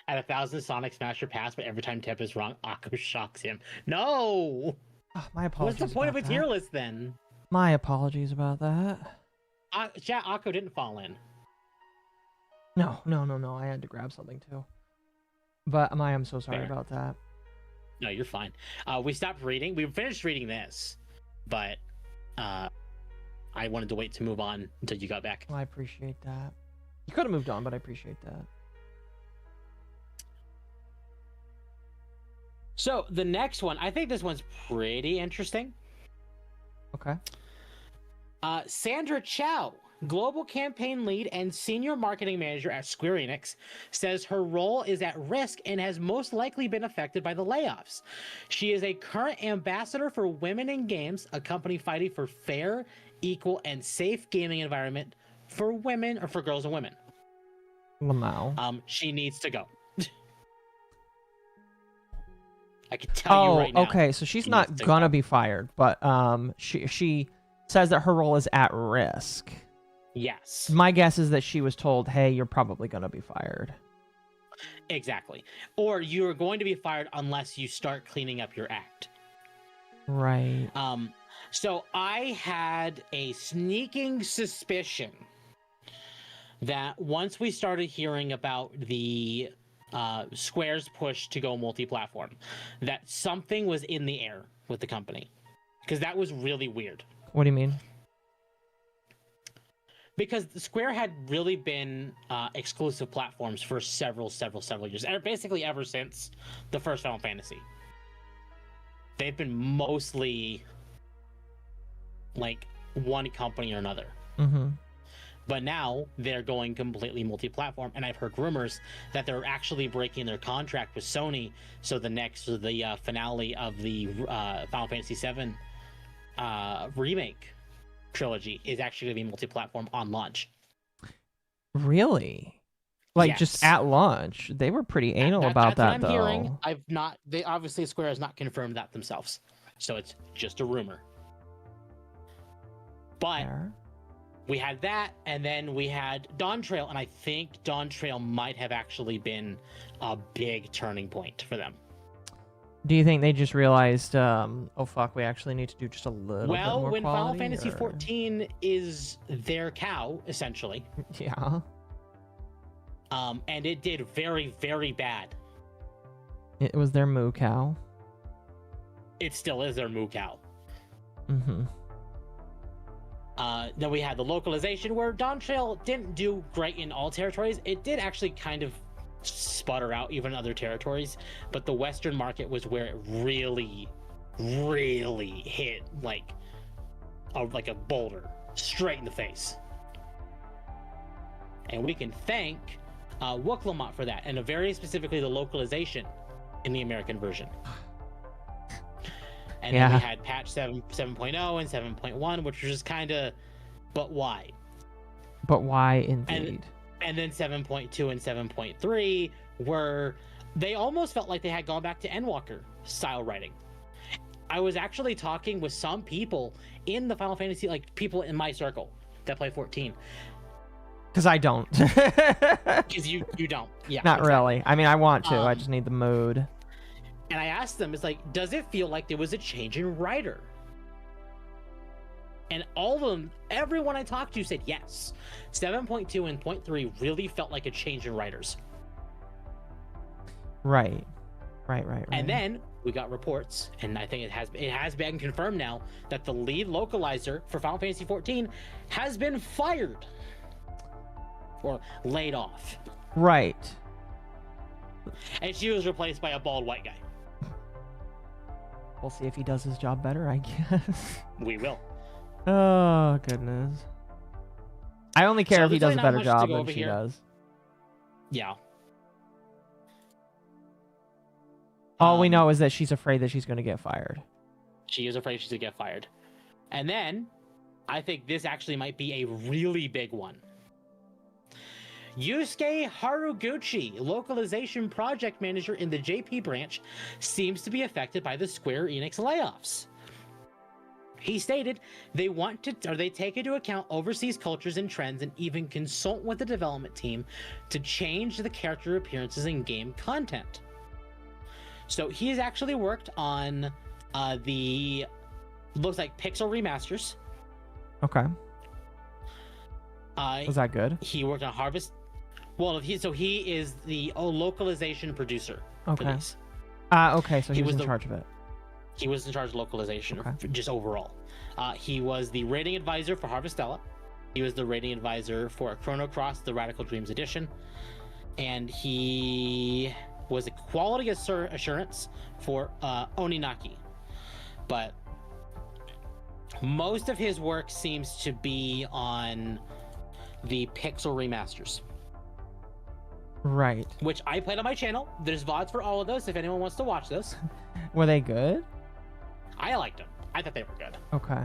At 1,000 Sonic Smasher Pass, but every time Tep is wrong, Akko shocks him. No! Oh, my apologies. What's the point of a about tier that. list then? My apologies about that. Chat, Akko didn't fall in. No. I had to grab something too. But I am so sorry Fair. about that. No, you're fine. We stopped reading. We finished reading this, but I wanted to wait to move on until you got back. Well, I appreciate that. You could have moved on, but I appreciate that. So the next one, I think this one's pretty interesting. Okay. Sandra Chow, global campaign lead and senior marketing manager at Square Enix, says her role is at risk and has most likely been affected by the layoffs. She is a current ambassador for Women in Games, a company fighting for fair, equal, and safe gaming environment for women, or for girls and women. Lamau. She needs to go. I can tell you right now. Okay, so she's she not needs to gonna go. be fired, but she says that her role is at risk. Yes. My guess is that she was told, "Hey, you're probably gonna be fired." Exactly. Or you're going to be fired unless you start cleaning up your act. Right. So I had a sneaking suspicion that once we started hearing about the Square's push to go multi-platform, that something was in the air with the company, because that was really weird. What do you mean? Because the Square had really been exclusive platforms for several years, basically ever since the first Final Fantasy. They've been mostly like one company or another. Mm-hmm. But now they're going completely multi-platform, and I've heard rumors that they're actually breaking their contract with Sony. So the finale of the Final Fantasy VII remake trilogy is actually going to be multi-platform on launch. Really? Like Yes. just at launch? They were pretty anal about that, that's what I'm though. hearing. They obviously Square has not confirmed that themselves, so it's just a rumor. But Fair. we had that, and then we had Dawn Trail, and I think Dawn Trail might have actually been a big turning point for them. Do you think they just realized, oh fuck, we actually need to do just a little bit Well, more when Final quality, Fantasy or- XIV is their cow, essentially, Yeah. and it did very, very bad. It was their moo cow. It still is their moo cow. Mm-hmm. Then we had the localization, where Dawn Trail didn't do great in all territories. It did actually kind of sputter out even in other territories, but the Western market was where it really, really hit like a boulder straight in the face. And we can thank Wooklamont for that, and very specifically the localization in the American version. And then we had patch 7.0 and 7.1, which was just kind of, but why? But why, indeed? And then 7.2 and 7.3 were, they almost felt like they had gone back to Endwalker style writing. I was actually talking with some people in the Final Fantasy, like people in my circle that play 14. Because I don't. Because you don't. Yeah. Not exactly. really. I mean, I want to. I just need the mood. And I asked them, it's like, does it feel like there was a change in writer? And all of them, everyone I talked to said yes. 7.2 and 0.3 really felt like a change in writers. Right. And then we got reports, and I think it has been confirmed now that the lead localizer for Final Fantasy XIV has been fired or laid off, Right. and she was replaced by a bald white guy. We'll see if he does his job better, I guess. We will. Oh, goodness. I only care So if he there's does a really not better much to job go than over she here. does. Yeah. All we know is that she's afraid that she's going to get fired. She is afraid she's gonna get fired. And then I think this actually might be a really big one. Yusuke Haruguchi, localization project manager in the JP branch, seems to be affected by the Square Enix layoffs. He stated they take into account overseas cultures and trends, and even consult with the development team to change the character appearances and game content. So he has actually worked on the looks like pixel remasters. Okay. Was that good? He worked on Harvest. Well, he is the localization producer for Okay. these. Okay, so he was was in the- charge of it. He was in charge of localization, Okay. just overall. He was the rating advisor for Harvestella. He was the rating advisor for Chrono Cross, the Radical Dreams edition. And he was a quality assurance for Oninaki. But most of his work seems to be on the pixel remasters, Right. which I played on my channel. There's VODs for all of those if anyone wants to watch those. Were they good? I liked them. I thought they were good. Okay.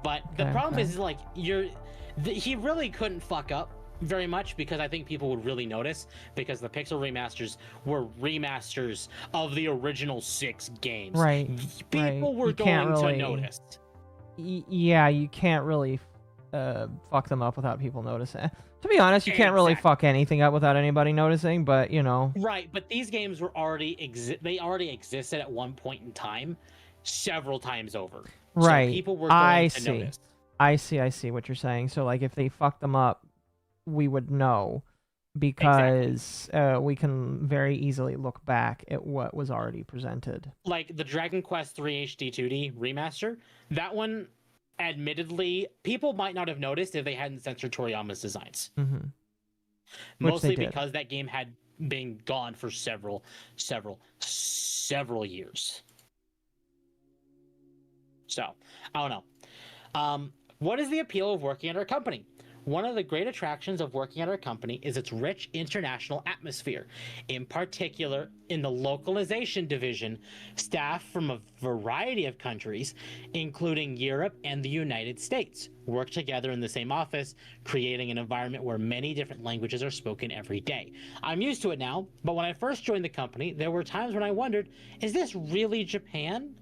But the Okay, problem okay. is like he really couldn't fuck up very much, because I think people would really notice, because the pixel remasters were remasters of the original 6 games. Right. People were You can't going to really- notice. Yeah, you can't really fuck them up without people noticing. To be honest, you can't really Exactly. fuck anything up without anybody noticing, but you know. Right, but these games were already existed at one point in time, several times over. Right. So people were going to notice. I see what you're saying. So like if they fuck them up, we would know, because we can very easily look back at what was already presented. Like the Dragon Quest 3 HD 2D remaster, that one, admittedly, people might not have noticed if they hadn't censored Toriyama's designs. Mm-hmm. Which Mostly they did. because that game had been gone for several years. So, I don't know. What is the appeal of working at our company? One of the great attractions of working at our company is its rich international atmosphere. In particular, in the localization division, staff from a variety of countries, including Europe and the United States, work together in the same office, creating an environment where many different languages are spoken every day. I'm used to it now, but when I first joined the company, there were times when I wondered, is this really Japan?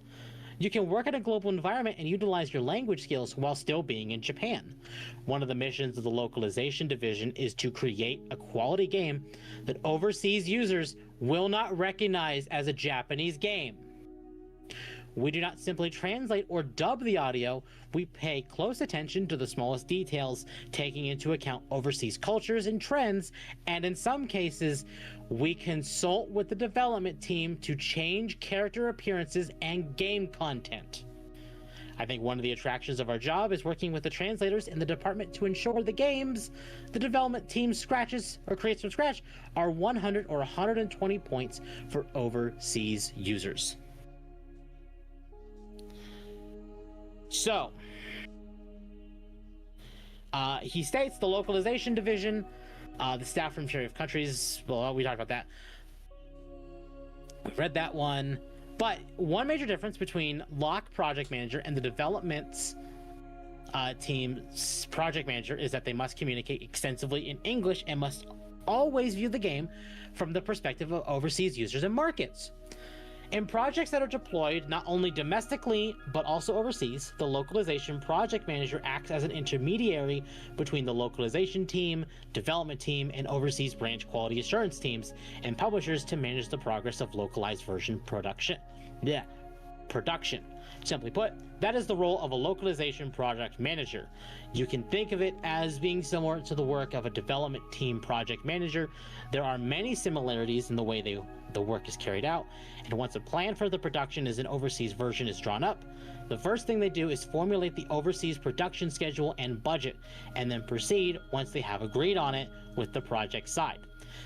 You can work in a global environment and utilize your language skills while still being in Japan. One of the missions of the localization division is to create a quality game that overseas users will not recognize as a Japanese game. We do not simply translate or dub the audio, we pay close attention to the smallest details, taking into account overseas cultures and trends, and in some cases, we consult with the development team to change character appearances and game content. I think one of the attractions of our job is working with the translators in the department to ensure the games the development team scratches or creates from scratch are 100 or 120 points for overseas users. So, he states the localization division, the staff from share of countries, well, we talked about that. We've read that one. But one major difference between Locke Project Manager and the development's team's project manager is that they must communicate extensively in English and must always view the game from the perspective of overseas users and markets. In projects that are deployed not only domestically but also overseas, the localization project manager acts as an intermediary between the localization team, development team, and overseas branch quality assurance teams and publishers to manage the progress of localized version production. Simply put, that is the role of a localization project manager. You can think of it as being similar to the work of a development team project manager. There are many similarities in the way the work is carried out, and once a plan for the production as an overseas version is drawn up, the first thing they do is formulate the overseas production schedule and budget, and then proceed once they have agreed on it with the project side.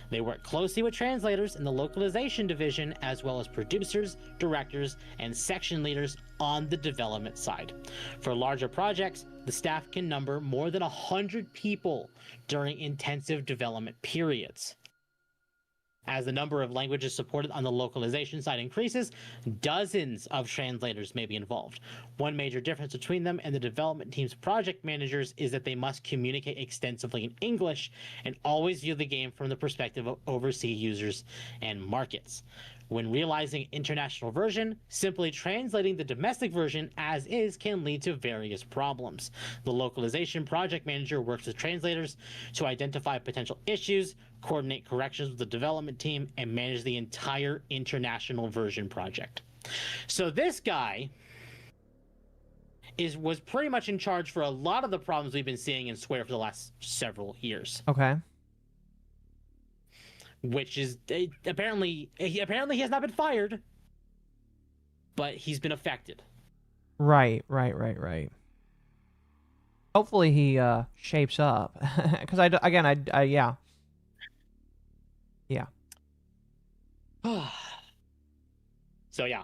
They work closely with translators in the localization division, as well as producers, directors, and section leaders on the development side. For larger projects, the staff can number more than 100 people during intensive development periods. As the number of languages supported on the localization side increases, dozens of translators may be involved. One major difference between them and the development team's project managers is that they must communicate extensively in English and always view the game from the perspective of overseas users and markets. When realizing international version, simply translating the domestic version as is can lead to various problems. The localization project manager works with translators to identify potential issues, coordinate corrections with the development team, and manage the entire international version project. So this guy was pretty much in charge for a lot of the problems we've been seeing in Square for the last several years. Okay. Which is apparently he has not been fired, but he's been affected. Right. Hopefully he shapes up, because yeah. So yeah.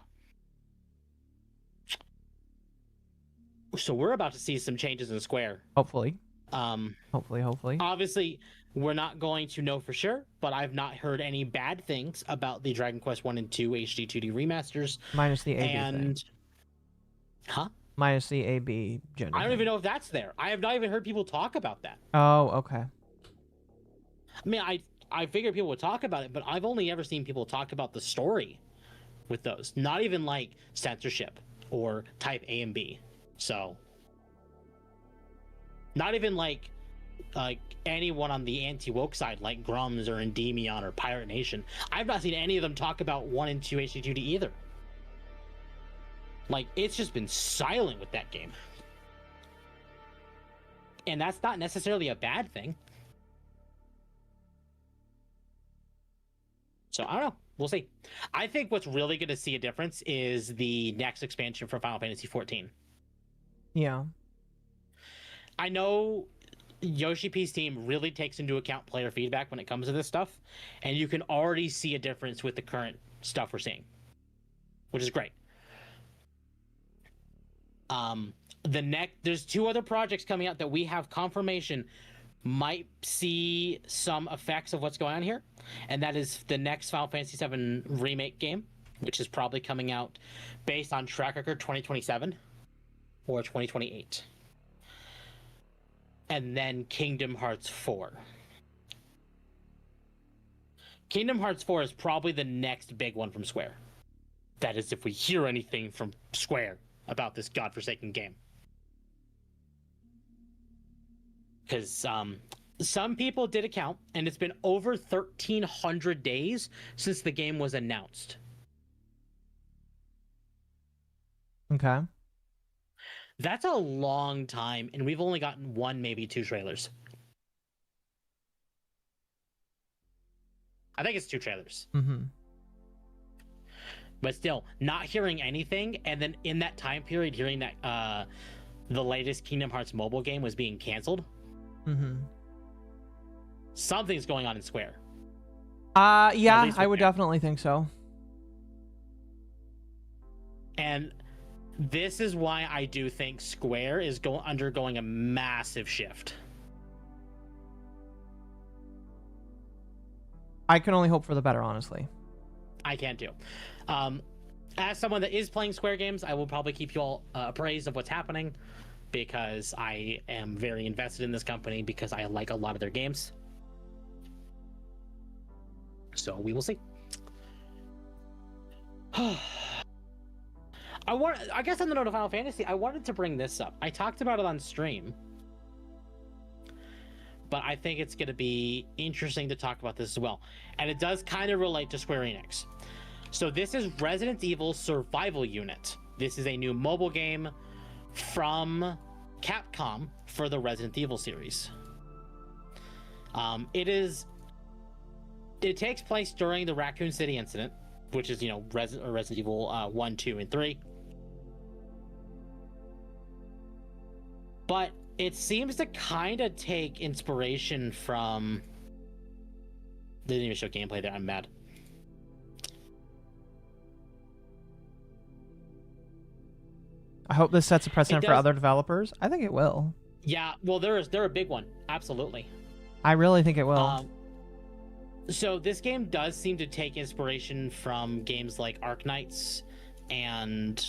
So we're about to see some changes in Square. Hopefully. Hopefully. Obviously, we're not going to know for sure, but I've not heard any bad things about the Dragon Quest 1 and 2 HD 2D remasters. Minus the AB and thing. Huh? Minus the AB gender. I don't even know if that's there. I have not even heard people talk about that. Oh, okay. I mean, I figured people would talk about it, but I've only ever seen people talk about the story with those. Not even like censorship or type A and B. So not even like anyone on the anti-woke side like Grums or Endymion or Pirate Nation. I've not seen any of them talk about 1 and 2 HD2D either. Like, it's just been silent with that game. And that's not necessarily a bad thing. So, I don't know. We'll see. I think what's really going to see a difference is the next expansion for Final Fantasy XIV. Yeah. I know Yoshi P's team really takes into account player feedback when it comes to this stuff, and you can already see a difference with the current stuff we're seeing, which is great. There's 2 other projects coming out that we have confirmation might see some effects of what's going on here, and that is the next Final Fantasy VII remake game, which is probably coming out based on track record 2027 or 2028. And then Kingdom Hearts 4. Kingdom Hearts 4 is probably the next big one from Square. That is, if we hear anything from Square about this godforsaken game. Because some people did a count, and it's been over 1,300 days since the game was announced. Okay. That's a long time, and we've only gotten 1, maybe 2 trailers. I think it's 2 trailers. Mm-hmm. But still, not hearing anything, and then in that time period, hearing that the latest Kingdom Hearts mobile game was being canceled. Mm-hmm. Something's going on in Square. Yeah, I would definitely think so. And this is why I do think Square is undergoing a massive shift. I can only hope for the better, honestly. I can too. As someone that is playing Square games, I will probably keep you all appraised of what's happening, because I am very invested in this company because I like a lot of their games. So we will see. I guess on the note of Final Fantasy, I wanted to bring this up. I talked about it on stream, but I think it's going to be interesting to talk about this as well. And it does kind of relate to Square Enix. So this is Resident Evil Survival Unit. This is a new mobile game from Capcom for the Resident Evil series. It takes place during the Raccoon City incident, which is, Resident Evil 1, 2, and 3. But it seems to kind of take inspiration from... They didn't even show gameplay there. I'm mad. I hope this sets a precedent for other developers. I think it will. Yeah, well, they're a big one. Absolutely. I really think it will. So this game does seem to take inspiration from games like Arknights and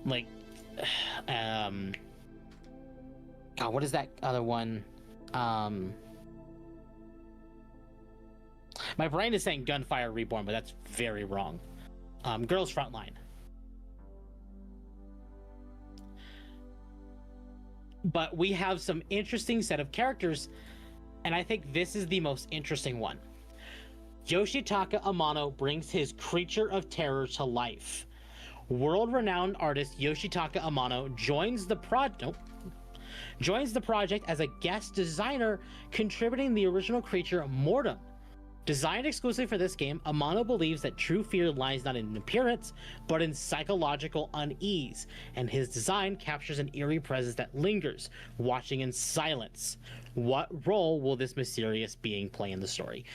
like God, what is that other one? My brain is saying Gunfire Reborn, but that's very wrong. Girls Frontline. But we have some interesting set of characters, and I think this is the most interesting one. Yoshitaka Amano brings his creature of terror to life. World-renowned artist Yoshitaka Amano joins the project as a guest designer, contributing the original creature Mortem. Designed exclusively for this game, Amano believes that true fear lies not in appearance, but in psychological unease, and his design captures an eerie presence that lingers, watching in silence. What role will this mysterious being play in the story?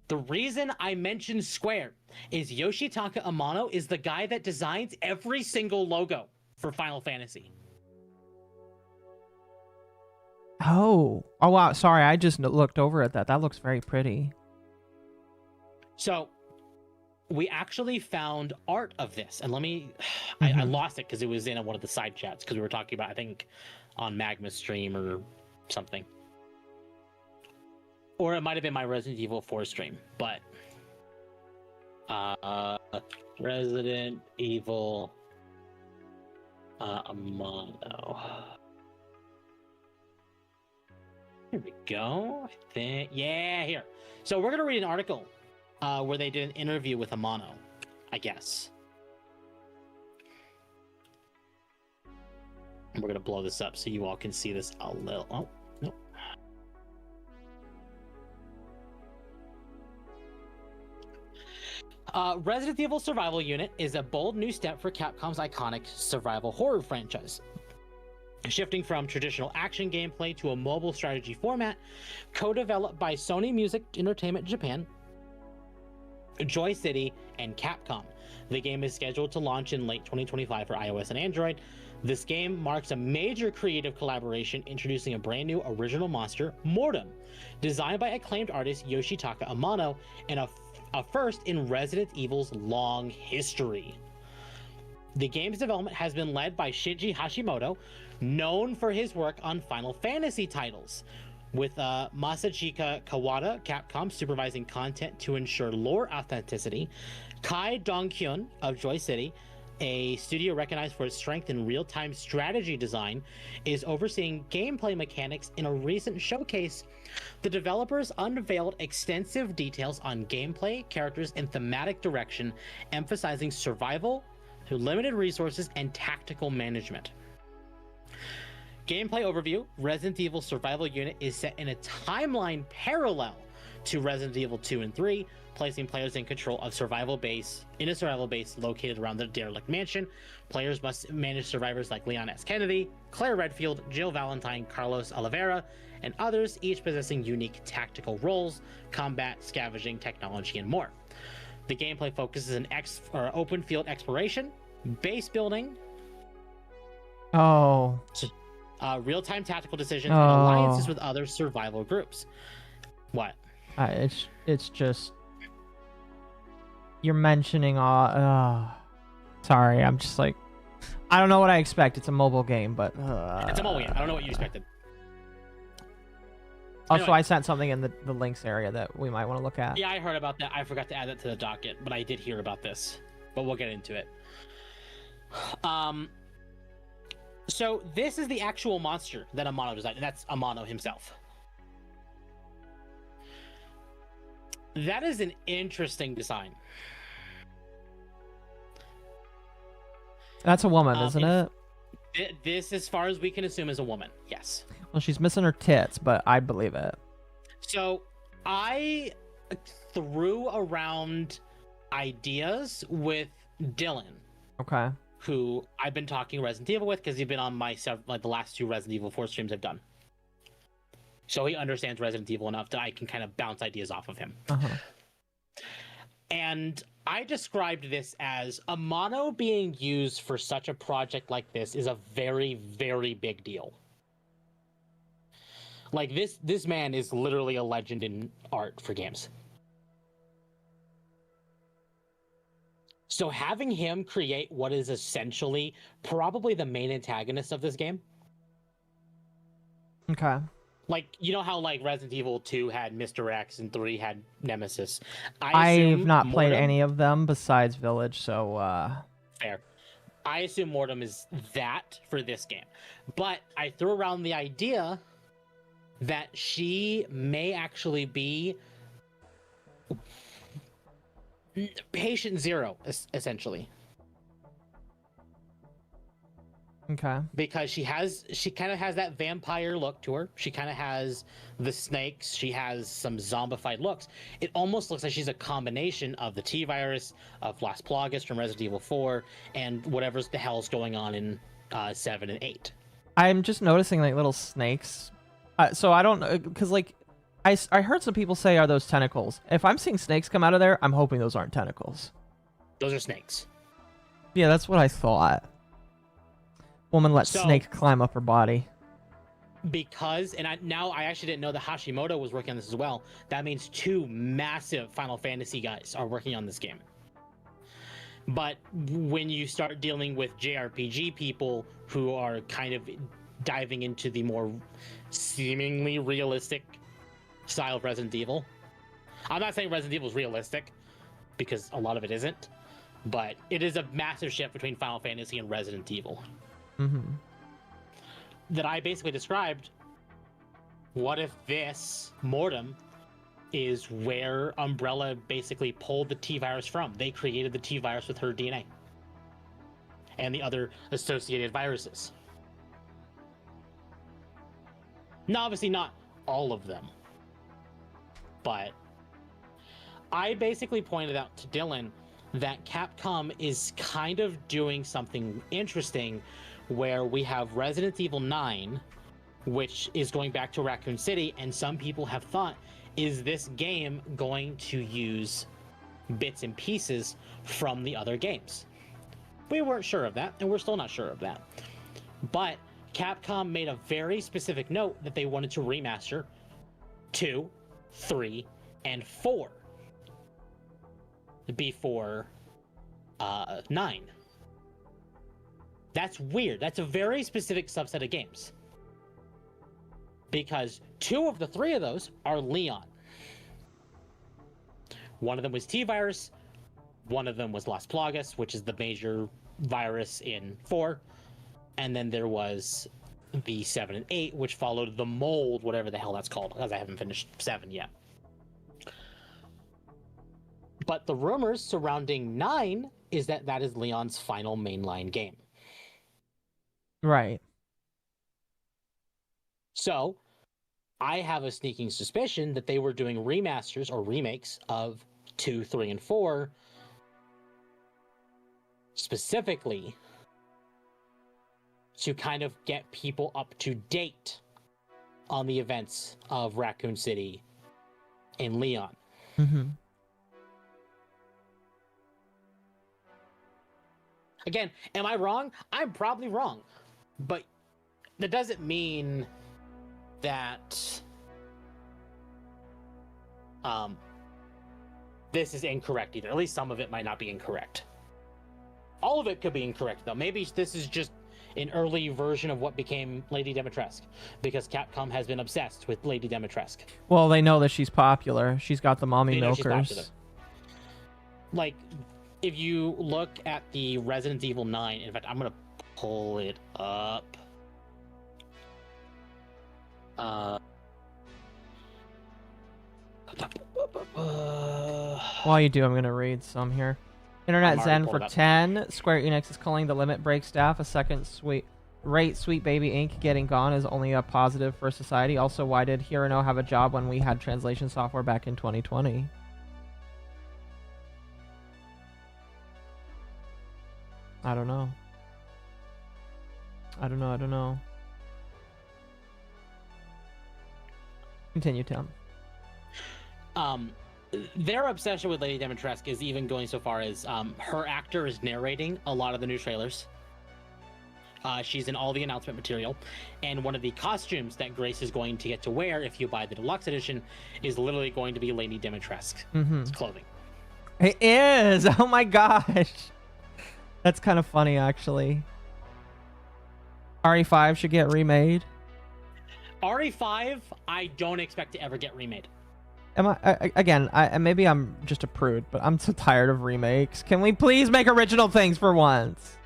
The reason I mentioned Square is Yoshitaka Amano is the guy that designs every single logo for Final Fantasy. Oh wow, sorry, I just looked over at that. That looks very pretty. So we actually found art of this, and let me Mm-hmm. I lost it because it was in one of the side chats because we were talking about, I think, on Magma's stream or something, or it might have been my Resident Evil 4 stream. But Resident Evil Amano. Here we go. I think, yeah, here. So we're gonna read an article where they did an interview with Amano, I guess. We're gonna blow this up so you all can see this a little. Oh, no. Resident Evil Survival Unit is a bold new step for Capcom's iconic survival horror franchise. Shifting from traditional action gameplay to a mobile strategy format, co-developed by Sony Music Entertainment Japan, Joy City, and Capcom. The game is scheduled to launch in late 2025 for iOS and Android. This game marks a major creative collaboration, introducing a brand new original monster, Mortem, designed by acclaimed artist Yoshitaka Amano, and a first in Resident Evil's long history. The game's development has been led by Shinji Hashimoto, known for his work on Final Fantasy titles, with Masachika Kawada, Capcom, supervising content to ensure lore authenticity. Kai Donghyun of Joy City, a studio recognized for its strength in real-time strategy design, is overseeing gameplay mechanics. In a recent showcase, the developers unveiled extensive details on gameplay, characters, and thematic direction, emphasizing survival, limited resources, and tactical management. Gameplay overview: Resident Evil Survival Unit is set in a timeline parallel to Resident Evil 2 and 3, placing players in control of a survival base located around the derelict mansion. Players must manage survivors like Leon S. Kennedy, Claire Redfield, Jill Valentine, Carlos Oliveira, and others, each possessing unique tactical roles, combat, scavenging, technology, and more. The gameplay focuses on open field exploration, base building, real-time tactical decisions, and alliances with other survival groups. What? It's just you're mentioning all. Sorry, I'm just like, I don't know what I expect. It's a mobile game, but it's a mobile game. I don't know what you expected. Also, Anyway. I sent something in the links area that we might want to look at. Yeah, I heard about that. I forgot to add that to the docket, but I did hear about this. But we'll get into it. So this is the actual monster that Amano designed, and that's Amano himself. That is an interesting design. That's a woman, isn't it? This, as far as we can assume, is a woman. Yes. Well, she's missing her tits, but I believe it. So I threw around ideas with Dylan, Okay. who I've been talking Resident Evil with because he's been on my the last 2 Resident Evil 4 streams I've done. So he understands Resident Evil enough that I can kind of bounce ideas off of him. Uh-huh. And I described this as Amano being used for such a project like this is a very, very big deal. Like this man is literally a legend in art for games. So having him create what is essentially probably the main antagonist of this game. Okay. Like, you know how like Resident Evil 2 had Mr. X and 3 had Nemesis. I've not played Mortem, any of them besides Village, so fair. I assume Mortem is that for this game. But I threw around the idea that she may actually be Patient Zero, essentially. okay. Because she kind of has that vampire look to her. She kind of has the snakes. She has some zombified looks. It almost looks like she's a combination of the T-Virus, of Las Plagas from Resident Evil 4, and whatever's the hell's going on in 7 and 8. I'm just noticing like little snakes. So I don't know, because like I heard some people say, are those tentacles? If I'm seeing snakes come out of there, I'm hoping those aren't tentacles. Those are snakes. Yeah, that's what I thought. Woman let snake climb up her body. Because, and I actually didn't know that Hashimoto was working on this as well. That means 2 massive Final Fantasy guys are working on this game. But when you start dealing with JRPG people who are kind of diving into the more seemingly realistic style of Resident Evil, I'm not saying Resident Evil is realistic, because a lot of it isn't, but it is a massive shift between Final Fantasy and Resident Evil. Mm-hmm. That I basically described. What if this Mortem is where Umbrella basically pulled the T-Virus from? They created the T-Virus with her DNA and the other associated viruses. Now, obviously not all of them, but I basically pointed out to Dylan that Capcom is kind of doing something interesting where we have Resident Evil 9, which is going back to Raccoon City, and some people have thought, is this game going to use bits and pieces from the other games? We weren't sure of that, and we're still not sure of that. But Capcom made a very specific note that they wanted to remaster 2, 3, and 4 before 9. That's weird. That's a very specific subset of games. Because 2 of the 3 of those are Leon. One of them was T-Virus. One of them was Las Plagas, which is the major virus in 4. And then there was the 7 and 8, which followed the mold, whatever the hell that's called, because I haven't finished 7 yet. But the rumors surrounding 9 is that that is Leon's final mainline game. Right. So, I have a sneaking suspicion that they were doing remasters or remakes of 2, 3, and 4 specifically to kind of get people up to date on the events of Raccoon City in Leon. Mm-hmm. Again, am I wrong? I'm probably wrong. But that doesn't mean that this is incorrect either. At least some of it might not be incorrect. All of it could be incorrect, though. Maybe this is just an early version of what became Lady Dimitrescu, because Capcom has been obsessed with Lady Dimitrescu. Well, they know that she's popular. She's got the mommy They know she's milkers. popular. Like, if you look at the Resident Evil 9, in fact, I'm going to pull it up. While you do, I'm going to read some here. Internet I'm already Zen pulled for up. 10. Square Enix is calling the Limit Break staff a second Sweet Baby Inc. getting gone is only a positive for society. Also, why did Hirano have a job when we had translation software back in 2020? I don't know. I don't know. Continue, Tim. Their obsession with Lady Dimitrescu is even going so far as her actor is narrating a lot of the new trailers. She's in all the announcement material, and one of the costumes that Grace is going to get to wear if you buy the deluxe edition is literally going to be Lady Dimitrescu's clothing. It is! Oh my gosh! That's kind of funny, actually. RE5 should get remade. RE5, I don't expect to ever get remade. Maybe I'm just a prude, but I'm so tired of remakes. Can we please make original things for once?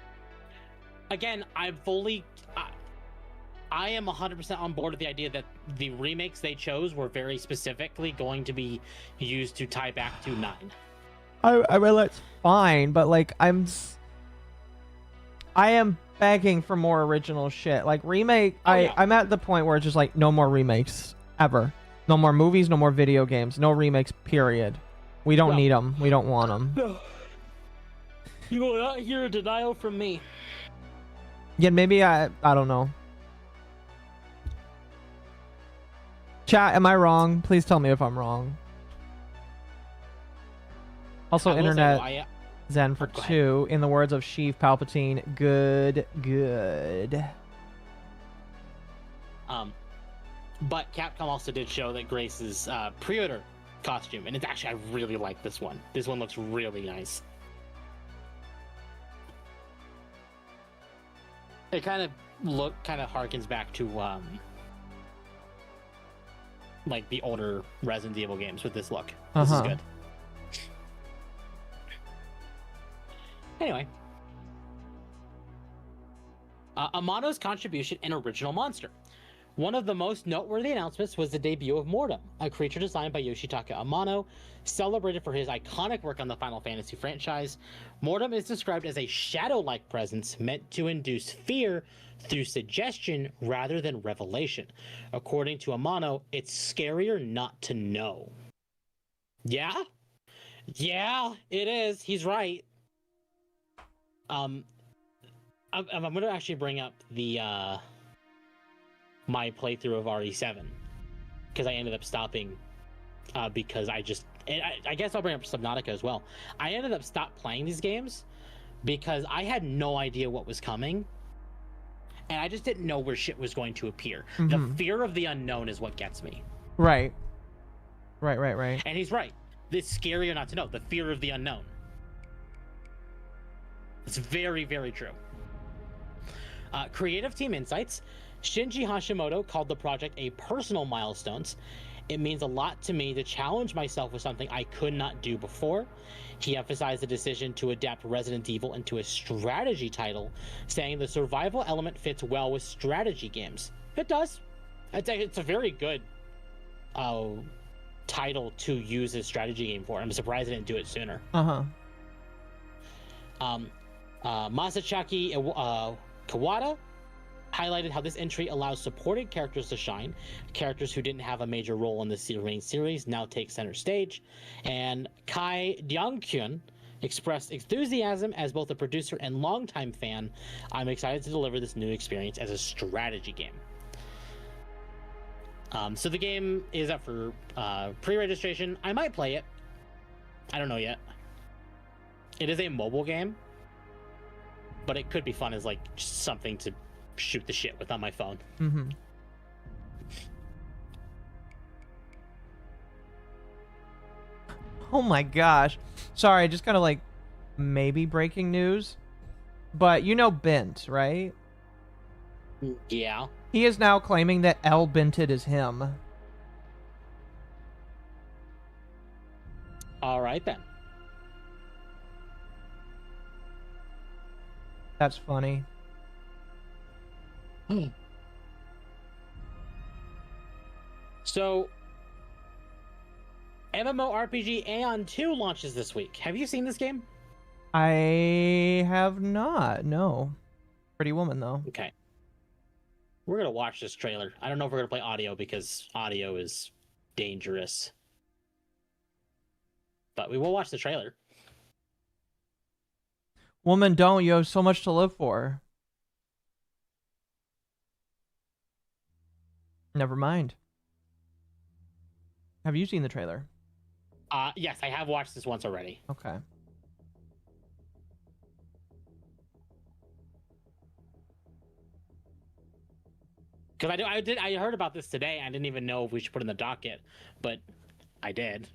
Again, I am 100% on board with the idea that the remakes they chose were very specifically going to be used to tie back to 9. I mean, that's fine, but like, I am begging for more original shit. Like, remake, yeah. I'm at the point where it's just like, no more remakes, ever. No more movies, no more video games, no remakes, period. We don't need them. We don't want them. No. You will not hear a denial from me. Yeah, maybe I don't know. Chat, am I wrong? Please tell me if I'm wrong. Also, I will say, Internet though, Zen for go ahead. 2. In the words of Sheev Palpatine, good. But Capcom also did show that Grace's pre-order costume, and it's actually, I really like this one. This one looks really nice. It kind of harkens back to like the older Resident Evil games with this look. This is good. Anyway, Amano's contribution in Original Monster. One of the most noteworthy announcements was the debut of Mortem, a creature designed by Yoshitaka Amano, celebrated for his iconic work on the Final Fantasy franchise. Mortem is described as a shadow-like presence meant to induce fear through suggestion rather than revelation. According to Amano, it's scarier not to know. Yeah? Yeah, it is. He's right. I'm going to actually bring up the my playthrough of RE7 because I ended up stopping because I guess I'll bring up Subnautica as well. I ended up playing these games because I had no idea what was coming, and I just didn't know where shit was going to appear. The fear of the unknown is what gets me. Right. And he's right. It's scarier not to know. The fear of the unknown. It's very, very true. Creative Team Insights. Shinji Hashimoto called the project a personal milestone It means a lot to me to challenge myself with something I could not do before. He emphasized the decision to adapt Resident Evil into a strategy title, saying the survival element fits well with strategy games. It does. It's a very good title to use a strategy game for. I'm surprised I didn't do it sooner. Masachaki Kawada highlighted how this entry allows supported characters to shine. Characters who didn't have a major role in the main series now take center stage. And Kai Dyong-kyun expressed enthusiasm as both a producer and longtime fan. I'm excited to deliver this new experience as a strategy game. So the game is up for pre-registration. I might play it. I don't know yet. It is a mobile game, but it could be fun as like just something to shoot the shit with on my phone. Mm-hmm. Oh my gosh. Sorry, just kind of like maybe breaking news. But you know Bent, right? Yeah. He is now claiming that El Bented is him. All right then. That's funny. So, MMO RPG Aeon 2 launches this week. Have you seen this game? I have not, no. Pretty Woman, though. Okay. We're going to watch this trailer. I don't know if we're going to play audio because audio is dangerous. But we will watch the trailer. Woman, don't. You have so much to live for. Never mind. Have you seen the trailer? Yes, I have watched this once already. Okay. Because I heard about this today. I didn't even know if we should put it in the docket, but I did.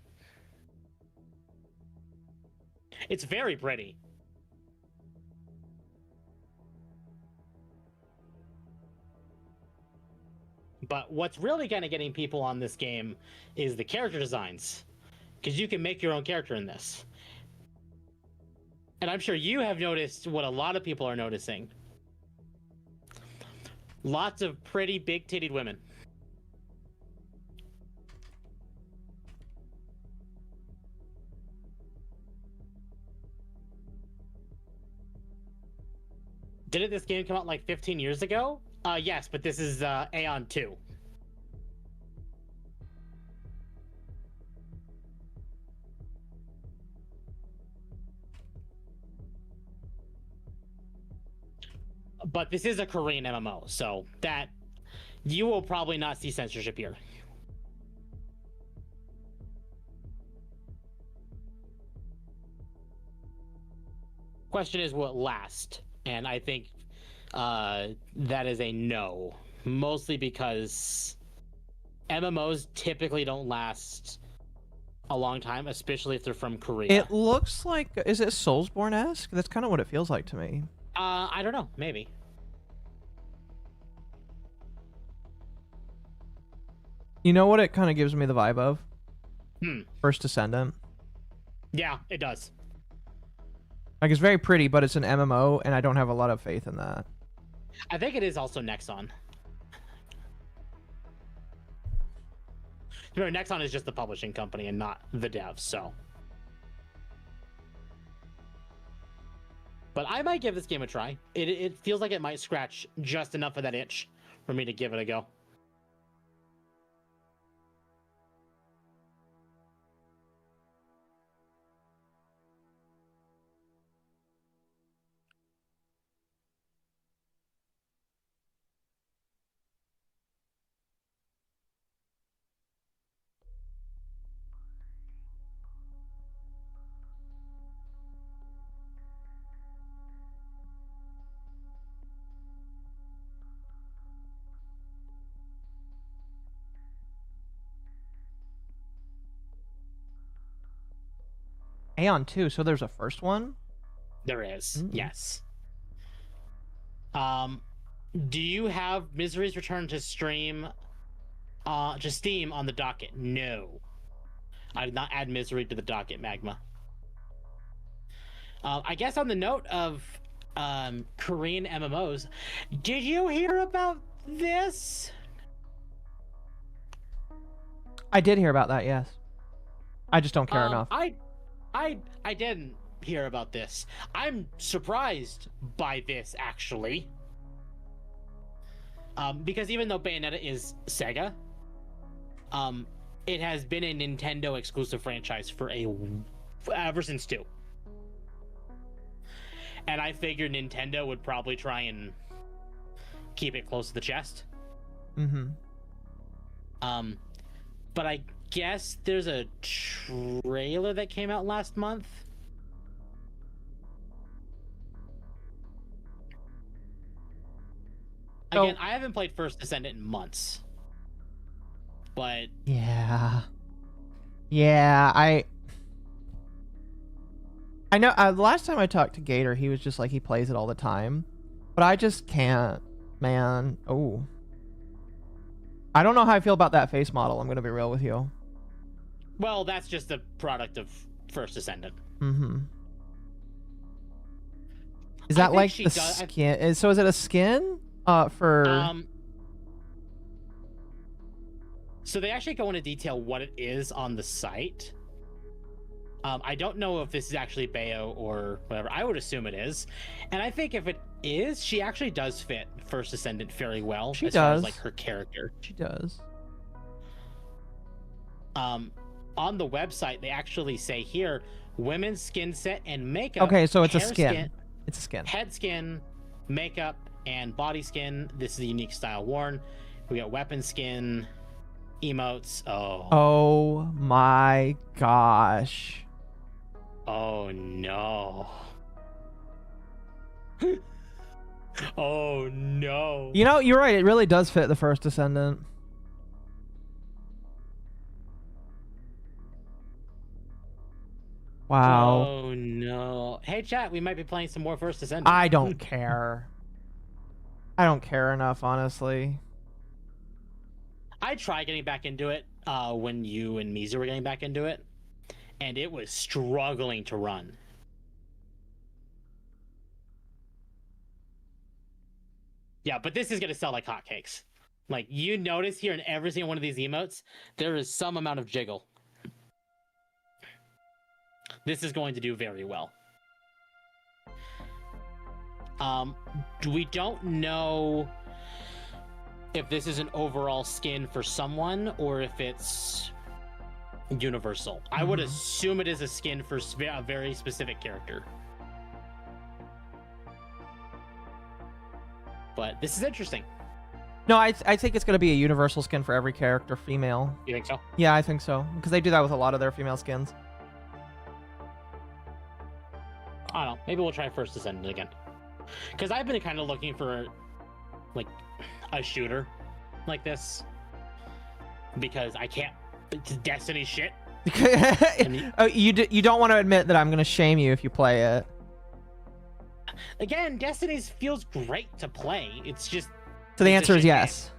It's very pretty. But what's really kind of getting people on this game is the character designs. Because you can make your own character in this. And I'm sure you have noticed what a lot of people are noticing. Lots of pretty big-titted women. Didn't this game come out like 15 years ago? Yes, but this is Aeon 2. But this is a Korean MMO, so that you will probably not see censorship here. Question is, will it last? And I think that is a no. Mostly because MMOs typically don't last a long time, especially if they're from Korea. It looks like... Is it Soulsborne-esque? That's kind of what it feels like to me. I don't know. Maybe. You know what it kind of gives me the vibe of? First Descendant. Yeah, it does. Like, it's very pretty, but it's an MMO, and I don't have a lot of faith in that. I think it is also Nexon. Remember, Nexon is just the publishing company and not the devs, so. But I might give this game a try. It feels like it might scratch just enough of that itch for me to give it a go. Aeon 2, so there's a first one? There is, yes. Do you have Misery's Return to stream Just Steam on the docket. No. I did not add Misery to the docket, Magma. I guess on the note of Korean MMOs, did you hear about this? I did hear about that, yes. I just don't care enough. I didn't hear about this. I'm surprised by this, actually. Because even though Bayonetta is Sega, it has been a Nintendo exclusive franchise for ever since 2. And I figured Nintendo would probably try and keep it close to the chest. Mm-hmm. But I guess there's a trailer that came out last month. Again, I haven't played First Descendant in months. But yeah, I know. The last time I talked to Gator, he was just like he plays it all the time, but I just can't, man. Oh, I don't know how I feel about that face model. I'm gonna be real with you. Well, that's just a product of First Descendant. Mm-hmm. Is that like the skin? So is it a skin? For So they actually go into detail what it is on the site. I don't know if this is actually Bayo or whatever. I would assume it is. And I think if it is, she actually does fit First Descendant very well. She as does. Far as, like, her character. She does. On the website, they actually say here, women's skin set and makeup. Okay, so it's a skin. It's a skin. Head skin, makeup, and body skin. This is the unique style worn. We got weapon skin, emotes. Oh my gosh. Oh no. Oh no. You know, you're right. It really does fit the First Descendant. Wow. Oh no. Hey chat, we might be playing some more First Descendant. I don't care. I don't care enough, honestly. I tried getting back into it when you and Mizu were getting back into it, and it was struggling to run. Yeah, but this is going to sell like hotcakes. Like, you notice here in every single one of these emotes, there is some amount of jiggle. This is going to do very well. We don't know if this is an overall skin for someone or if it's universal. I would assume it is a skin for a very specific character. But this is interesting. No, I think it's going to be a universal skin for every character, female. You think so? Yeah, I think so. Because they do that with a lot of their female skins. I don't know. Maybe we'll try First Descendant again. Because I've been kind of looking for, like, a shooter like this. Because I can't... It's Destiny shit. Oh, you don't want to admit that I'm going to shame you if you play it. Again, Destiny feels great to play. It's just... So the answer is yes.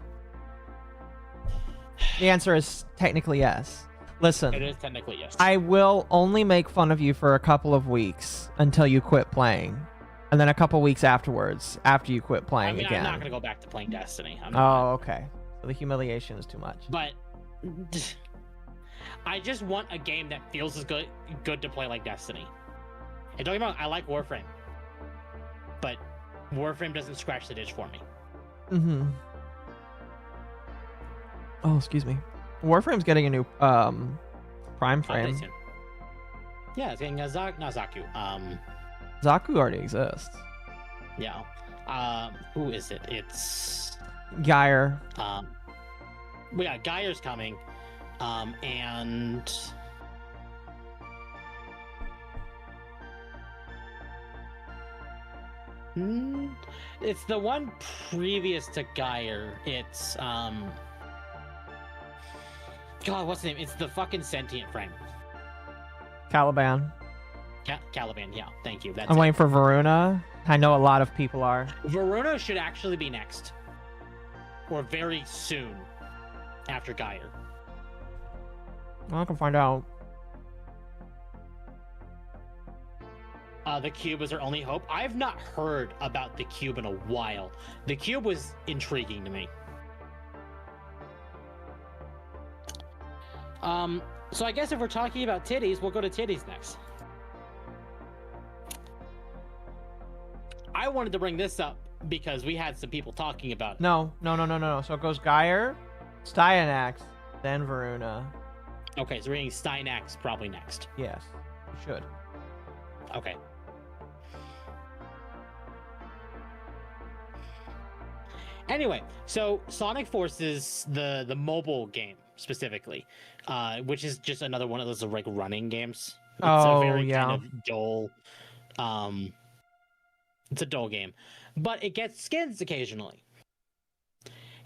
The answer is technically yes. Listen. It is technically yes. I will only make fun of you for a couple of weeks until you quit playing. And then a couple weeks afterwards, after you quit playing again. I'm not going to go back to playing Destiny. Oh, okay. So the humiliation is too much. But... I just want a game that feels as good to play like Destiny. And don't get me wrong, I like Warframe. But Warframe doesn't scratch the itch for me. Mm-hmm. Oh, excuse me. Warframe's getting a new Prime frame. Yeah, it's getting a Zaku. Zaku already exists. Yeah. Who is it? It's Geyer. Yeah, Geyer's coming. And it's the one previous to Geyer. It's God, what's the name? It's the fucking sentient frame. Caliban. Caliban, yeah. Thank you. That's I'm waiting for Varuna. I know a lot of people are. Varuna should actually be next. Or very soon. after Geyer. Well, I can find out. The cube was her only hope. I've not heard about the cube in a while. The cube was intriguing to me. So I guess if we're talking about titties, we'll go to titties next. I wanted to bring this up because we had some people talking about it. No. So it goes Geyer, Styanax, then Varuna. Okay, so we're getting Styanax probably next. Yes, you should. Okay. Anyway, so Sonic Forces, the mobile game specifically, which is just another one of those like running games. It's a very kind of dull. It's a dull game, but it gets skins occasionally.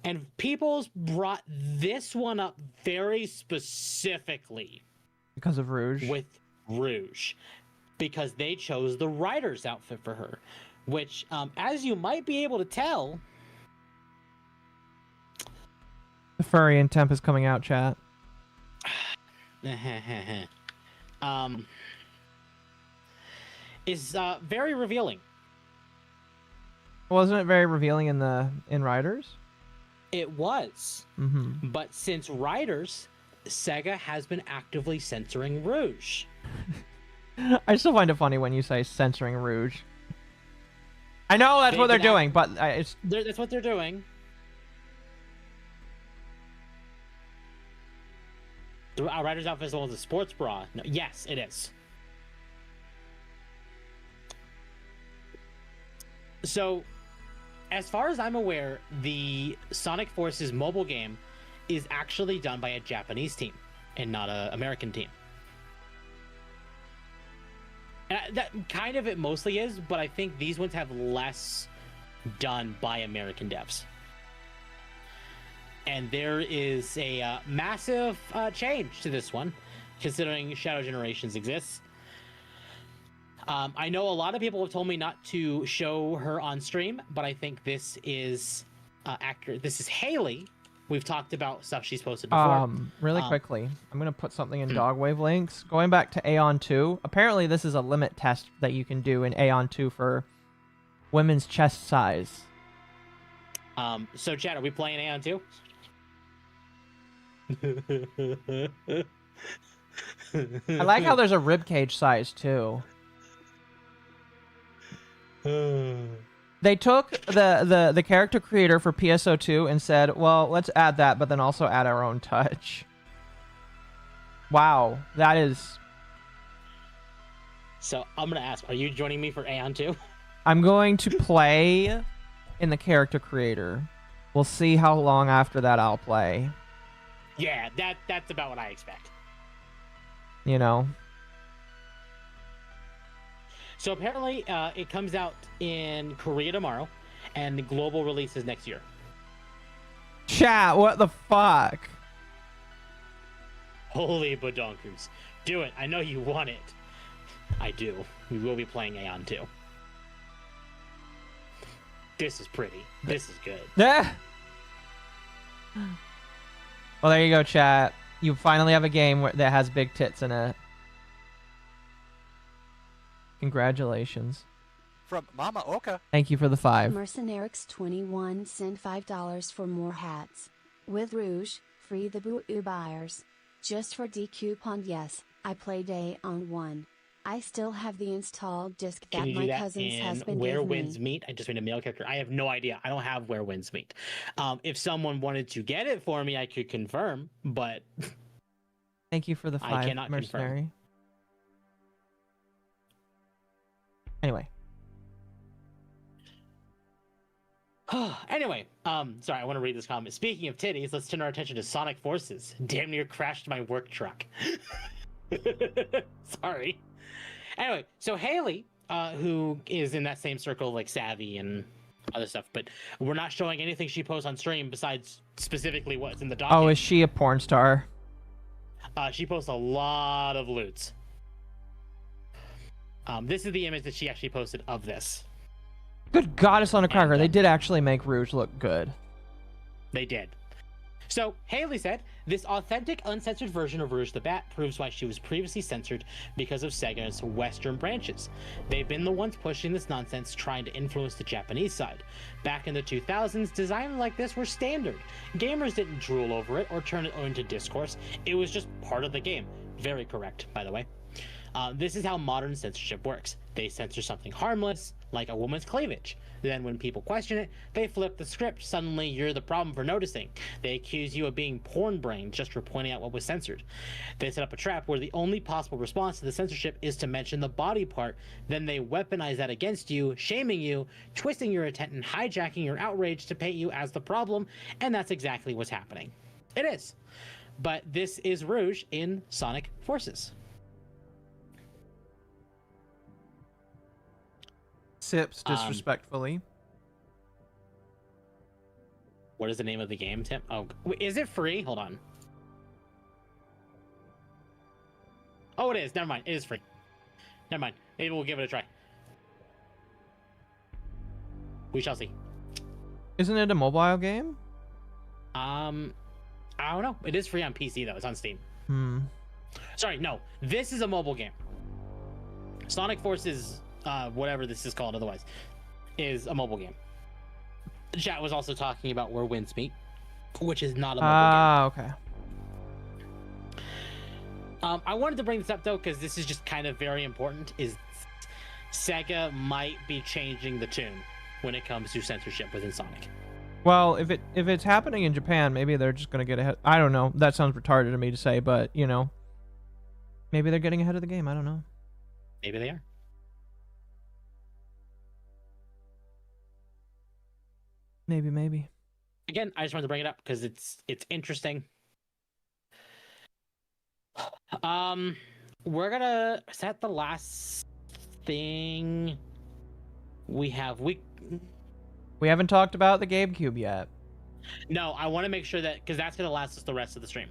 And people's brought this one up very specifically Because of Rouge. with Rouge, because they chose the Rider's outfit for her, which, as you might be able to tell, The furry in Temp is coming out, chat. is very revealing. Wasn't it very revealing in Riders? It was, Mm-hmm. but since Riders, Sega has been actively censoring Rouge. I still find it funny when you say censoring Rouge. I know that's what they're doing, but it's That's what they're doing. The Rider's outfit is a sports bra. No, yes, it is. So, as far as I'm aware, the Sonic Forces mobile game is actually done by a Japanese team and not an American team. And that kind of it mostly is, but I think these ones have less done by American devs. And there is a massive change to this one, considering Shadow Generations exists. I know a lot of people have told me not to show her on stream, but I think this is accurate. This is Haley. We've talked about stuff she's posted before. Really quickly, I'm gonna put something in Dogwave links. Going back to Aeon 2, apparently this is a limit test that you can do in Aeon 2 for women's chest size. So Chad, are we playing Aeon 2? I like how there's a ribcage size too. They took the character creator for PSO2 and said, well, let's add that, but then also add our own touch. Wow, that is... So I'm going to ask, are you joining me for Aeon 2? I'm going to play in the character creator. We'll see how long after that I'll play. Yeah, that's about what I expect. You know? So apparently it comes out in Korea tomorrow, and the global release is next year. Chat, what the fuck? Holy badonkers. Do it. I know you want it. I do. We will be playing Aeon 2. This is pretty. This is good. Yeah. Well, there you go, chat. You finally have a game that has big tits in it. Congratulations. From MommaOcco. Thank you for the 5. Mercenarix21 sent $5 for more hats. With Rouge, free the boo buyers. Just for D coupon, yes, I played on 1. I still have the installed disc that Can you my do that cousin's in husband Where gave Winds me. Meet? I just made a male character. I have no idea. I don't have Where Winds Meet. If someone wanted to get it for me, I could confirm, but Thank you for the 5, I cannot mercenary. Anyway. Anyway, sorry, I want to read this comment. Speaking of titties, let's turn our attention to Sonic Forces. Damn near crashed my work truck. Sorry. Anyway, so Haley, who is in that same circle like Savvy and other stuff, but we're not showing anything she posts on stream besides specifically what's in the document. Oh, is she a porn star? She posts a lot of loots. This is the image that she actually posted of this. Good goddess on a cracker. They did actually make Rouge look good. They did. So, Haley said, this authentic, uncensored version of Rouge the Bat proves why she was previously censored because of Sega's Western branches. They've been the ones pushing this nonsense, trying to influence the Japanese side. Back in the 2000s, designs like this were standard. Gamers didn't drool over it or turn it into discourse. It was just part of the game. Very correct, by the way. This is how modern censorship works. They censor something harmless, like a woman's cleavage. Then when people question it, they flip the script. Suddenly you're the problem for noticing. They accuse you of being porn-brained just for pointing out what was censored. They set up a trap where the only possible response to the censorship is to mention the body part. Then they weaponize that against you, shaming you, twisting your intent and hijacking your outrage to paint you as the problem, and that's exactly what's happening. It is. But this is Rouge in Sonic Forces. Sips disrespectfully. What is the name of the game, Tim? Oh, wait, is it free? Hold on. Oh, it is. Never mind. It is free. Never mind. Maybe we'll give it a try. We shall see. Isn't it a mobile game? I don't know. It is free on PC though. It's on Steam. Sorry, no. This is a mobile game. Sonic Forces, whatever this is called otherwise, is a mobile game. The chat was also talking about Where Winds Meet, which is not a mobile game. Okay. I wanted to bring this up though because this is just kind of very important. Is Sega might be changing the tune when it comes to censorship within Sonic. Well, if it's happening in Japan, maybe they're just gonna get ahead. I don't know. That sounds retarded to me to say, but you know, maybe they're getting ahead of the game. I don't know. Maybe they are. Maybe. Again, I just wanted to bring it up because it's interesting. We're gonna set the last thing we have. We haven't talked about the GameCube yet. No, I want to make sure that because that's gonna last us the rest of the stream.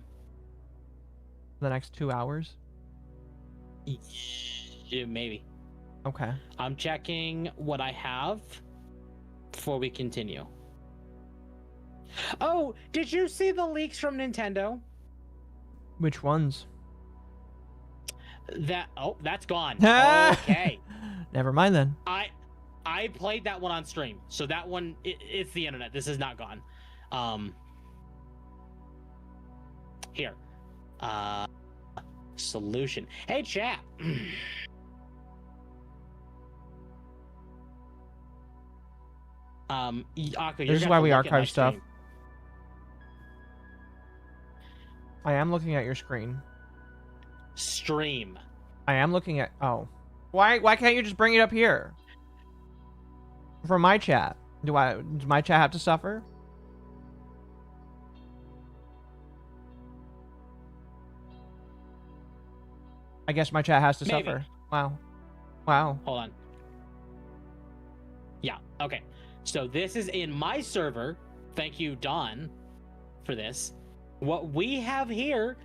The next 2 hours. Yeah, maybe. Okay. I'm checking what I have before we continue. Oh, did you see the leaks from Nintendo? Which ones? That's gone. Okay. Never mind then. I played that one on stream, so that one it's the internet. This is not gone. Here. Solution. Hey chat. Occo, This is why we archive stuff. I am looking at your screen. Stream. I am looking at. Oh, why can't you just bring it up here? For my chat, does my chat have to suffer? I guess my chat has to Maybe. suffer. Wow. Hold on. Yeah. Okay. So this is in my server. Thank you, Don, for this. What we have here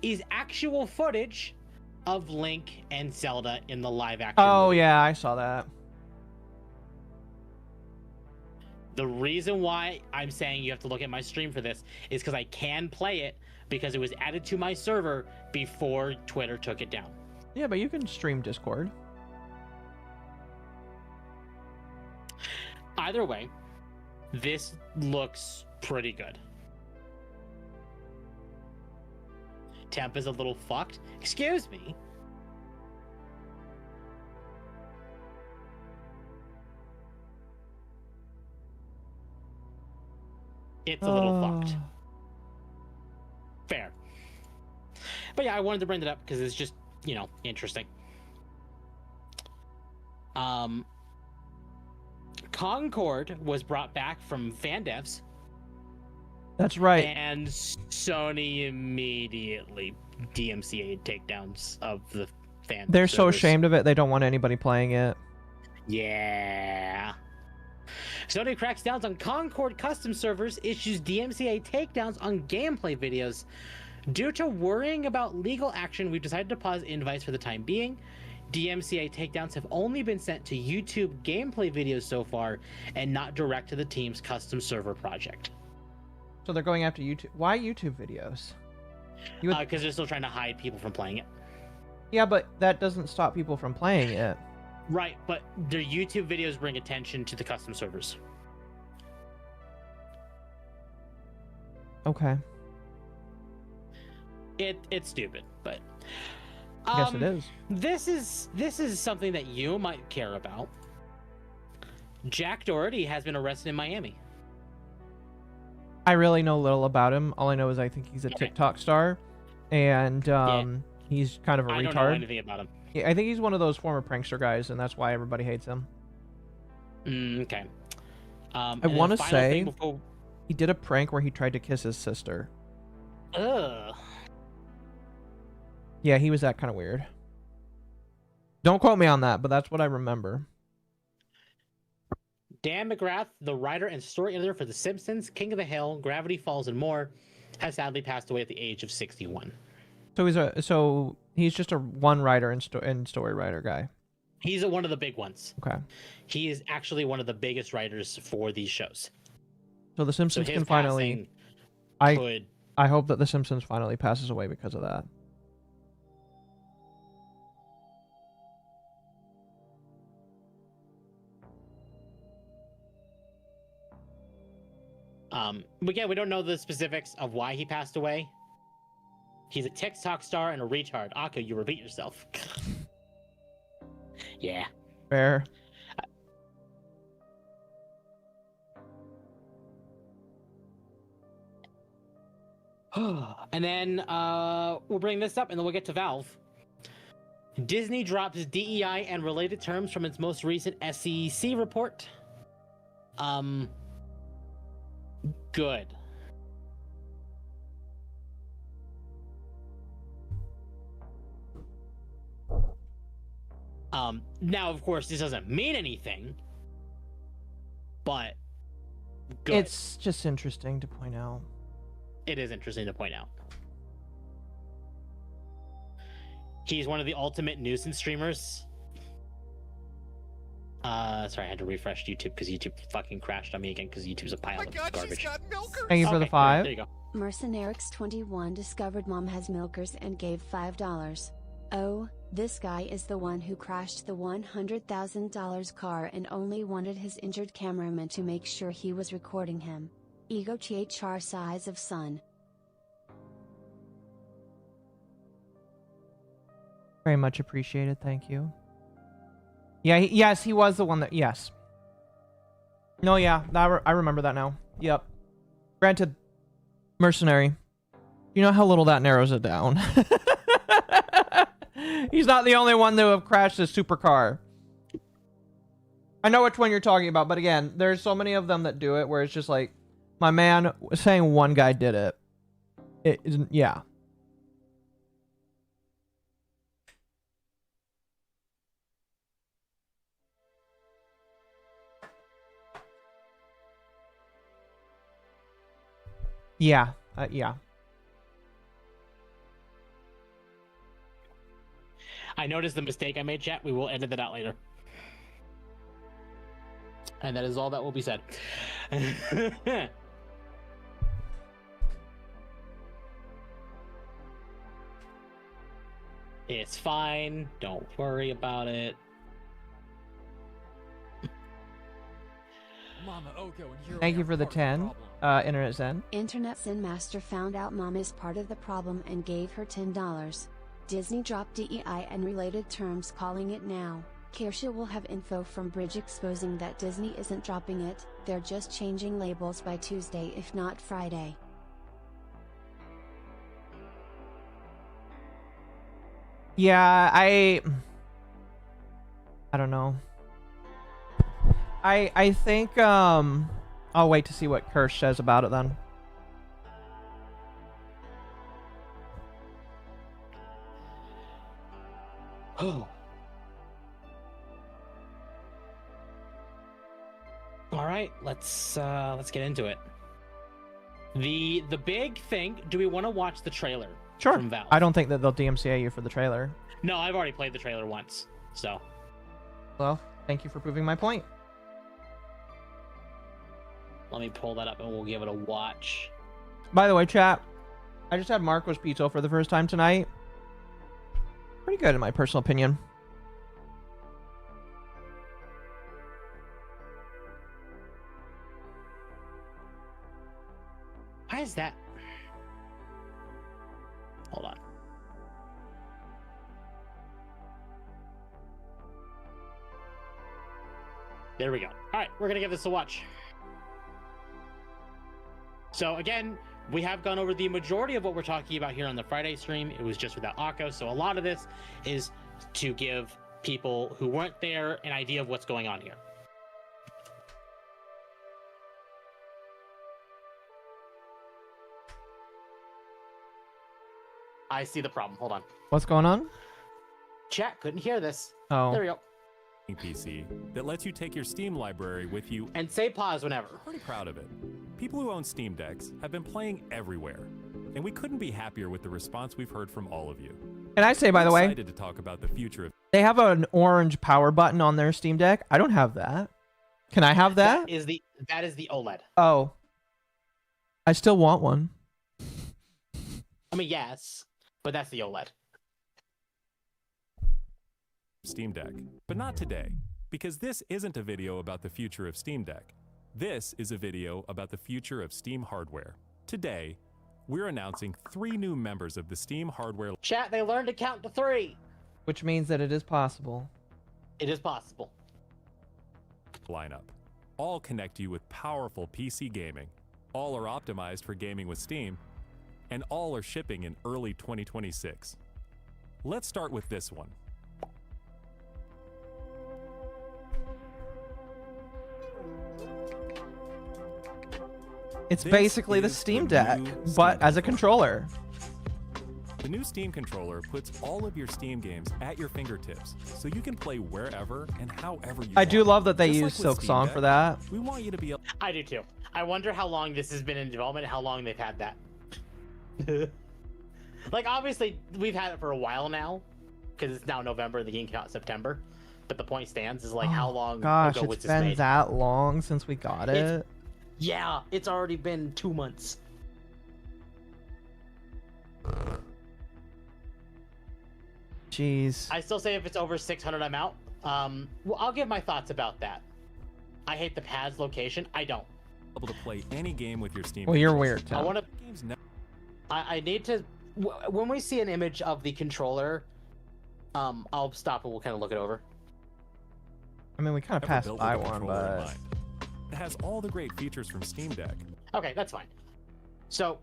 is actual footage of Link and Zelda in the live action movie. Yeah, I saw that. The reason why I'm saying you have to look at my stream for this is because I can play it because it was added to my server before Twitter took it down. Yeah, but you can stream Discord. Either way, this looks pretty good. Temp is a little fucked. Excuse me. It's a little fucked. Fair. But yeah, I wanted to bring it up because it's just, interesting. Concord was brought back from fan devs. That's right. And Sony immediately DMCA'd takedowns of the fan. They're so ashamed of it, they don't want anybody playing it. Yeah. Sony cracks down on Concord custom servers, issues DMCA takedowns on gameplay videos. Due to worrying about legal action, we've decided to pause invites for the time being. DMCA takedowns have only been sent to YouTube gameplay videos so far, and not direct to the team's custom server project. So So they're going after YouTube. Why YouTube videos? You would... Because they're still trying to hide people from playing it. Yeah, but that doesn't stop people from playing it. Right, but their YouTube videos bring attention to the custom servers. Okay. It's stupid, but Yes, it is. This is something that you might care about. Jack Doherty has been arrested in Miami. I really know little about him. All I know is I think he's a TikTok star, and he's kind of a retard. I don't know anything about him. Yeah, I think he's one of those former prankster guys, and that's why everybody hates him. Okay. I want to say he did a prank where he tried to kiss his sister. Ugh. Yeah, he was that kind of weird. Don't quote me on that, but that's what I remember. Dan McGrath, the writer and story editor for The Simpsons, King of the Hill, Gravity Falls, and more, has sadly passed away at the age of 61. So he's just a one writer and story writer guy. He's one of the big ones. Okay. He is actually one of the biggest writers for these shows. So The Simpsons can finally. I hope that The Simpsons finally passes away because of that. But yeah, we don't know the specifics of why he passed away. He's a TikTok star and a retard. Occo, you repeat yourself. Yeah. Fair. And then we'll bring this up and then we'll get to Valve. Disney drops DEI and related terms from its most recent SEC report. Good. Now, of course, this doesn't mean anything, but good. It's just interesting to point out. It is interesting to point out. He's one of the ultimate nuisance streamers. Sorry, I had to refresh YouTube because YouTube fucking crashed on me again because YouTube's a pile of garbage. She's got milkers. Thank you for the 5. There you go. Mercenarix21 discovered mom has milkers and gave $5. Oh, this guy is the one who crashed the $100,000 car and only wanted his injured cameraman to make sure he was recording him. Ego THR size of sun. Very much appreciated. Thank you. Yeah, yes, he was the one that... Yes. No, yeah. I remember that now. Yep. Granted, mercenary. You know how little that narrows it down. He's not the only one to have crashed a supercar. I know which one you're talking about, but again, there's so many of them that do it where it's just like, my man saying one guy did it. It isn't... Yeah. Yeah, yeah. I noticed the mistake I made, chat. We will edit that out later. And that is all that will be said. It's fine. Don't worry about it. MommaOcco, and here Thank we you are, for the part of 10. problem. Internet Zen. Internet Sin Master found out mom is part of the problem and gave her $10. Disney dropped DEI and related terms, calling it now. Kirsha will have info from Bridge exposing that Disney isn't dropping it, they're just changing labels by Tuesday if not Friday. Yeah, I don't know. I think I'll wait to see what Kirsch says about it then. Oh. All right, let's get into it. The big thing. Do we want to watch the trailer? Sure. From Valve? I don't think that they'll DMCA you for the trailer. No, I've already played the trailer once. So. Well, thank you for proving my point. Let me pull that up and we'll give it a watch. By the way, chat, I just had Marco's Pizza for the first time tonight. Pretty good in my personal opinion. Why is that? Hold on. There we go. All right, we're gonna give this a watch. So again, we have gone over the majority of what we're talking about here on the Friday stream. It was just without Occo, so a lot of this is to give people who weren't there an idea of what's going on here. I see the problem. Hold on. What's going on? Chat couldn't hear this. Oh. There we go. PC that lets you take your Steam library with you. And say pause whenever. Pretty proud of it. People who own Steam Decks have been playing everywhere, and we couldn't be happier with the response we've heard from all of you. And I say, by the way, Excited to talk about the future of. they have an orange power button on their Steam Deck. I don't have that. Can I have that? That is the OLED. Oh. I still want one. I mean, yes, but that's the OLED. Steam Deck, but not today, because this isn't a video about the future of Steam Deck. This is a video about the future of Steam hardware. Today, we're announcing 3 new members of the Steam hardware Chat, they learned to count to 3. Which means that it is possible. It is possible. lineup. All connect you with powerful PC gaming. All are optimized for gaming with Steam, and all are shipping in early 2026. Let's start with this one. It's This basically the is Steam the Deck, new but Steam as a controller. The new Steam controller puts all of your Steam games at your fingertips, so you can play wherever and however you want. I do love that they Just use like with Silk Steam Song Deck, for that. We want you to be able. I do too. I wonder how long this has been in development, how long they've had that. Like, obviously, we've had it for a while now, because it's now November and the game came out in September. But the point stands is, like, how long Gosh, ago was it's this been made? that long since we got it. Yeah, it's already been 2 months. Jeez. I still say if it's over 600, I'm out. Well, I'll give my thoughts about that. I hate the pads location. I don't. Able to play any game with your Steam. Well, you're controls. weird, Tom. I want to. Games ne- I need to. When we see an image of the controller, I'll stop and we'll kind of look it over. I mean, we kind of Ever passed built by with a one, controller in but mind. It has all the great features from Steam Deck. Okay, that's fine. So,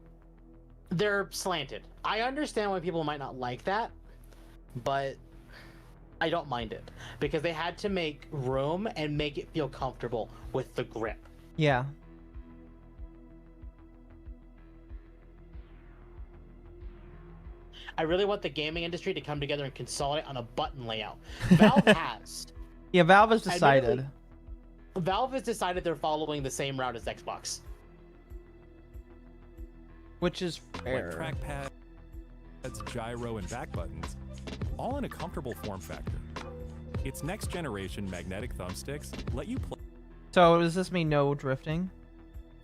they're slanted. I understand why people might not like that, but I don't mind it because they had to make room and make it feel comfortable with the grip. yeah. I really want the gaming industry to come together and consolidate on a button layout. Valve has. Yeah, Valve has Admittedly, decided. Valve has decided they're following the same route as Xbox. Which is fair. Like trackpads, gyro, and back buttons, all in a comfortable form factor. Its next generation magnetic thumbsticks let you play. So does this mean no drifting?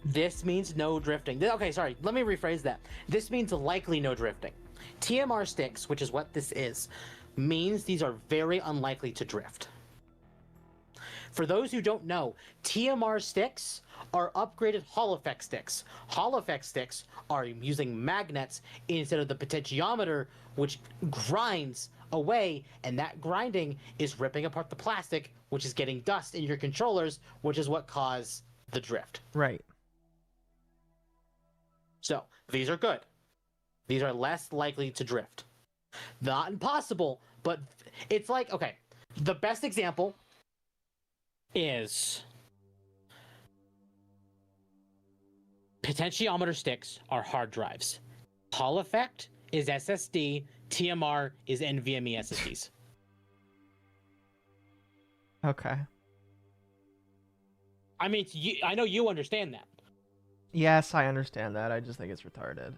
This means no drifting. Okay, sorry. Let me rephrase that. This means likely no drifting. TMR sticks, which is what this is, means these are very unlikely to drift. For those who don't know, TMR sticks are upgraded Hall effect sticks. Hall effect sticks are using magnets instead of the potentiometer, which grinds away, and that grinding is ripping apart the plastic, which is getting dust in your controllers, which is what caused the drift. Right. So, these are good. These are less likely to drift. Not impossible, but it's like, okay, the best example is potentiometer sticks are hard drives. Hall effect is SSD, TMR is NVMe SSDs. Okay. I mean, I know you understand that. Yes, I understand that. I just think it's retarded.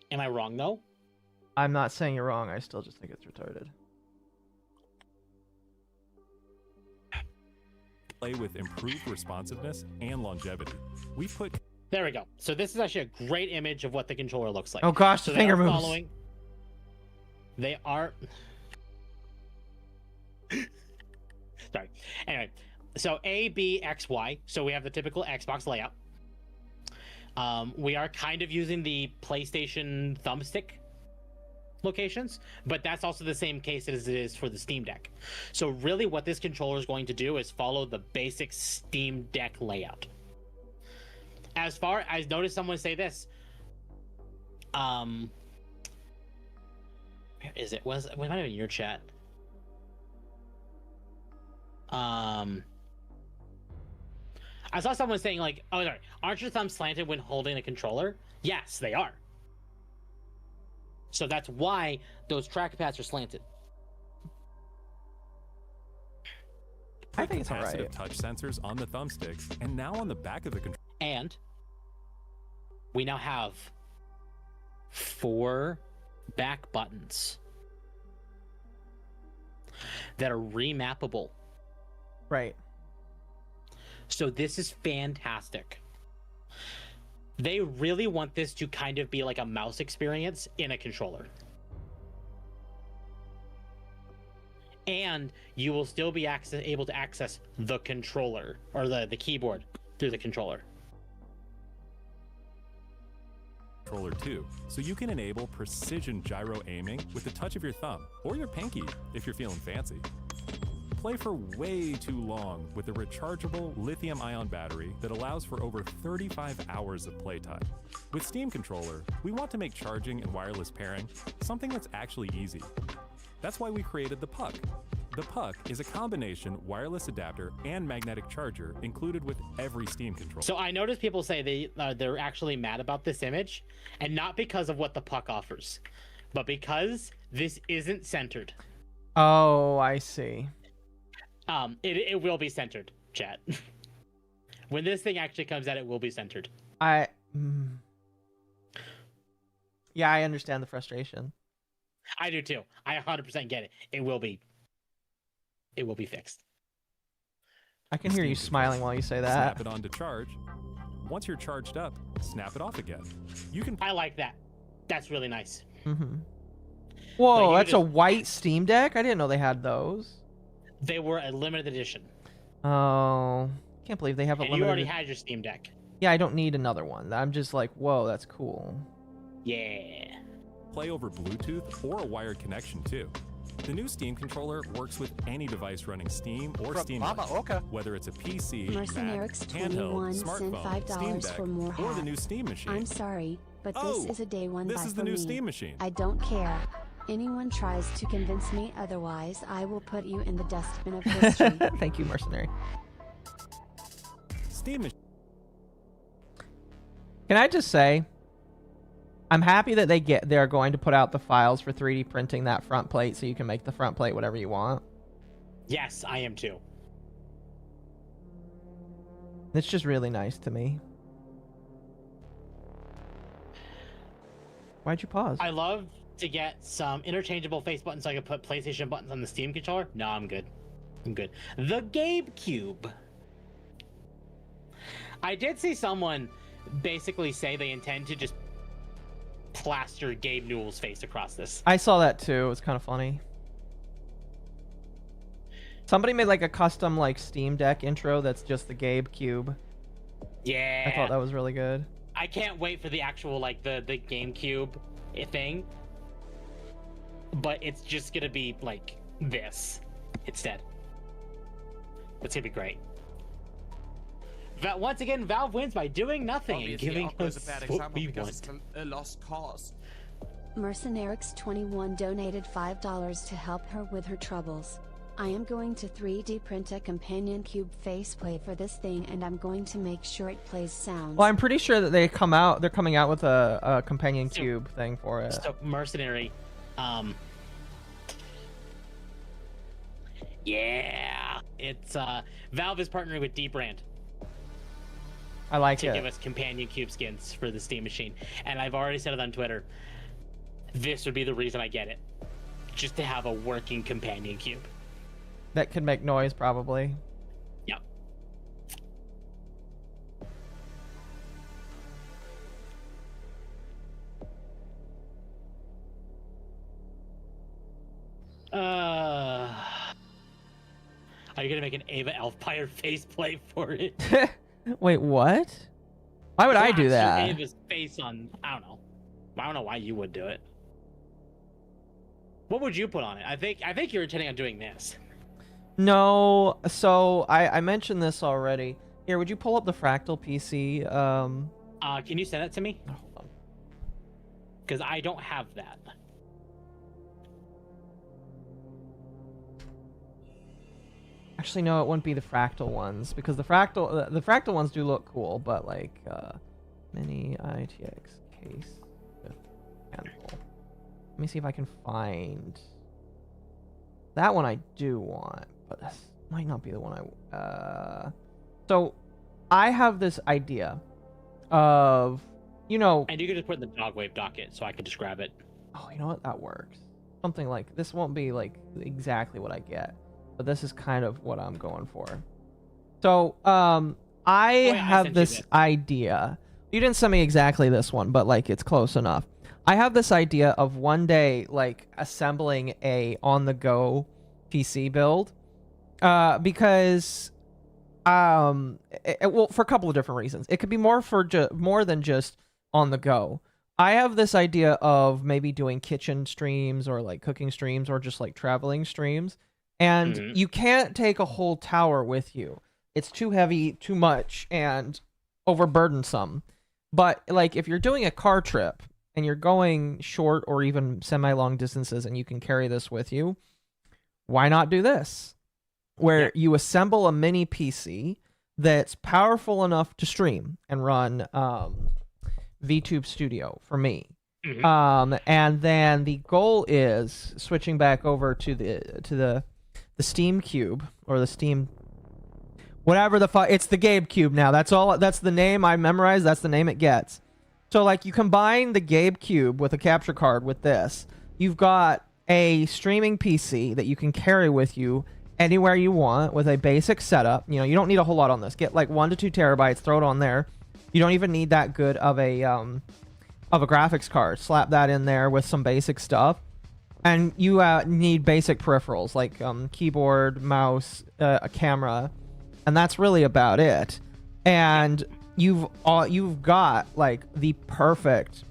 Am I wrong, though? I'm not saying you're wrong. I still just think it's retarded. Play with improved responsiveness and longevity. We put There we go. So this is actually a great image of what the controller looks like. Oh gosh, so the finger moves. following. They are. Sorry. Anyway, so A, B, X, Y. So we have the typical Xbox layout. We are kind of using the PlayStation thumbstick locations, but that's also the same case as it is for the Steam Deck. So really what this controller is going to do is follow the basic Steam Deck layout. As far as noticed someone say this, where is it? Was it might have been your chat. I saw someone saying like, "Oh, sorry, aren't your thumbs slanted when holding a controller?" Yes, they are. So that's why those trackpads are slanted. I think it's alright. Capacitive touch sensors on the thumbsticks and now on the back of the controller. And we now have 4 back buttons that are remappable. Right. So this is fantastic. They really want this to kind of be like a mouse experience in a controller. And you will still be able to access the controller or the keyboard through the controller. Controller too, so you can enable precision gyro aiming with the touch of your thumb or your pinky if you're feeling fancy. Play for way too long with a rechargeable lithium-ion battery that allows for over 35 hours of playtime. With Steam Controller, we want to make charging and wireless pairing something that's actually easy. That's why we created the Puck. The Puck is a combination wireless adapter and magnetic charger included with every Steam controller. So I noticed people say they're actually mad about this image, and not because of what the Puck offers, but because this isn't centered. Oh, I see. It will be centered, chat. When this thing actually comes out, it will be centered. Yeah, I understand the frustration. I do too. I 100% get it. It will be fixed. I can hear you smiling while you say that. Snap it on to charge. Once you're charged up, snap it off again. You can. I like that. That's really nice. Mm-hmm. Whoa, Like, that's a white Steam Deck? I didn't know they had those. They were a limited edition. Oh, can't believe they have a And limited. you already had your Steam Deck. Yeah, I don't need another one. I'm just like, whoa, that's cool. Yeah. Play over Bluetooth or a wired connection too. The new Steam controller works with any device running Steam or From Steam, MommaOcco. whether it's a PC, Mercenaries Mac, handheld, 21 sent smartphone, Steam $5 Deck, for more or the hats. new Steam machine. I'm sorry, but Oh, this is a day one this buy is the for new me. Steam machine. I don't care. Anyone tries to convince me otherwise, I will put you in the dustbin of history. Thank you, Mercenary. Steam machine. Can I just say, I'm happy that they're going to put out the files for 3D printing that front plate so you can make the front plate whatever you want. Yes, I am too. It's just really nice to me. Why'd you pause? I love to get some interchangeable face buttons so I can put PlayStation buttons on the Steam controller. No, I'm good. I'm good. The GameCube. I did see someone basically say they intend to just plaster Gabe Newell's face across this. I saw that too. It was kind of funny. Somebody made like a custom like Steam Deck intro that's just the Gabe Cube. Yeah. I thought that was really good. I can't wait for the actual like the GameCube thing. But it's just gonna be like this instead. It's gonna be great. Once again, Valve wins by doing nothing and Obviously, giving Occo is us a bad what example we because want. it's a lost cause. Mercenarix21 donated $5 to help her with her troubles. I am going to 3D print a companion cube faceplate for this thing, and I'm going to make sure it plays sounds. Well, I'm pretty sure that they're coming out with a companion cube thing for it. So Mercenary, yeah, it's Valve is partnering with Dbrand I like to it. give us companion cube skins for the Steam machine, and I've already said it on Twitter. This would be the reason I get it, just to have a working companion cube. That could make noise probably. Yep. Are you gonna make an Ava Elfpire faceplate for it? Wait, what? Why would I do that? Ava's face on. I don't know. I don't know why you would do it. What would you put on it? I think you're intending on doing this. No, so I mentioned this already. Here, would you pull up the Fractal PC? Can you send that to me? Oh, hold on. Because I don't have that. Actually, no, it wouldn't be the Fractal ones because the Fractal ones do look cool, but like mini ITX case with handle. Let me see if I can find that one. I do want, but this might not be the one I. So I have this idea of, you know. And you could just put it in the Dogwave docket, so I could just grab it. Oh, you know what? That works. Something like this won't be like exactly what I get, but this is kind of what I'm going for. So, I have this idea. You didn't send me exactly this one, but like it's close enough. I have this idea of one day like assembling a on-the-go PC build, because well, for a couple of different reasons. It could be more for more than just on the go. I have this idea of maybe doing kitchen streams or like cooking streams or just like traveling streams. And you can't take a whole tower with you. It's too heavy, too much, and overburdensome. But like if you're doing a car trip and you're going short or even semi-long distances and you can carry this with you, why not do this? Where you assemble a mini PC that's powerful enough to stream and run VTube Studio for me. And then the goal is switching back over to the Steam Cube or the Steam, whatever the fuck. It's the Gabe Cube now. That's all. That's the name I memorized. That's the name it gets. So like you combine the Gabe Cube with a capture card with this, you've got a streaming PC that you can carry with you anywhere you want with a basic setup. You know, you don't need a whole lot on this. Get like 1 to 2 terabytes, throw it on there. You don't even need that good of a graphics card. Slap that in there with some basic stuff. And you need basic peripherals like keyboard, mouse, a camera, and that's really about it. And you've got like the perfect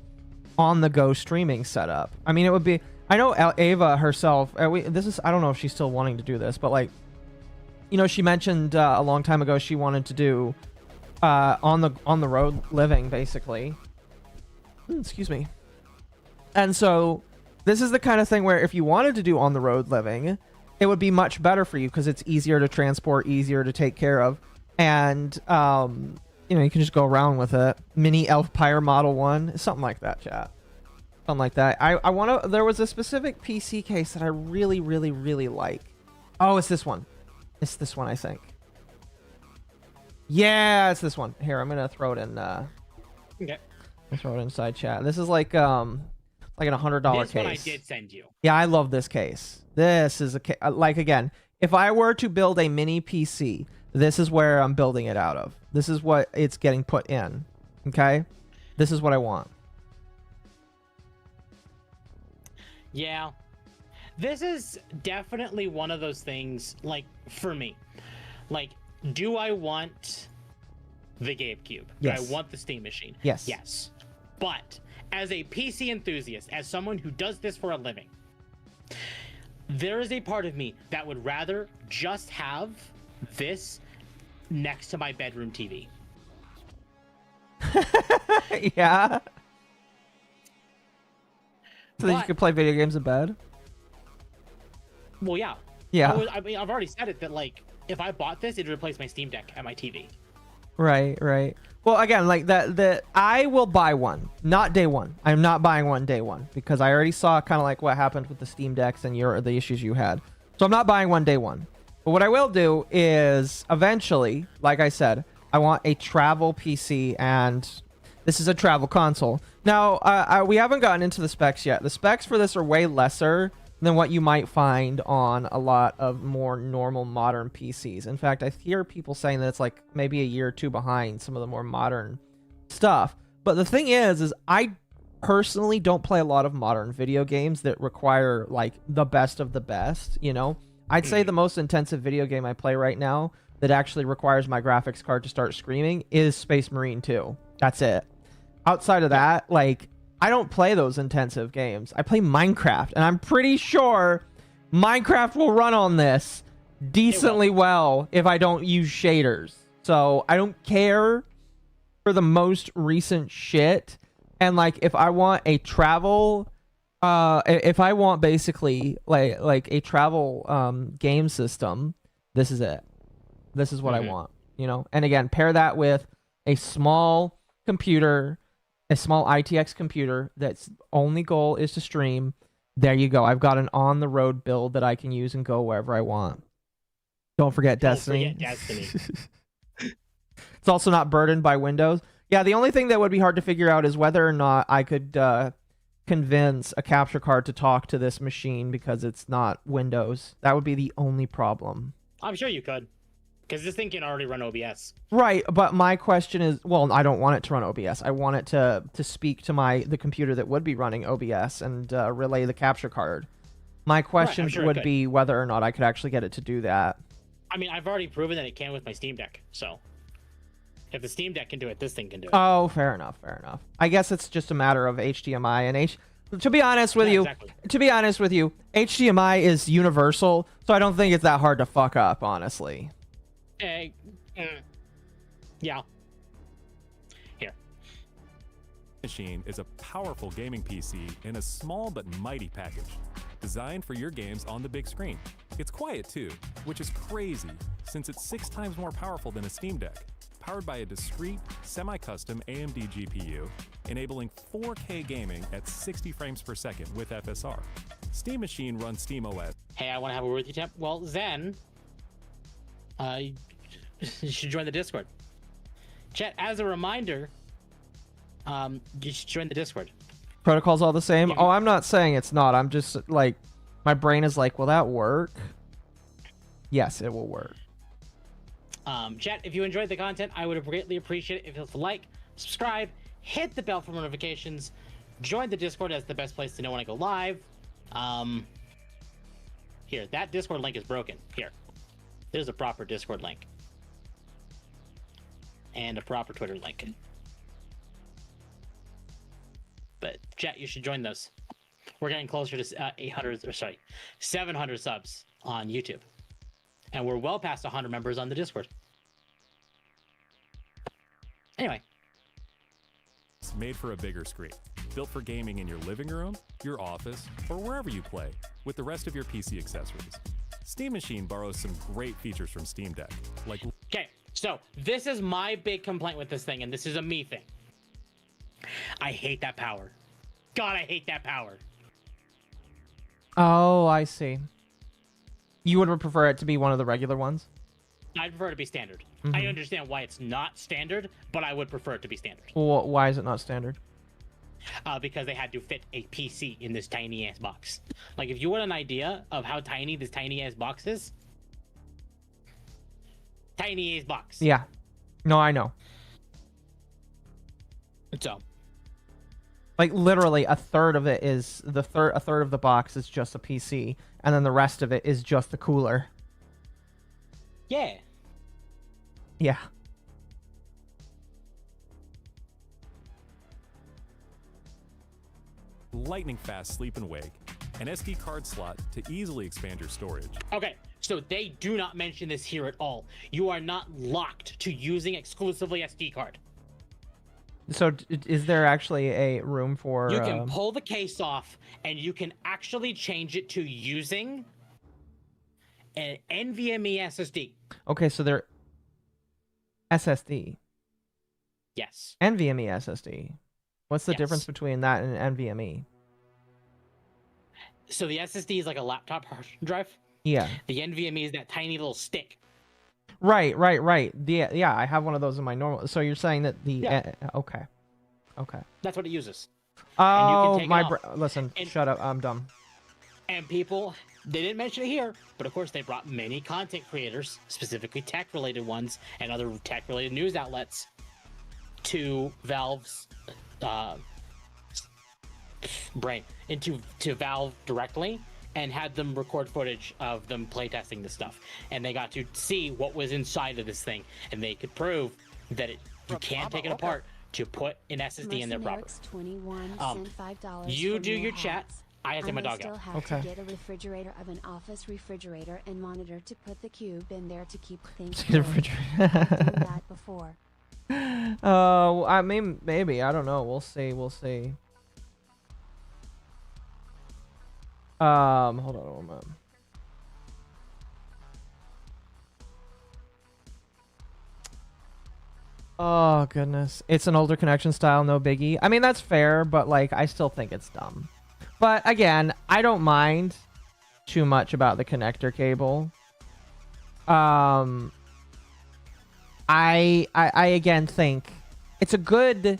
on-the-go streaming setup. I mean, it would be. I know Ava herself. I don't know if she's still wanting to do this, but like, you know, she mentioned a long time ago she wanted to do on the road living, basically. Excuse me. And so this is the kind of thing where if you wanted to do on the road living, it would be much better for you because it's easier to transport, easier to take care of, and you know, you can just go around with it. Mini Elfpire Model 1, something like that, chat. Something like that. I want to. There was a specific PC case that I really, really, really like. Oh, it's this one. It's this one, I think. Yeah, it's this one. Here, I'm gonna throw it in. Okay. I'll throw it inside chat. This is like an $100 case. This one I did send you. Yeah, I love this case. This is like, again, if I were to build a mini PC, this is where I'm building it out of. This is what it's getting put in. Okay, this is what I want. Yeah, this is definitely one of those things, like, for me. Like, do I want the Gabe Cube? Yes. Do I want the Steam Machine? Yes. Yes. But as a PC enthusiast, as someone who does this for a living, there is a part of me that would rather just have this next to my bedroom TV. Yeah. So that you could play video games in bed? Well, yeah. Yeah. I mean, I've already said it that, like, if I bought this, it'd replace my Steam Deck and my TV. Right, right. Well, again, like that, I will buy one, not day one. I'm not buying one day one because I already saw kind of like what happened with the Steam Decks and the issues you had. So I'm not buying one day one. But what I will do is eventually, like I said, I want a travel PC, and this is a travel console. Now, we haven't gotten into the specs yet. The specs for this are way lesser than what you might find on a lot of more normal modern PCs. In fact, I hear people saying that it's like maybe a year or two behind some of the more modern stuff. But the thing is I personally don't play a lot of modern video games that require like the best of the best, you know. I'd say the most intensive video game I play right now that actually requires my graphics card to start screaming is Space Marine 2. That's it. Outside of that, like, I don't play those intensive games. I play Minecraft, and I'm pretty sure Minecraft will run on this decently well if I don't use shaders. So I don't care for the most recent shit. And like, if I want a travel, if I want basically like a travel game system, this is it. This is what I want, you know. And again, pair that with a small computer, a small ITX computer that's only goal is to stream. There you go. I've got an on the road build that I can use and go wherever I want. Don't forget Destiny. It's also not burdened by Windows. Yeah, the only thing that would be hard to figure out is whether or not I could convince a capture card to talk to this machine because it's not Windows. That would be the only problem. I'm sure you could, because this thing can already run OBS. Right, but my question is, well, I don't want it to run OBS. I want it to speak to the computer that would be running OBS and relay the capture card. My question would be whether or not I could actually get it to do that. I mean, I've already proven that it can with my Steam Deck, so if the Steam Deck can do it, this thing can do it. Oh, fair enough, fair enough. I guess it's just a matter of HDMI and to be honest with you, HDMI is universal, so I don't think it's that hard to fuck up, honestly. Yeah. Here. Machine is a powerful gaming PC in a small but mighty package, designed for your games on the big screen. It's quiet too, which is crazy since it's 6 times more powerful than a Steam Deck, powered by a discrete, semi-custom AMD GPU, enabling 4K gaming at 60 frames per second with FSR. Steam Machine runs SteamOS. Hey, I want to have a word with you, Temp. Well, then, you should join the Discord. Chat, as a reminder, you should join the Discord. Protocol's all the same? Oh, I'm not saying it's not. I'm just like, my brain is like, will that work? Yes, it will work. Chat, if you enjoyed the content, I would greatly appreciate it if you like, subscribe, hit the bell for notifications, join the Discord as the best place to know when I go live. Here, that Discord link is broken. Here, there's a proper Discord link. And a proper Twitter link. But chat, you should join those. We're getting closer to 700 subs on YouTube. And we're well past 100 members on the Discord. Anyway. It's made for a bigger screen, built for gaming in your living room, your office, or wherever you play, with the rest of your PC accessories. Steam Machine borrows some great features from Steam Deck, like... Okay, so this is my big complaint with this thing, and this is a me thing. I hate that power. God, I hate that power. Oh, I see. You would prefer it to be one of the regular ones? I'd prefer it to be standard. I understand why it's not standard, but I would prefer it to be standard. Well, why is it not standard? Because they had to fit a PC in this tiny ass box. Like, if you want an idea of how tiny this tiny ass box is, tiny ass box. Yeah. No, I know. So, like, literally a third of it is a third of the box is just a PC, and then the rest of it is just the cooler. yeah. Yeah. lightning fast sleep and wake, an SD card slot to easily expand your storage. Okay, so they do not mention this here at all. You are not locked to using exclusively SD card. So is there actually a room for... You can pull the case off, and you can actually change it to using an NVMe SSD. Okay, so they're... SSD. Yes. NVMe SSD. What's the Yes. difference between that and an NVMe? So the SSD is like a laptop hard drive. Yeah. The NVMe is that tiny little stick. Right. Yeah, I have one of those in my normal... So you're saying that the... Yeah. Okay. That's what it uses. Oh, take it my... off. Listen, And- shut up. I'm dumb. And people, they didn't mention it here, but of course they brought many content creators, specifically tech-related ones, and other tech-related news outlets, to Valve's brain into to Valve directly and had them record footage of them playtesting this stuff, and they got to see what was inside of this thing, and they could prove that you From can't take it MommaOcco. apart to put an SSD in there proper. Mercenaries 21 sent $5 You for do more your chat. hats. I have to take my may dog still out. have Okay. to get a refrigerator of an office refrigerator and monitor to put the cube in there to keep things The cold. I've refrigerator. done that before. I mean, maybe. I don't know. We'll see. We'll see. Hold on a moment. Oh, goodness. It's an older connection style, no biggie. I mean, that's fair, but, like, I still think it's dumb. But, again, I don't mind too much about the connector cable. I again think it's a good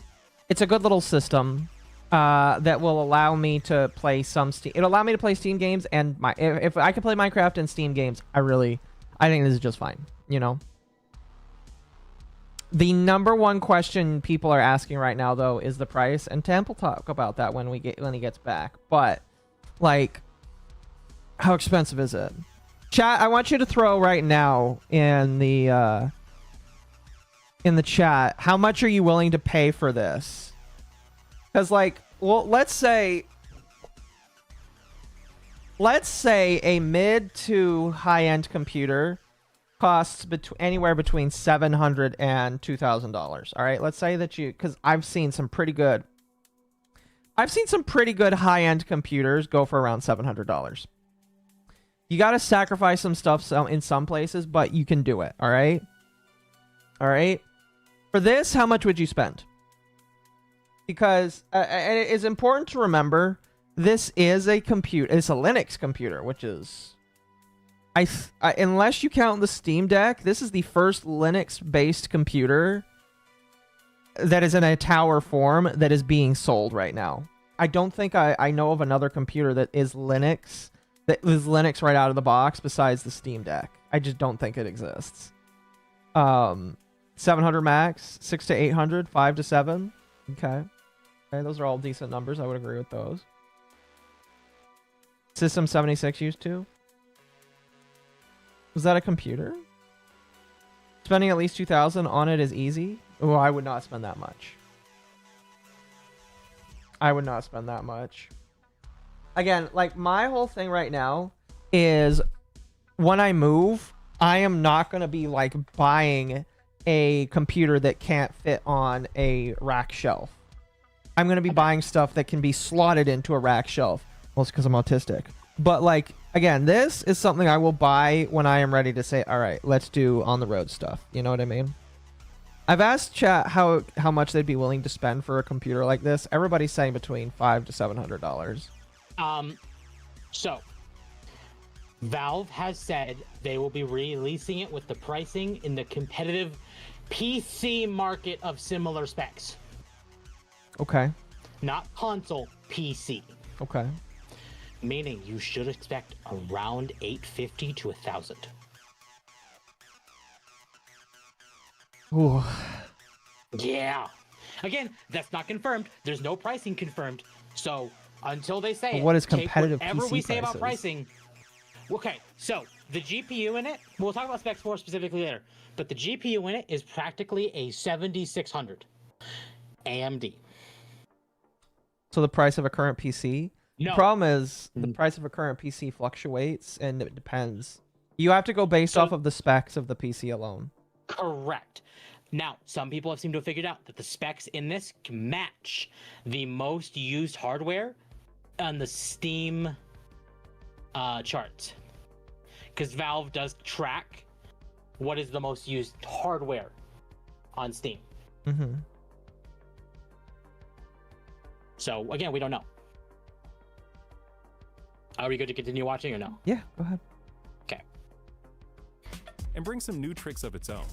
little system that will allow me to play some Steam. It'll allow me to play Steam games, and if I can play Minecraft and Steam games, I think this is just fine. You know. The number one question people are asking right now, though, is the price, and Temp will talk about that when he gets back. But, like, how expensive is it? Chat, I want you to throw right now in the chat, how much are you willing to pay for this? Because, like, well, let's say a mid to high-end computer costs anywhere between $700 and $2,000. All right, let's say that because I've seen some pretty good high-end computers go for around $700. You got to sacrifice some stuff in some places, but you can do it. All right. For this, how much would you spend? Because and it is important to remember, this is a computer. It's a Linux computer, which is, unless you count the Steam Deck, this is the first Linux-based computer that is in a tower form that is being sold right now. I don't think I know of another computer that is Linux right out of the box besides the Steam Deck. I just don't think it exists. 700 max, 600 to 800, 5 to 7. Okay, those are all decent numbers. I would agree with those. System 76 used to. Was that a computer? Spending at least 2,000 on it is easy. Oh, I would not spend that much. Again, like, my whole thing right now is when I move, I am not going to be, like, buying a computer that can't fit on a rack shelf. I'm going to be buying stuff that can be slotted into a rack shelf. Well, it's because I'm autistic. But, like, again, this is something I will buy when I am ready to say, all right, let's do on-the-road stuff. You know what I mean? I've asked chat how much they'd be willing to spend for a computer like this. Everybody's saying between $500 to $700. So Valve has said they will be releasing it with the pricing in the competitive PC market of similar specs. Okay. Not console, PC. Okay. Meaning you should expect around $850 to $1,000. Ooh. Yeah. Again, that's not confirmed. There's no pricing confirmed. So until they say But it, what is take competitive whatever PC we say about prices? pricing. Okay, so the GPU in it, we'll talk about specs more specifically later, but the GPU in it is practically a 7600 AMD. So the price of a current PC? No. The problem is the price of a current PC fluctuates, and it depends. You have to go based off of the specs of the PC alone. Correct. Now, some people have seemed to have figured out that the specs in this can match the most used hardware on the Steam charts. Because Valve does track what is the most used hardware on Steam. Mm-hmm. So, again, we don't know. Are we good to continue watching or no? Yeah, go ahead. Okay. And bring some new tricks of its own,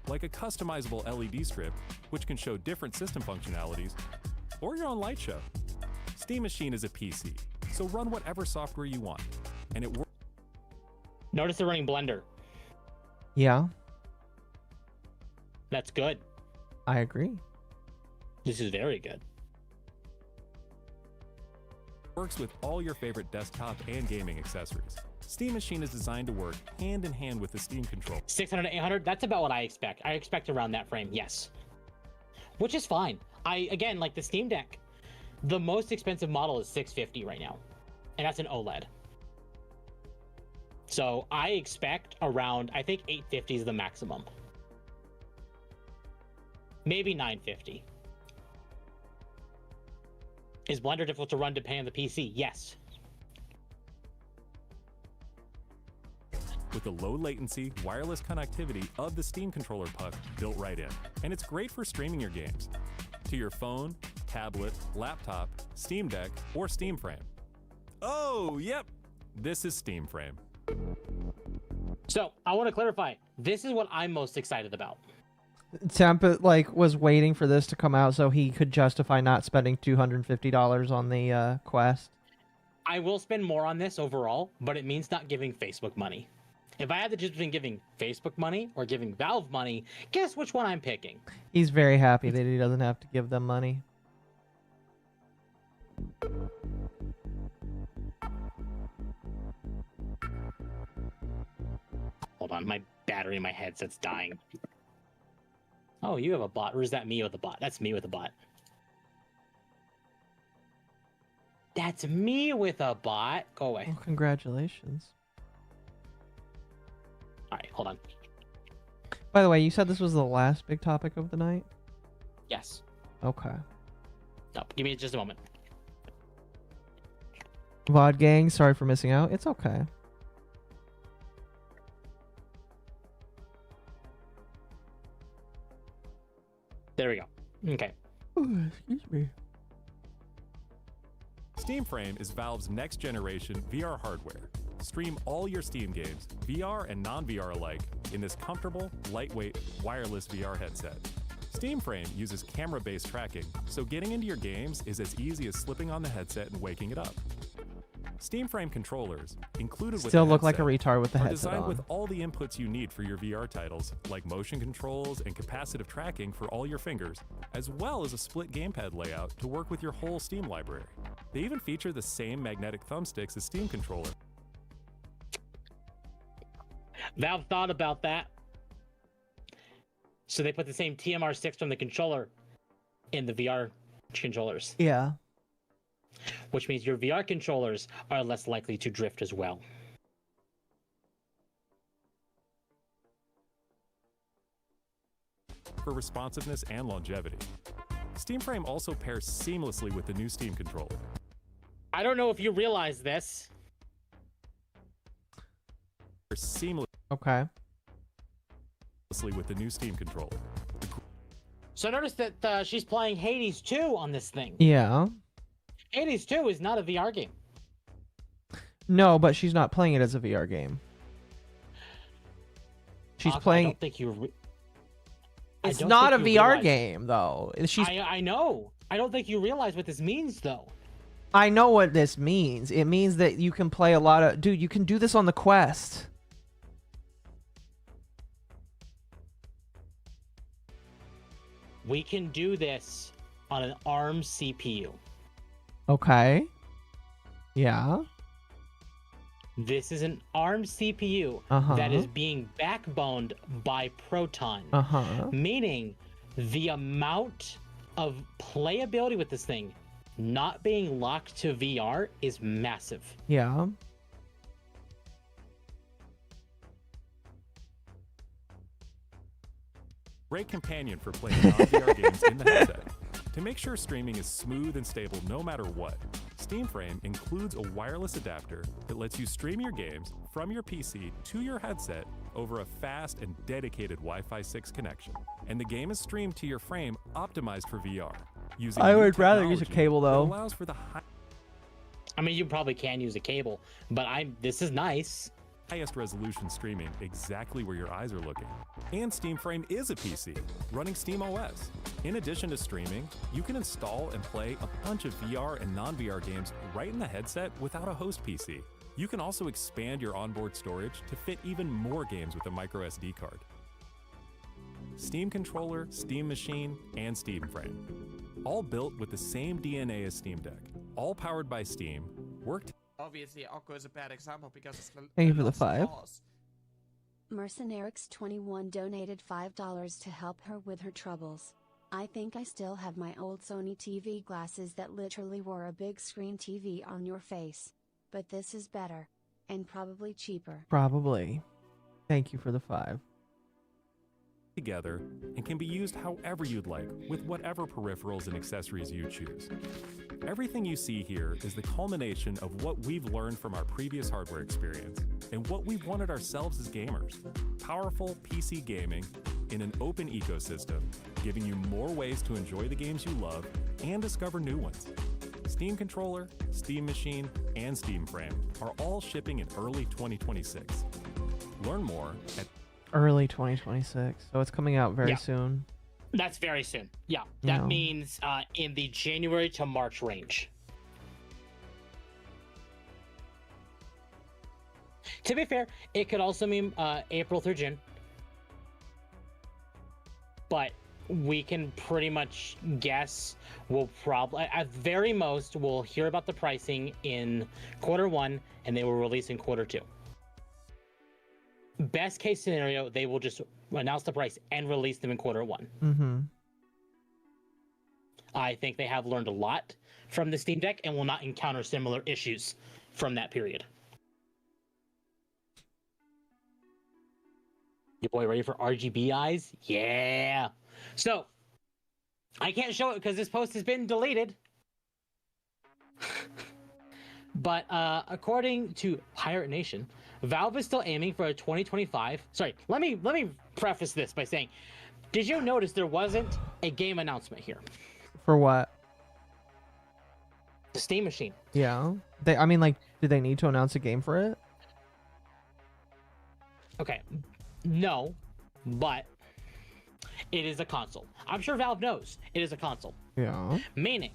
like a customizable LED strip, which can show different system functionalities, or your own light show. Steam Machine is a PC, so run whatever software you want, and it works. Notice they're running Blender. Yeah, That's good. I agree. This is very good. Works with all your favorite desktop and gaming accessories. Steam Machine is designed to work hand in hand with the Steam controller. 600 to 800, that's about what I expect. I expect around that frame, yes. Which is fine. Again, like the Steam Deck, the most expensive model is 650 right now. And that's an OLED. So I expect around, I think 850 is the maximum. Maybe 950. Is Blender difficult to run depending on the PC? Yes. With the low latency, wireless connectivity of the Steam controller puck built right in. And it's great for streaming your games to your phone, tablet, laptop, Steam Deck, or Steam Frame. Oh, yep, this is Steam Frame. So I want to clarify, this is what I'm most excited about. Temp was waiting for this to come out so he could justify not spending $250 on the Quest. I will spend more on this overall, but it means not giving Facebook money. If I had to choose between giving Facebook money or giving Valve money, guess which one I'm picking? He's very happy that he doesn't have to give them money. Hold on, my battery in my headset's dying. Oh, you have a bot. Or is that me with a bot? That's me with a bot. That's me with a bot. Go away. Well, congratulations. All right, hold on. By the way, you said this was the last big topic of the night? Yes. Okay. No, give me just a moment. VOD gang, sorry for missing out. It's okay. There we go. Okay. Ooh, excuse me. Steam Frame is Valve's next generation VR hardware. Stream all your Steam games, VR and non-VR alike, in this comfortable, lightweight, wireless VR headset. Steam Frame uses camera-based tracking, so getting into your games is as easy as slipping on the headset and waking it up. Steam Frame controllers, included with Still the look like a headset, retard with the are headset designed on. with all the inputs you need for your VR titles, like motion controls and capacitive tracking for all your fingers, as well as a split gamepad layout to work with your whole Steam library. They even feature the same magnetic thumbsticks as Steam controller. Valve thought about that. So they put the same TMR6 from the controller in the VR controllers, Yeah. which means your VR controllers are less likely to drift as well. For responsiveness and longevity. Steam Frame also pairs seamlessly with the new Steam controller. I don't know if you realize this. Seamlessly Okay. with the new Steam controller. So notice that she's playing Hades 2 on this thing. Yeah. Hades 2 is not a VR game. No, but she's not playing it as a VR game. She's I playing... don't think you... It's not a VR game, though. She's... I know. I don't think you realize what this means, though. I know what this means. It means that you can play a lot of... Dude, you can do this on the Quest. We can do this on an ARM CPU. Okay. Yeah. This is an ARM CPU that is being backboned by Proton. Meaning the amount of playability with this thing not being locked to VR is massive. Yeah. Great companion for playing non-VR games in the headset. To make sure streaming is smooth and stable no matter what, Steam Frame includes a wireless adapter that lets you stream your games from your PC to your headset over a fast and dedicated Wi-Fi 6 connection. And the game is streamed to your frame optimized for VR. Using I new would rather use a technology cable, though. that allows for the I mean, you probably can use a cable, but this is nice. highest resolution streaming exactly where your eyes are looking. And Steam Frame is a PC, running Steam OS. In addition to streaming, you can install and play a bunch of VR and non-VR games right in the headset without a host PC. You can also expand your onboard storage to fit even more games with a micro SD card. Steam controller, Steam Machine, and Steam Frame. All built with the same DNA as Steam Deck. all powered by Steam, work Obviously, Occo is a bad example because it's Thank you for the lots of 5. flaws. Mercenarix21 donated $5 to help her with her troubles. I think I still have my old Sony TV glasses that literally were a big screen TV on your face. But this is better. And probably cheaper. Probably. Thank you for the 5. together and can be used however you'd like with whatever peripherals and accessories you choose. Everything you see here is the culmination of what we've learned from our previous hardware experience and what we've wanted ourselves as gamers. Powerful PC gaming in an open ecosystem, giving you more ways to enjoy the games you love and discover new ones. Steam Controller, Steam Machine, and Steam Frame are all shipping in early 2026. Learn more at Early 2026, so it's coming out very Yeah. soon. That's very soon. Yeah, that No. means in the January to March range. To be fair, it could also mean April through June. But we can pretty much guess we'll probably, at very most, we'll hear about the pricing in Q1 and they will release in Q2. Best case scenario, they will just announce the price and release them in Q1. Mm-hmm. I think they have learned a lot from the Steam Deck and will not encounter similar issues from that period. Your boy ready for RGB eyes? Yeah. So, I can't show it because this post has been deleted. But according to Pirate Nation, Valve is still aiming for a 2025. Sorry, let me preface this by saying, did you notice there wasn't a game announcement here? For what? The Steam Machine. Yeah. I mean, like, do they need to announce a game for it? Okay, no, but it is a console. I'm sure Valve knows it is a console. Yeah. Meaning,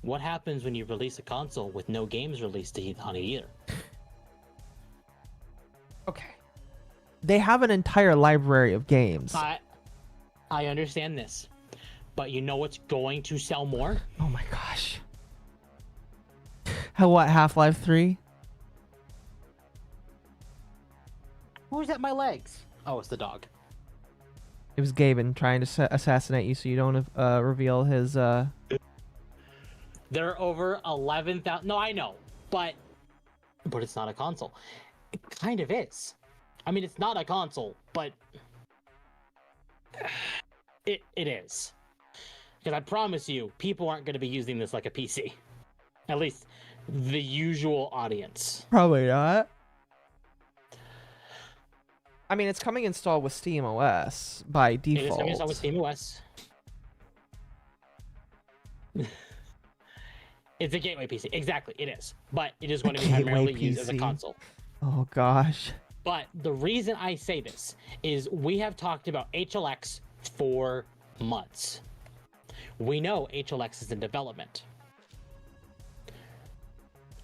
what happens when you release a console with no games released on it either? Okay. They have an entire library of games. I understand this, but you know what's going to sell more? Oh my gosh. What, Half-Life 3? Who's at my legs? Oh, it's the dog. It was Gaben trying to assassinate you so you don't reveal his... There are over 11,000. No, I know, but it's not a console. It kind of is. I mean, it's not a console, but it is. Because I promise you, people aren't going to be using this like a PC. At least the usual audience. Probably not. I mean, it's coming installed with Steam OS by default. It is coming installed with SteamOS. It's a gateway PC. Exactly, it is. But it is going to be Gateway primarily used as a PC. console. Oh gosh. But the reason I say this is we have talked about HLX for months. We know HLX is in development.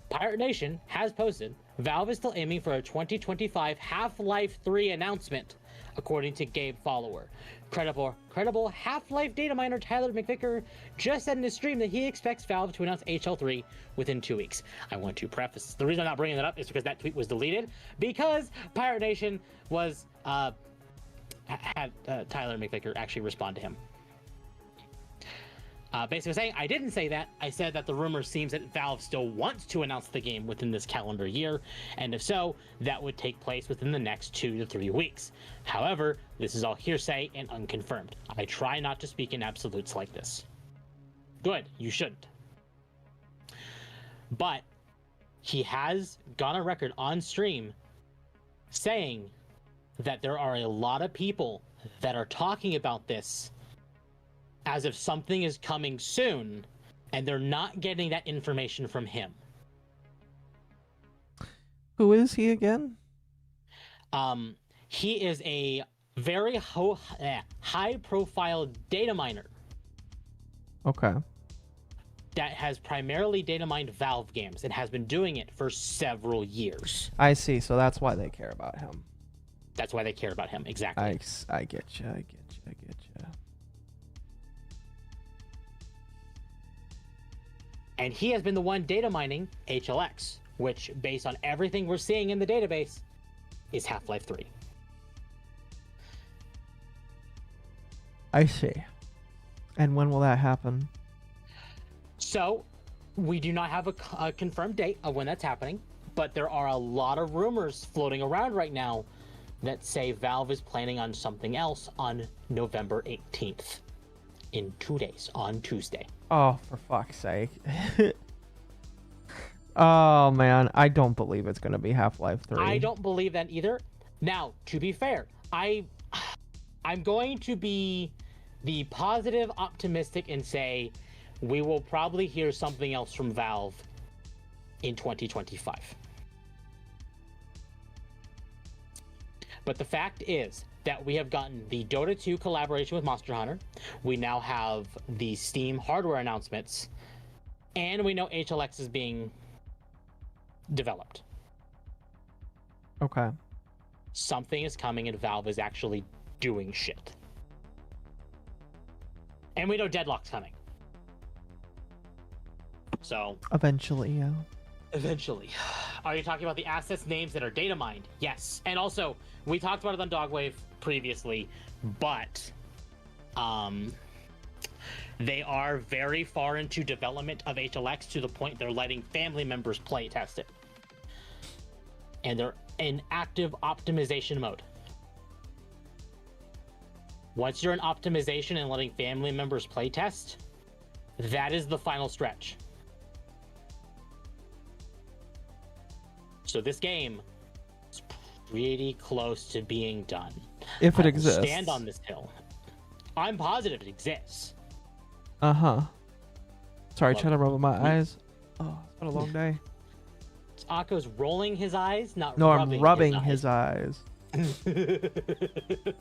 Pirate Nation has posted Valve is still aiming for a 2025 Half-Life 3 announcement, according to Gabe Follower. Credible Half-Life data miner Tyler McVicker just said in his stream that he expects Valve to announce HL3 within 2 weeks. I want to preface, the reason I'm not bringing that up is because that tweet was deleted, because Pirate Nation was, had Tyler McVicker actually respond to him. Basically saying, I didn't say that. I said that the rumor seems that Valve still wants to announce the game within this calendar year, and if so, that would take place within the next 2 to 3 weeks. However, this is all hearsay and unconfirmed. I try not to speak in absolutes like this. Good, you shouldn't. But he has gone on record on stream saying that there are a lot of people that are talking about this as if something is coming soon, and they're not getting that information from him. Who is he again? He is a very high-profile data miner Okay. that has primarily data mined Valve games and has been doing it for several years. I see. So that's why they care about him. That's why they care about him, exactly. I get you. I get you. And he has been the one data mining HLX, which, based on everything we're seeing in the database, is Half-Life 3. I see. And when will that happen? So, we do not have a confirmed date of when that's happening, but there are a lot of rumors floating around right now that say Valve is planning on something else on November 18th. In 2 days, on Tuesday. Oh, for fuck's sake. Oh, man. I don't believe it's going to be Half-Life 3. I don't believe that either. Now, to be fair, I'm going to be the positive optimistic and say we will probably hear something else from Valve in 2025. But the fact is that we have gotten the Dota 2 collaboration with Monster Hunter. We now have the Steam hardware announcements, and we know HLX is being developed. Okay. Something is coming and Valve is actually doing shit. And we know Deadlock's coming. So, Eventually, yeah. eventually. Are you talking about the assets names that are data mined? Yes. And also, we talked about it on Dogwave previously, but they are very far into development of HLX to the point they're letting family members play test it. And they're in active optimization mode. Once you're in optimization and letting family members play test, that is the final stretch. So this game is pretty close to being done. If it I will exists. Stand on this hill. I'm positive it exists. Uh-huh. Sorry, Love trying to it. rub my eyes. Oh, it's been a long day. Akko's rolling his eyes, not No, rubbing I'm rubbing his eyes. Could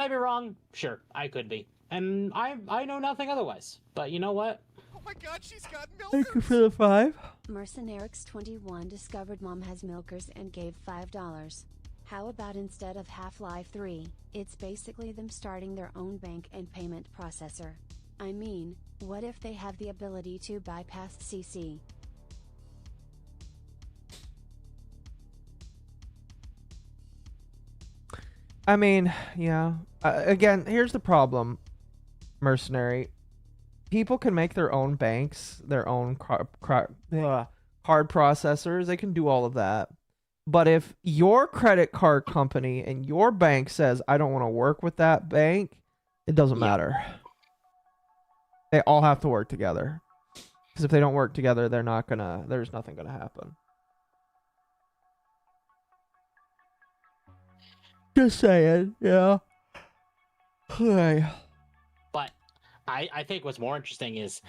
I be wrong? Sure, I could be. And I know nothing otherwise. But you know what? Oh my god, she's got Thank you milkers! for the 5. Mercenarix21 discovered Mom has milkers and gave $5. How about instead of Half-Life 3, it's basically them starting their own bank and payment processor? I mean, what if they have the ability to bypass CC? I mean, yeah. Again, here's the problem, Mercenary. People can make their own banks, their own card processors. They can do all of that. But if your credit card company and your bank says, I don't want to work with that bank, it doesn't matter. They all have to work together. Because if they don't work together, there's nothing gonna happen. Just saying, yeah. Hey. But I think what's more interesting is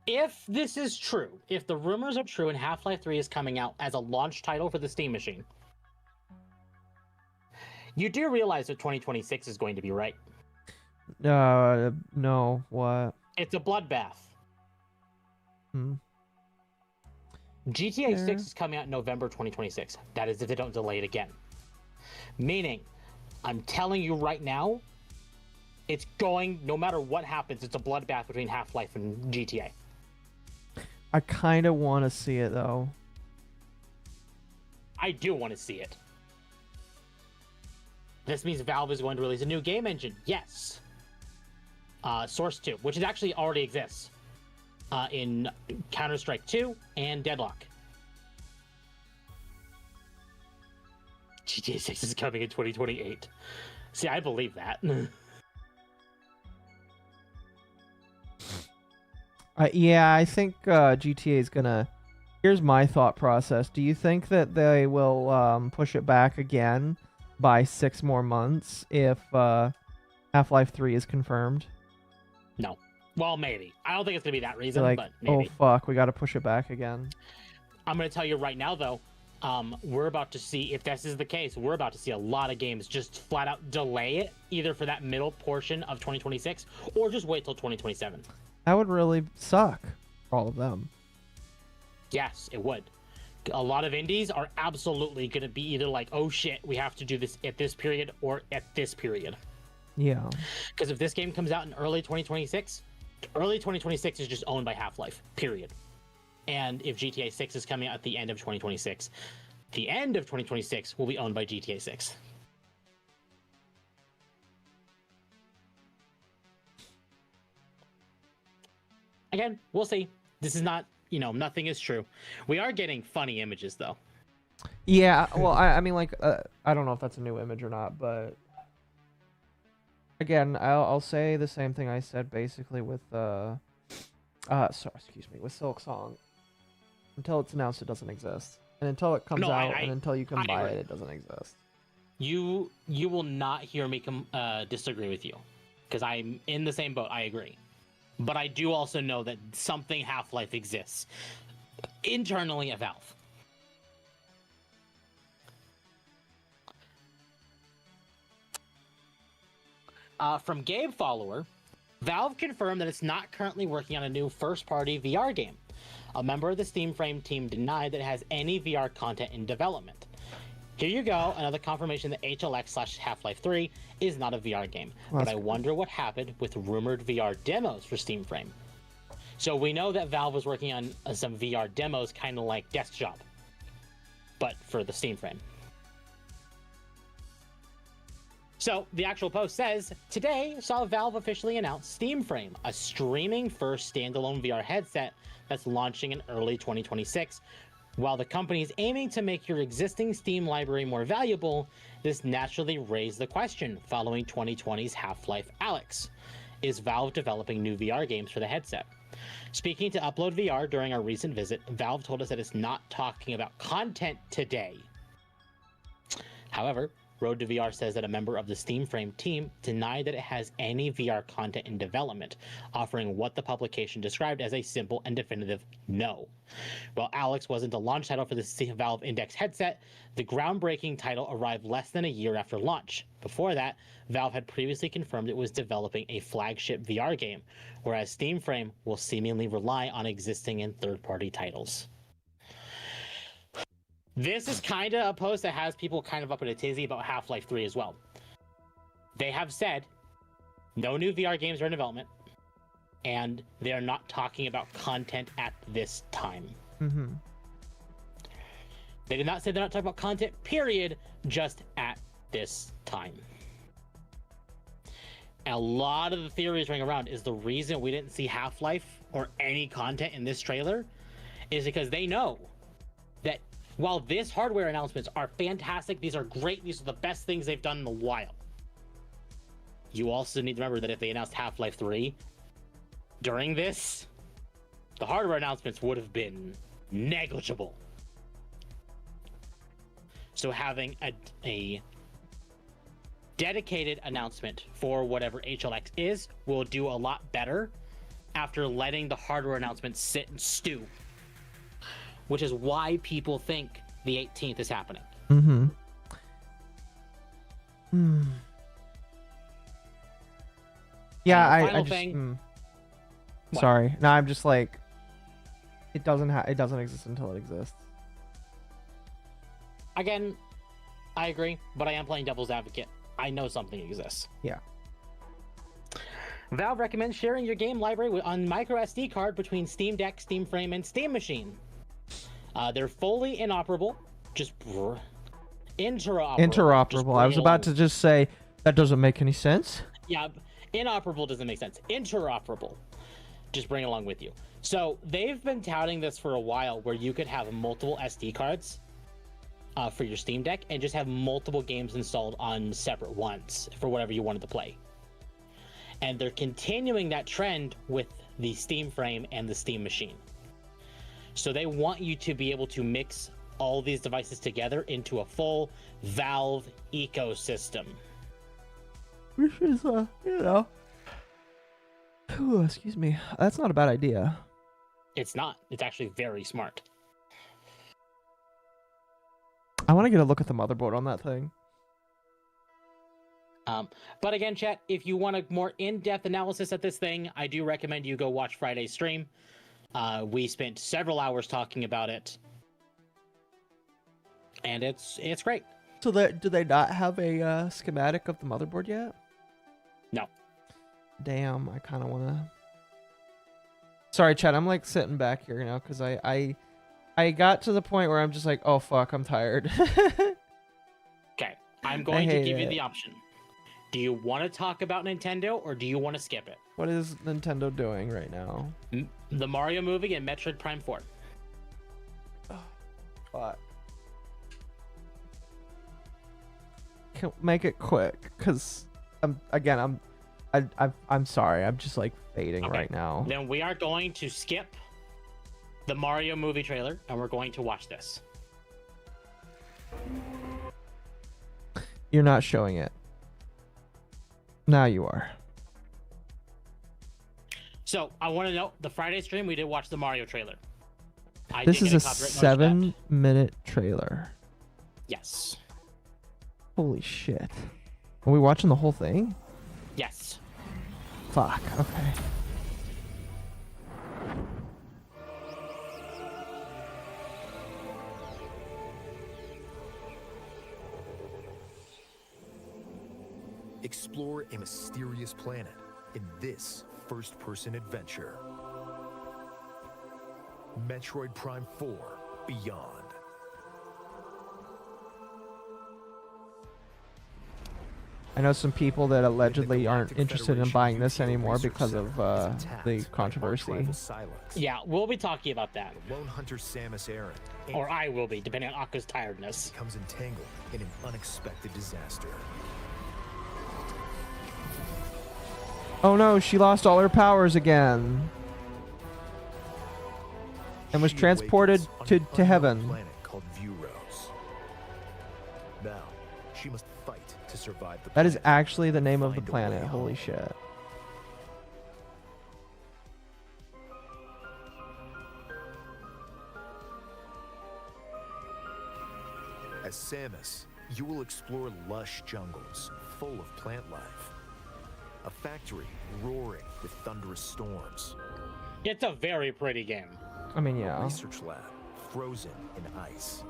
if this is true, if the rumors are true and Half-Life 3 is coming out as a launch title for the Steam machine, you do realize that 2026 is going to be right. No, what? It's a bloodbath. Hmm. GTA Fair. 6 is coming out in November 2026. That is if they don't delay it again. Meaning, I'm telling you right now, it's going, no matter what happens, it's a bloodbath between Half-Life and GTA. I kind of want to see it, though. I do want to see it. This means Valve is going to release a new game engine. Yes. Source 2, which is actually already exists in Counter-Strike 2 and Deadlock. GTA 6 is coming in 2028. See, I believe that. Yeah, I think GTA is gonna. Here's my thought process. Do you think that they will push it back again by 6 more months if Half-Life 3 is confirmed? No. Well, maybe. I don't think it's gonna be that reason, They're like, but oh maybe. fuck, we got to push it back again. I'm gonna tell you right now, though. We're about to see, if this is the case, we're about to see a lot of games just flat out delay it, either for that middle portion of 2026 or just wait till 2027. That would really suck for all of them. Yes, it would. A lot of indies are absolutely going to be either like, oh shit, we have to do this at this period or at this period. Yeah. Because if this game comes out in early 2026, early 2026 is just owned by Half-Life, period. And if GTA 6 is coming out at the end of 2026, the end of 2026 will be owned by GTA 6. Again, we'll see. This is not, nothing is true. We are getting funny images, though. Yeah, well, I mean, like, I don't know if that's a new image or not, but again, I'll say the same thing I said basically with with Silk Song. Until it's announced, it doesn't exist, and until it comes out and until you can buy it, it doesn't exist. You will not hear me disagree with you, because I'm in the same boat. I agree, but I do also know that something Half-Life exists internally at Valve. From Gabe Follower, Valve confirmed that it's not currently working on a new first-party VR game. A member of the Steam Frame team denied that it has any VR content in development. Here you go, another confirmation that HLX/Half-Life 3 is not a VR game. But I wonder what happened with rumored VR demos for Steam Frame. So we know that Valve was working on some VR demos, kind of like Desk Job, but for the Steam Frame. So the actual post says, today saw Valve officially announce Steam Frame, a streaming first standalone VR headset that's launching in early 2026. While the company is aiming to make your existing Steam library more valuable, this naturally raised the question following 2020's Half-Life Alyx. Is Valve developing new VR games for the headset? Speaking to Upload VR during our recent visit, Valve told us that it's not talking about content today. However, Road to VR says that a member of the Steam Frame team denied that it has any VR content in development, offering what the publication described as a simple and definitive no. While Alyx wasn't a launch title for the Valve Index headset, the groundbreaking title arrived less than a year after launch. Before that, Valve had previously confirmed it was developing a flagship VR game, whereas Steam Frame will seemingly rely on existing and third-party titles. This is kind of a post that has people kind of up in a tizzy about Half-Life 3 as well. They have said no new VR games are in development, and they are not talking about content at this time. Mm-hmm. They did not say they're not talking about content, period, just at this time. And a lot of the theories running around is the reason we didn't see Half-Life or any content in this trailer is because they know that while this hardware announcements are fantastic, these are great, these are the best things they've done in a while. You also need to remember that if they announced Half-Life 3 during this, the hardware announcements would have been negligible. So having a dedicated announcement for whatever HLX is will do a lot better after letting the hardware announcements sit and stew. Which is why people think the 18th is happening. Mm-hmm. Yeah, I just... Sorry. No, I'm just like... It doesn't exist until it exists. Again, I agree, but I am playing devil's advocate. I know something exists. Yeah. Valve recommends sharing your game library on micro SD card between Steam Deck, Steam Frame, and Steam Machine. They're fully inoperable, just interoperable. Interoperable. I was about to just say that doesn't make any sense. Yeah, inoperable doesn't make sense. Interoperable. Just bring it along with you. So they've been touting this for a while, where you could have multiple SD cards for your Steam Deck and just have multiple games installed on separate ones for whatever you wanted to play. And they're continuing that trend with the Steam Frame and the Steam Machine. So they want you to be able to mix all these devices together into a full Valve ecosystem. Which is, excuse me. That's not a bad idea. It's not. It's actually very smart. I want to get a look at the motherboard on that thing. But again, chat, if you want a more in-depth analysis of this thing, I do recommend you go watch Friday's stream. We spent several hours talking about it, and it's great. So do they not have a schematic of the motherboard yet? No. Damn, I kind of want to Sorry, Chad. I'm like sitting back here, because I got to the point where I'm just like, oh fuck, I'm tired. Okay, I'm going to hate give you it. the option. Do you want to talk about Nintendo or do you want to skip it? What is Nintendo doing right now? The Mario movie and Metroid Prime 4. Fuck. Make it quick, cause I'm sorry. I'm just like fading Okay. right now. Then we are going to skip the Mario movie trailer and we're going to watch this. You're not showing it. Now you are. So I want to know, the Friday stream we did watch the Mario trailer. I This did is get a copyright notice for that. 7-minute trailer. Yes. Holy shit. Are we watching the whole thing? Yes. Fuck. Okay. Explore a mysterious planet in this first-person adventure. Metroid Prime 4 Beyond. I know some people that allegedly aren't Galactic interested in Federation buying this UTO anymore Research because Center of is attacked the by controversy. arch-rival Silence. Yeah, we'll be talking about that. The lone hunter Samus Aran Or I will be, depending on Akka's tiredness. becomes entangled in an unexpected disaster. Oh no, she lost all her powers again. And was She transported awakens on to an unknown heaven. planet called Vuros. Now, she must fight to survive the That is planet. actually the name of the Find a planet. way Holy home. shit. As Samus, you will explore lush jungles full of plant life. A factory roaring with thunderous storms. It's a very pretty game. I mean, A yeah. research lab frozen in ice.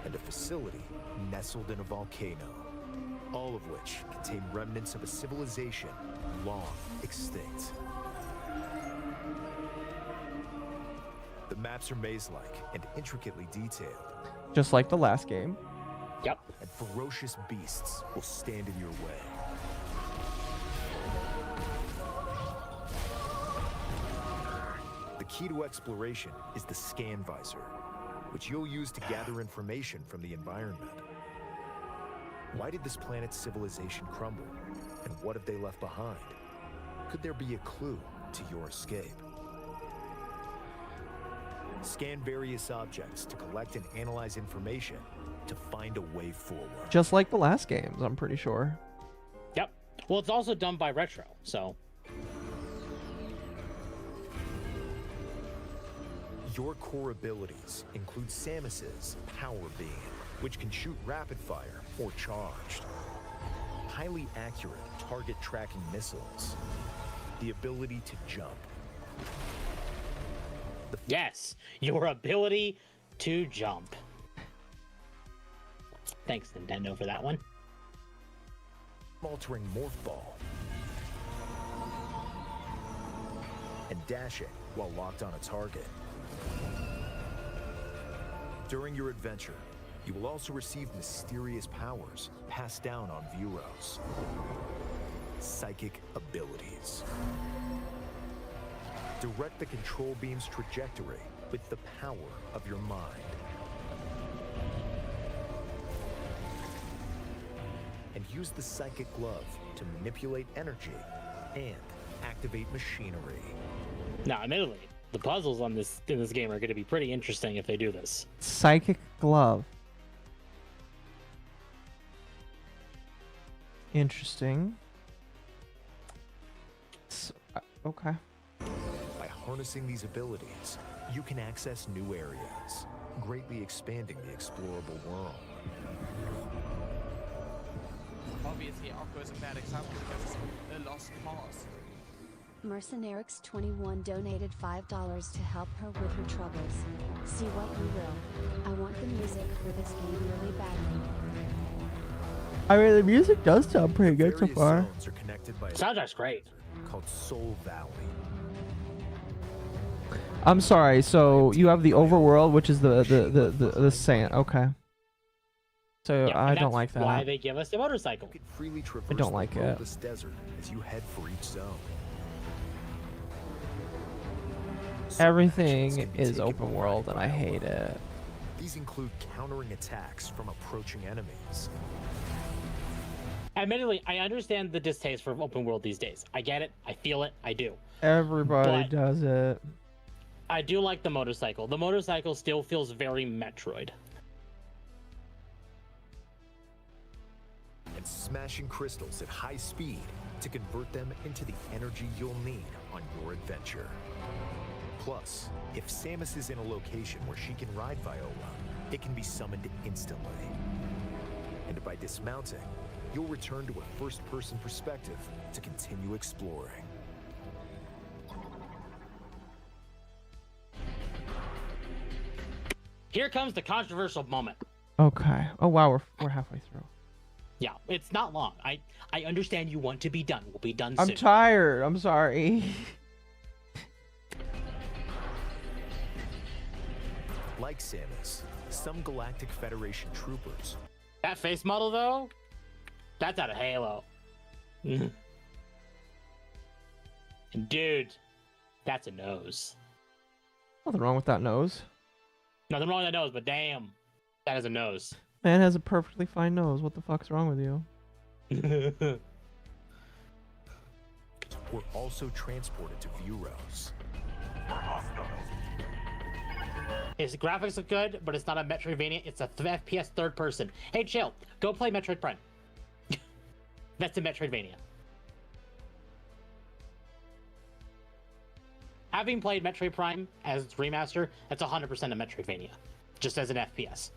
And a facility nestled in a volcano. All of which contain remnants of a civilization long extinct. The maps are maze-like and intricately detailed. Just like the last game. Yep. And ferocious beasts will stand in your way. The key to exploration is the scan visor, which you'll use to gather information from the environment. Why did this planet's civilization crumble? And what have they left behind? Could there be a clue to your escape? Scan various objects to collect and analyze information to find a way forward. Just like the last games, I'm pretty sure. Yep. Well, it's also done by Retro, so. Your core abilities include Samus's Power Beam, which can shoot rapid fire or charged. Highly accurate target tracking missiles. The ability to jump. Yes, your ability to jump. Thanks, Nintendo, for that one. Altering Morph Ball. And dashing while locked on a target. During your adventure, you will also receive mysterious powers passed down on Vuros. Psychic abilities. Direct the control beam's trajectory with the power of your mind. And use the psychic glove to manipulate energy and activate machinery. Now, admittedly, the puzzles on this in this game are going to be pretty interesting if they do this. Psychic glove. Interesting. Okay. By harnessing these abilities, you can access new areas, greatly expanding the explorable world. Obviously, Occo is a bad example because it's a lost cause. Mercenarix21 donated $5 to help her with her troubles. See what we will. I want the music for this game really badly. I mean, the music does sound pretty good so Various far. zones are connected by a Soundtrack's great. called Soul Valley. I'm sorry. So you have the overworld, which is the sand. Okay. So Yeah, I and don't that's like that. why they give us the motorcycle. You can freely traverse don't the like it. roadless desert as you head for each zone. Certain actions Everything can be is taken open with world, and I ride hate by it. These include countering attacks from approaching enemies. Admittedly, I understand the distaste for open world these days. I get it. I feel it. I do. Everybody But- does it. I do like the motorcycle. The motorcycle still feels very Metroid. And smashing crystals at high speed to convert them into the energy you'll need on your adventure. Plus, if Samus is in a location where she can ride Viola, it can be summoned instantly. And by dismounting, you'll return to a first-person perspective to continue exploring. Here comes the controversial moment. Okay. Oh wow, we're halfway through. Yeah, it's not long. I understand you want to be done. We'll be done I'm soon. tired. I'm sorry. Like Samus, some Galactic Federation troopers That face model, though, that's out of Halo. Dude, that's a nose. Nothing wrong with that nose. Nothing wrong with that nose, but damn, that is a nose. Man has a perfectly fine nose. What the fuck's wrong with you? were also transported to Vuros. His graphics look good, but it's not a Metroidvania. It's a FPS third person. Hey, chill. Go play Metroid Prime. That's a Metroidvania. Having played Metroid Prime as its remaster, that's 100% a Metroidvania, just as an FPS.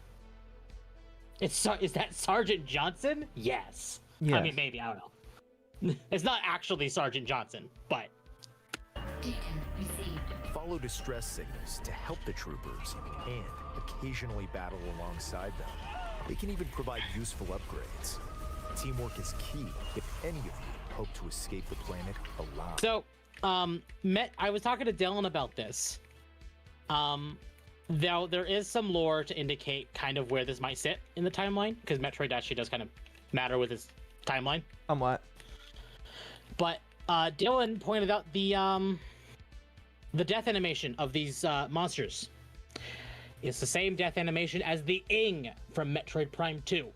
Is that Sergeant Johnson? Yes. Yes. I mean, maybe, I don't know. It's not actually Sergeant Johnson, but... Follow distress signals to help the troopers and occasionally battle alongside them. They can even provide useful upgrades. Teamwork is key if any of you hope to escape the planet alive. So, I was talking to Dylan about this. Though there is some lore to indicate kind of where this might sit in the timeline, because Metroid actually does kind of matter with its timeline. Somewhat. But Dylan pointed out the death animation of these monsters. It's the same death animation as the Ing from Metroid Prime 2,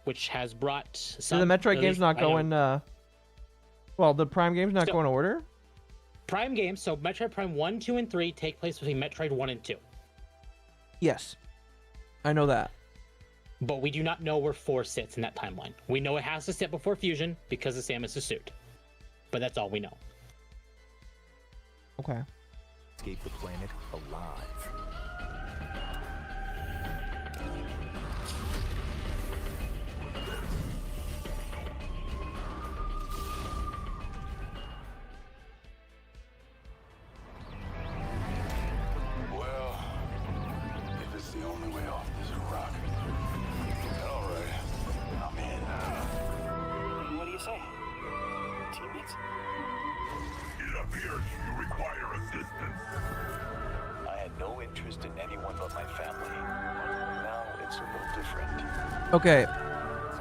which has brought some. So the Metroid at game's least not I know- going. Well, the Prime game's not So- going to order. Prime games, so Metroid Prime 1, 2, and 3 take place between Metroid 1 and 2. Yes, I know that. But we do not know where 4 sits in that timeline. We know it has to sit before Fusion because of Samus' suit. But that's all we know. Okay. Escape the planet alive. Well, if it's the only way off this rock, all right, I'm in. What do you say? Teammates? It appears you require assistance. I had no interest in anyone but my family. Now it's a little different. Okay.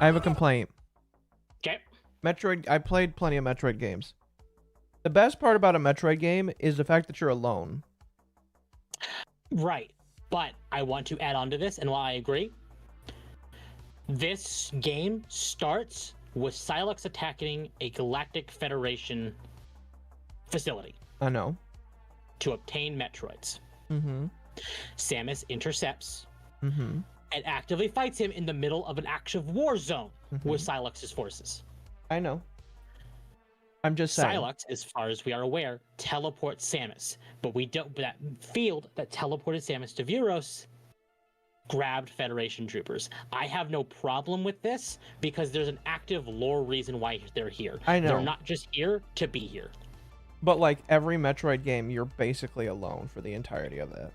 I have a complaint. Okay. Metroid. I played plenty of Metroid games. The best part about a Metroid game is the fact that you're alone. Right. But I want to add on to this, and while I agree, this game starts with Silex attacking a Galactic Federation facility I know. to obtain Metroids. Mm-hmm. Samus intercepts Mm-hmm. and actively fights him in the middle of an active war zone Mhm. with Silex's forces. I know. I'm just saying. Silex, as far as we are aware, teleports Samus, but we don't. But that field that teleported Samus to Vuros grabbed Federation troopers. I have no problem with this because there's an active lore reason why they're here. I know. They're not just here to be here. But like every Metroid game, you're basically alone for the entirety of it.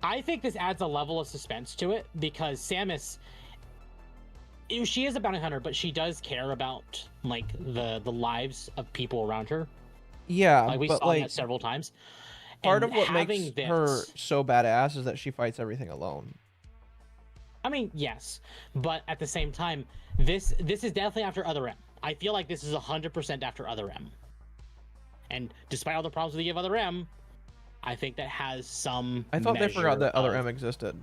I think this adds a level of suspense to it because Samus she is a bounty hunter, but she does care about like the lives of people around her. Yeah, Like we but saw like that several times. part And of what makes having her this- so badass is that she fights everything alone. I mean, yes, but at the same time, this is definitely after Other M. I feel like this is 100% after Other M. And despite all the problems with the Other M, I think that has some. I thought they forgot measure that Other of- M existed.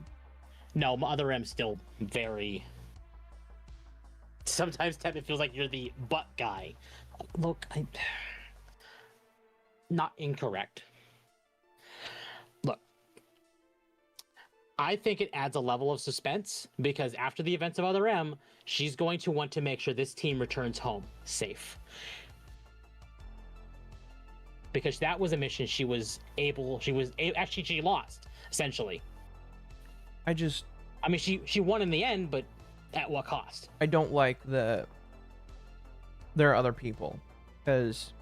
No, Other M's still very. Sometimes, Teb, it feels like you're the butt guy. Look, not incorrect. Look, I think it adds a level of suspense because after the events of Other M, she's going to want to make sure this team returns home safe. Because that was a mission she lost, essentially. I mean, she won in the end, but at what cost? I don't like that there are other people, because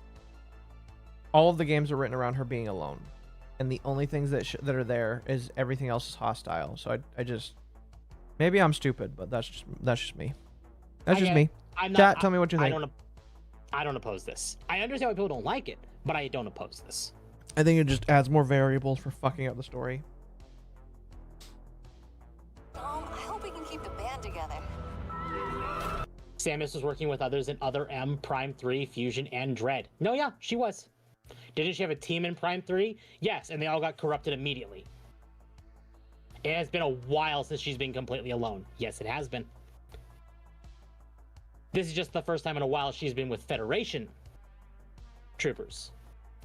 all of the games are written around her being alone, and the only things that are there is everything else is hostile. So I just, maybe I'm stupid, but that's just me. That's just me. Chat, tell me what you think. I don't oppose this. I understand why people don't like it, but I don't oppose this. I think it just adds more variables for fucking up the story. I hope we can keep the band together. Samus was working with others in Other M, Prime 3, Fusion, and Dread. No, yeah, she was. Didn't she have a team in Prime 3? Yes, and they all got corrupted immediately. It has been a while since she's been completely alone. Yes, it has been. This is just the first time in a while she's been with Federation troopers.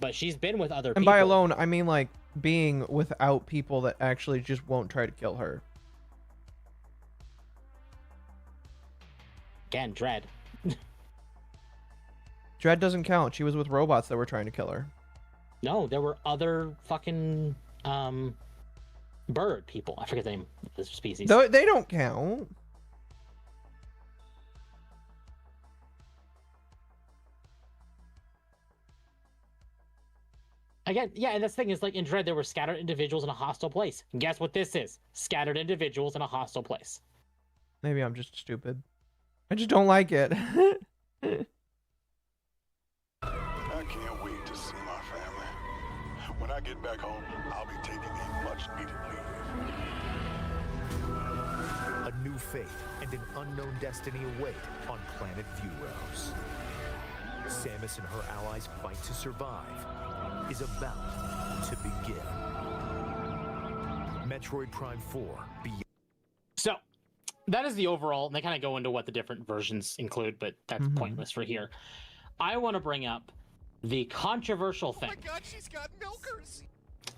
But she's been with other people. And by alone, I mean like being without people that actually just won't try to kill her. Again, Dread. Dread doesn't count. She was with robots that were trying to kill her. No, there were other fucking bird people. I forget the name of this species. They don't count. Again, yeah, and this thing is like in Dread, there were scattered individuals in a hostile place. And guess what this is? Scattered individuals in a hostile place. Maybe I'm just stupid. I just don't like it. I can't wait to see my family. When I get back home, I'll be taking a much-needed leave. A new fate and an unknown destiny await on planet Vuros. Samus and her allies' fight to survive is about to begin. Metroid Prime 4 Beyond. So, that is the overall, and they kind of go into what the different versions include, but that's pointless for here. I want to bring up the controversial thing. Oh my god, she's got milkers!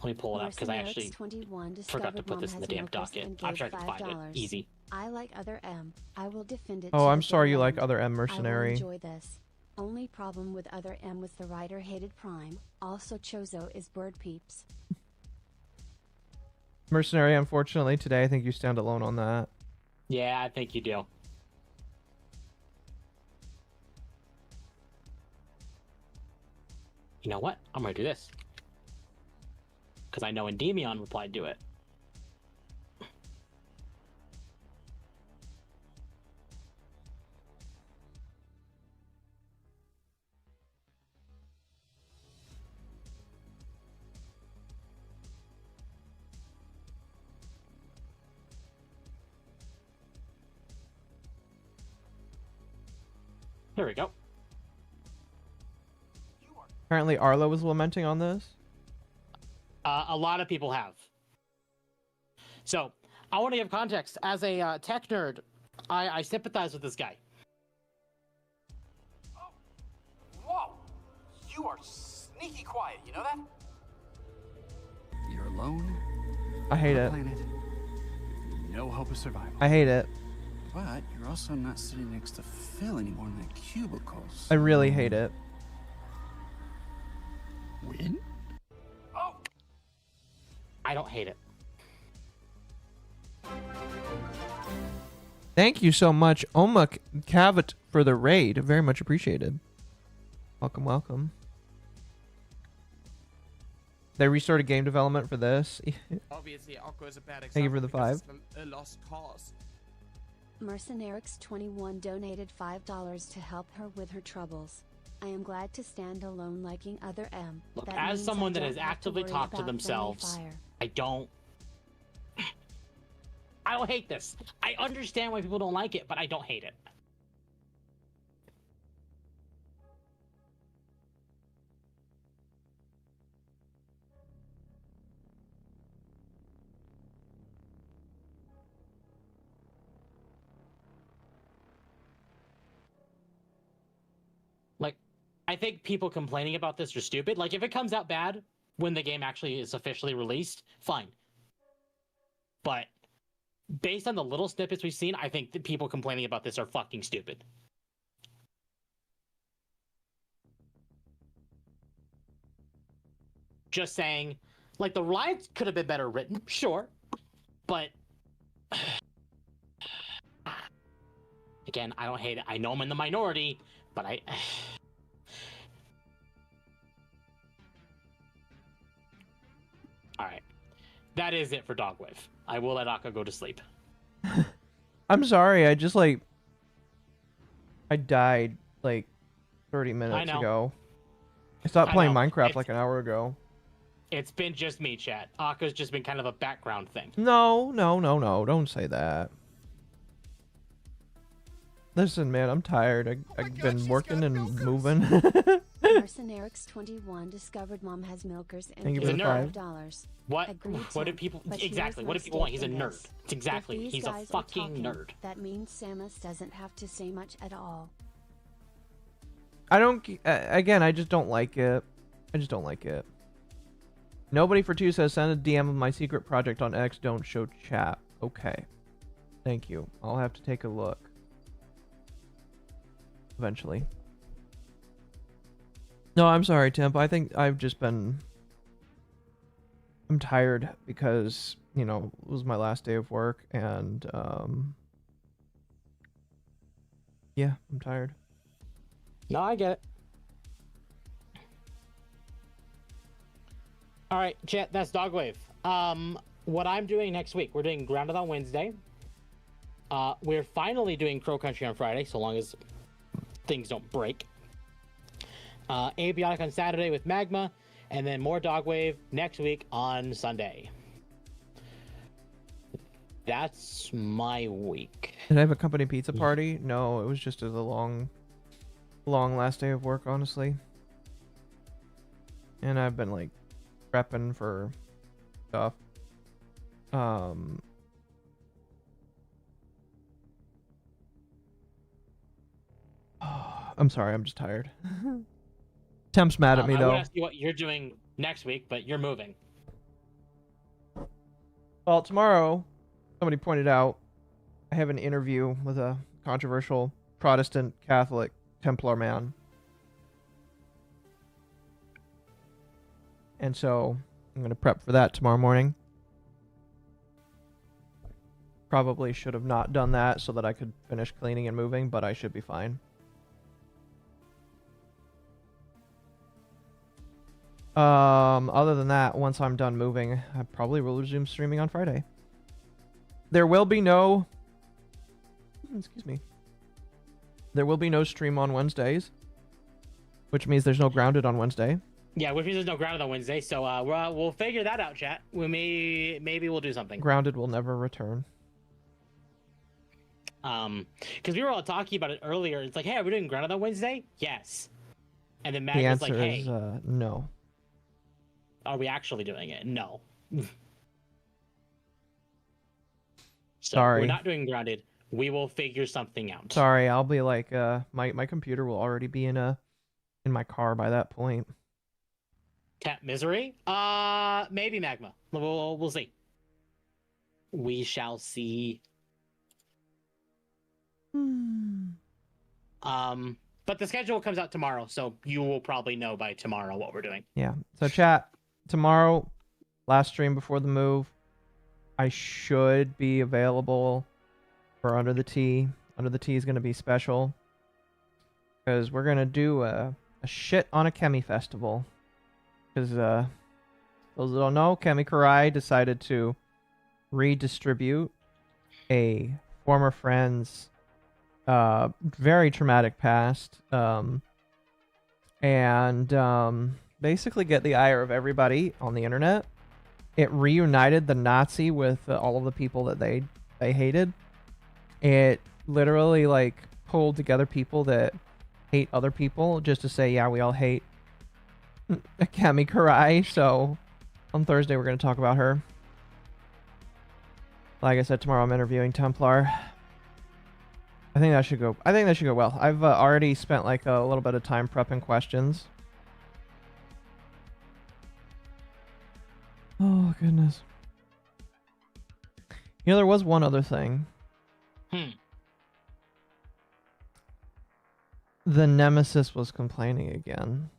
Let me pull it up because I actually 21 forgot to put Mom this in the has damn milkers docket. and I'm gave sure I can find it. $5. Easy. I like Other M. I will defend it. Oh, to I'm the sorry you bitter like end. Other M I Mercenary. will enjoy this. Only problem with Other M was the writer hated Prime. Also, Chozo is bird peeps. Mercenary, unfortunately, today I think you stand alone on that. Yeah, I think you do. You know what? I'm going to do this. Because I know Endymion replied to it. There we go. Apparently Arlo was lamenting on this. A lot of people have. So, I want to give context. As a tech nerd, I sympathize with this guy. Whoa! You are sneaky quiet, you know that? You're alone. I hate it. Planet. No hope of survival. I hate it. But you're also not sitting next to Phil anymore in that cubicle. I really hate it. Win? Oh! I don't hate it. Thank you so much, Omak Cavett, for the raid. Very much appreciated. Welcome, welcome. They restarted game development for this. Obviously, Occo is a bad example. Thank you for the because 5. It's a lost cause. Mercenarix21 donated $5 to help her with her troubles. I am glad to stand alone liking other M. Look, That as means someone I that don't has have to actively worry talked to about friendly themselves, fire. I don't hate this. I understand why people don't like it, but I don't hate it. Like, I think people complaining about this are stupid. Like, if it comes out bad when the game actually is officially released, fine. But based on the little snippets we've seen, I think the people complaining about this are fucking stupid. Just saying, like, the riots could have been better written, sure, but again, I don't hate it. I know I'm in the minority, but I all right, that is it for Dogwave. I will let Akka go to sleep. I'm sorry. I just like I died like 30 minutes know. ago. I stopped playing know. Minecraft It's- like an hour ago. It's been just me, chat. Akka's just been kind of a background thing. No, no, no, no. Don't say that. Listen, man, I'm tired. I've been working and moving. Mercenarix21 discovered mom has milkers and Thank you for the $5. What? Agreed, What do Tim, people but exactly? here's What my do people want? He's a stake in nerd. this. It's exactly. If these He's a guys are fucking talking, nerd. That means Samus doesn't have to say much at all. I don't. Again, I just don't like it. I just don't like it. Nobody for two says send a DM of my secret project on X. Don't show chat. Okay. Thank you. I'll have to take a look. Eventually. No, I'm sorry, Temp. I think I've just been... I'm tired because, you know, it was my last day of work and, yeah, I'm tired. No, I get it. All right, chat. That's Dogwave. What I'm doing next week, we're doing Grounded on Wednesday. We're finally doing Crow Country on Friday, so long as things don't break. Abiotic on Saturday with Magma, and then more Dogwave next week on Sunday. That's my week. Did I have a company pizza party? No, it was just a long last day of work, honestly. And I've been, like, prepping for stuff. I'm sorry, I'm just tired. Temp's mad at me, I though. would ask you what you're doing next week, but you're moving. Well, tomorrow, somebody pointed out, I have an interview with a controversial Protestant Catholic Templar man. And so, I'm going to prep for that tomorrow morning. Probably should have not done that so that I could finish cleaning and moving, but I should be fine. Other than that, once I'm done moving, I probably will resume streaming on Friday. There will be no... Excuse me. There will be no stream on Wednesdays, which means there's no Grounded on Wednesday. Yeah, which means there's no Grounded on Wednesday, so we'll figure that out, chat. Maybe we'll do something. Grounded will never return. Because we were all talking about it earlier. It's like, hey, are we doing Grounded on Wednesday? Yes. And then Matt The was answer like, hey, is no. are we actually doing it? No. So Sorry. we're not doing Grounded. We will figure something out. Sorry, I'll be like, my computer will already be in my car by that point. Tap misery? Maybe Magma. We'll see. We shall see. But the schedule comes out tomorrow, so you will probably know by tomorrow what we're doing. Yeah. So chat, tomorrow, last stream before the move, I should be available for Under the Tea. Under the Tea is going to be special because we're going to do a shit on a Chemi festival. Because those that don't know, Chemi Karai decided to redistribute a former friends, very traumatic past, and basically get the ire of everybody on the internet. It reunited the Nazi with all of the people that they hated. It literally like pulled together people that hate other people just to say, yeah, we all hate Kami Karai. So on Thursday we're going to talk about her. Like I said, tomorrow I'm interviewing Templar. I think that should go well. I've already spent like a little bit of time prepping questions. Oh goodness. You know, there was one other thing. The Nemesis was complaining again.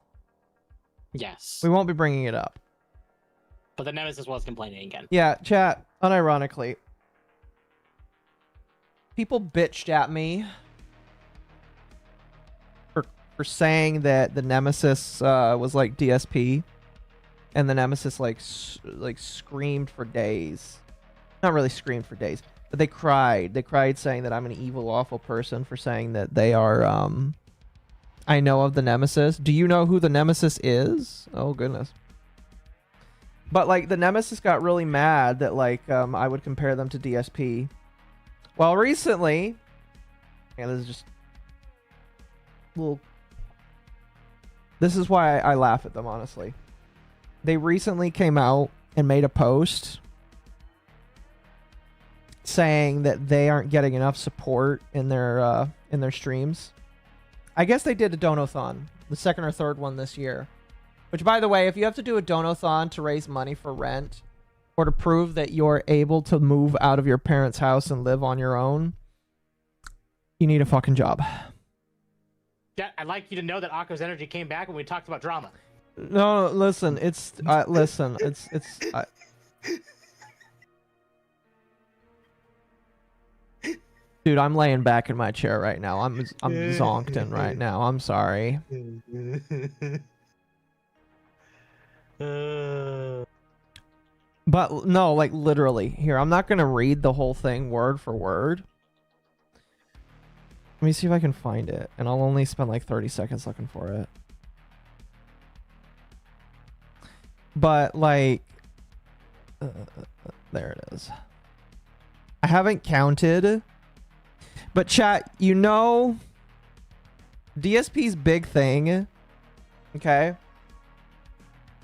Yes. We won't be bringing it up. But the Nemesis was complaining again. Yeah, chat, unironically. People bitched at me for saying that the Nemesis was like DSP. And the Nemesis like screamed for days. Not really screamed for days, but they cried. They cried saying that I'm an evil, awful person for saying that they are, I know of the Nemesis. Do you know who the Nemesis is? Oh, goodness. But, like, the Nemesis got really mad that, like, I would compare them to DSP. Well, recently... Yeah, this is just... This is why I laugh at them, honestly. They recently came out and made a post saying that they aren't getting enough support in their streams. I guess they did a donathon, the second or third one this year. Which, by the way, if you have to do a donathon to raise money for rent or to prove that you're able to move out of your parents' house and live on your own, you need a fucking job. Yeah, I'd like you to know that Akko's energy came back when we talked about drama. No, listen, it's Dude, I'm laying back in my chair right now. I'm zonked in right now. I'm sorry. But no, like literally. Here, I'm not gonna read the whole thing word for word. Let me see if I can find it, and I'll only spend like 30 seconds looking for it. But like, there it is. I haven't counted. But chat, you know, DSP's big thing, okay?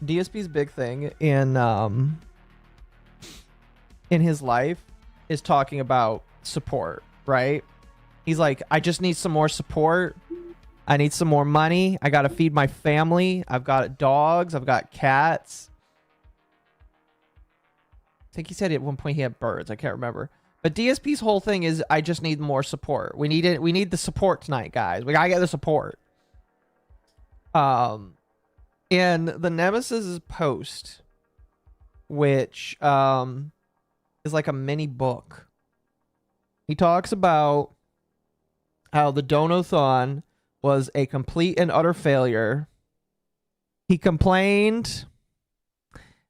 DSP's big thing in his life is talking about support, right? He's like, I just need some more support. I need some more money. I gotta feed my family. I've got dogs. I've got cats. I think he said at one point he had birds. I can't remember. But DSP's whole thing is, I just need more support. We need it. We need the support tonight, guys. We gotta get the support. In the Nemesis's post, which is like a mini book, he talks about how the Donathon was a complete and utter failure. He complained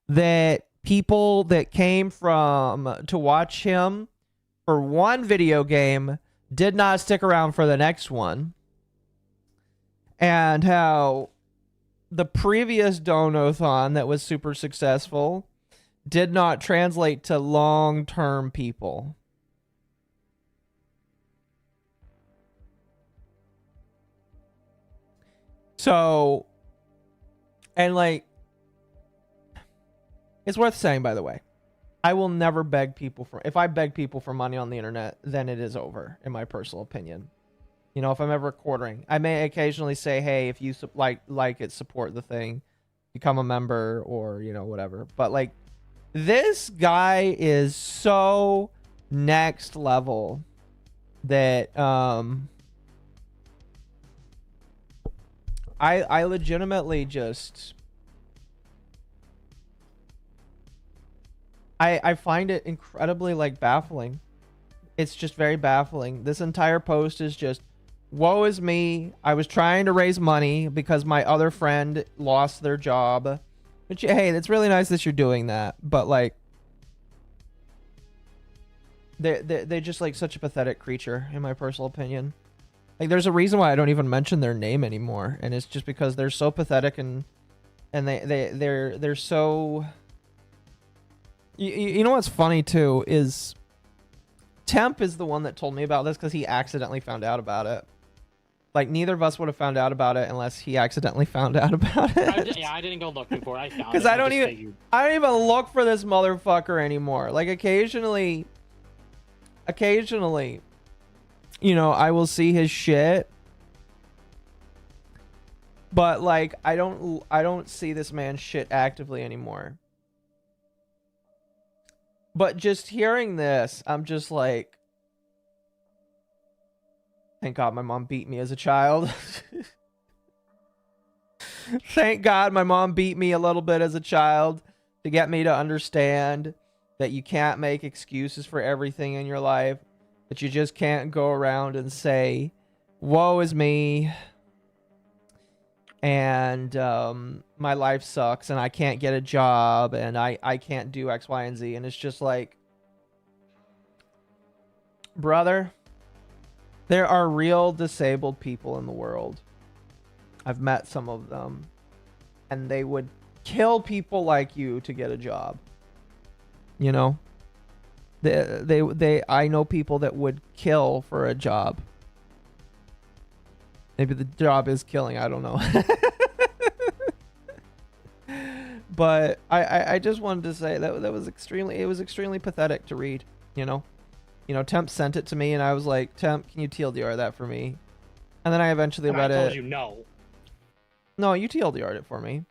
that people that came to watch him for one video game did not stick around for the next one. And how the previous Donathon that was super successful did not translate to long-term people. So, and like, it's worth saying, by the way, I will never beg people for, if I beg people for money on the internet, then it is over, in my personal opinion. You know, if I'm ever recording, I may occasionally say, hey, if you like it, support the thing, become a member, or, you know, whatever. But like, this guy is so next level that I legitimately just I find it incredibly like baffling. It's just very baffling. This entire post is just, woe is me. I was trying to raise money because my other friend lost their job. Which, hey, it's really nice that you're doing that. But like, they're just like such a pathetic creature, in my personal opinion. Like, there's a reason why I don't even mention their name anymore, and it's just because they're so pathetic and they're so. You know what's funny too is Temp is the one that told me about this because he accidentally found out about it. Like, neither of us would have found out about it unless he accidentally found out about it. I didn't go looking for it. I found it. Because I don't even look for this motherfucker anymore. Like, occasionally, you know, I will see his shit, but like, I don't see this man's shit actively anymore. But just hearing this, I'm just like, thank God my mom beat me as a child. Thank God my mom beat me a little bit as a child to get me to understand that you can't make excuses for everything in your life. That you just can't go around and say, woe is me, and my life sucks, and I can't get a job, and I can't do X, Y, and Z. And it's just like, brother, there are real disabled people in the world. I've met some of them, and they would kill people like you to get a job. You know? I know people that would kill for a job. Maybe the job is killing, I don't know. But I just wanted to say that was extremely pathetic to read, you know? You know, Temp sent it to me and I was like, Temp, can you TLDR that for me? And then I eventually read it. I told you no. No, you TLDR'd it for me.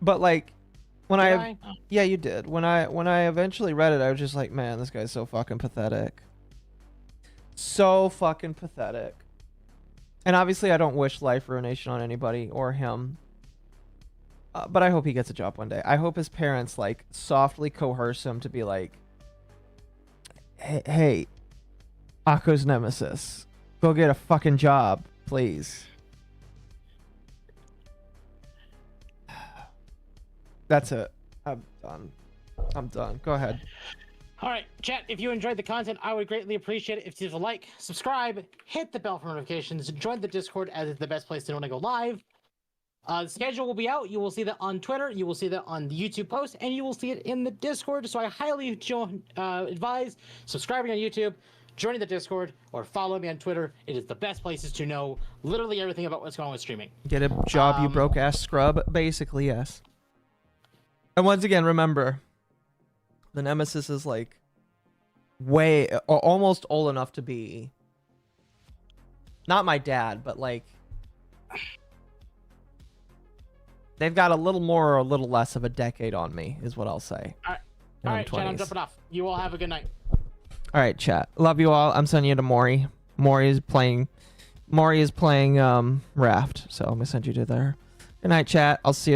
But like, yeah, you did. When I eventually read it, I was just like, man, this guy's so fucking pathetic. So fucking pathetic. And obviously, I don't wish life ruination on anybody or him. But I hope he gets a job one day. I hope his parents like softly coerce him to be like, hey, Akko's nemesis, go get a fucking job, please. That's it. I'm done. Go ahead. All right, chat, if you enjoyed the content, I would greatly appreciate it if you leave a like, subscribe, hit the bell for notifications, join the Discord as it's the best place to know when I go live. The schedule will be out. You will see that on Twitter, you will see that on the YouTube post, and you will see it in the Discord. So I highly advise subscribing on YouTube, joining the Discord, or follow me on Twitter. It is the best places to know literally everything about what's going on with streaming. Get a job, you broke ass scrub. Basically, yes. And once again, remember, the nemesis is like almost old enough to be not my dad, but like they've got a little more or a little less of a decade on me, is what I'll say. All right, chat, I'm jumping off. You all have a good night. All right, chat. Love you all. I'm sending you to Maury. Maury is playing Raft, so I'm gonna send you to there. Good night, chat. I'll see you.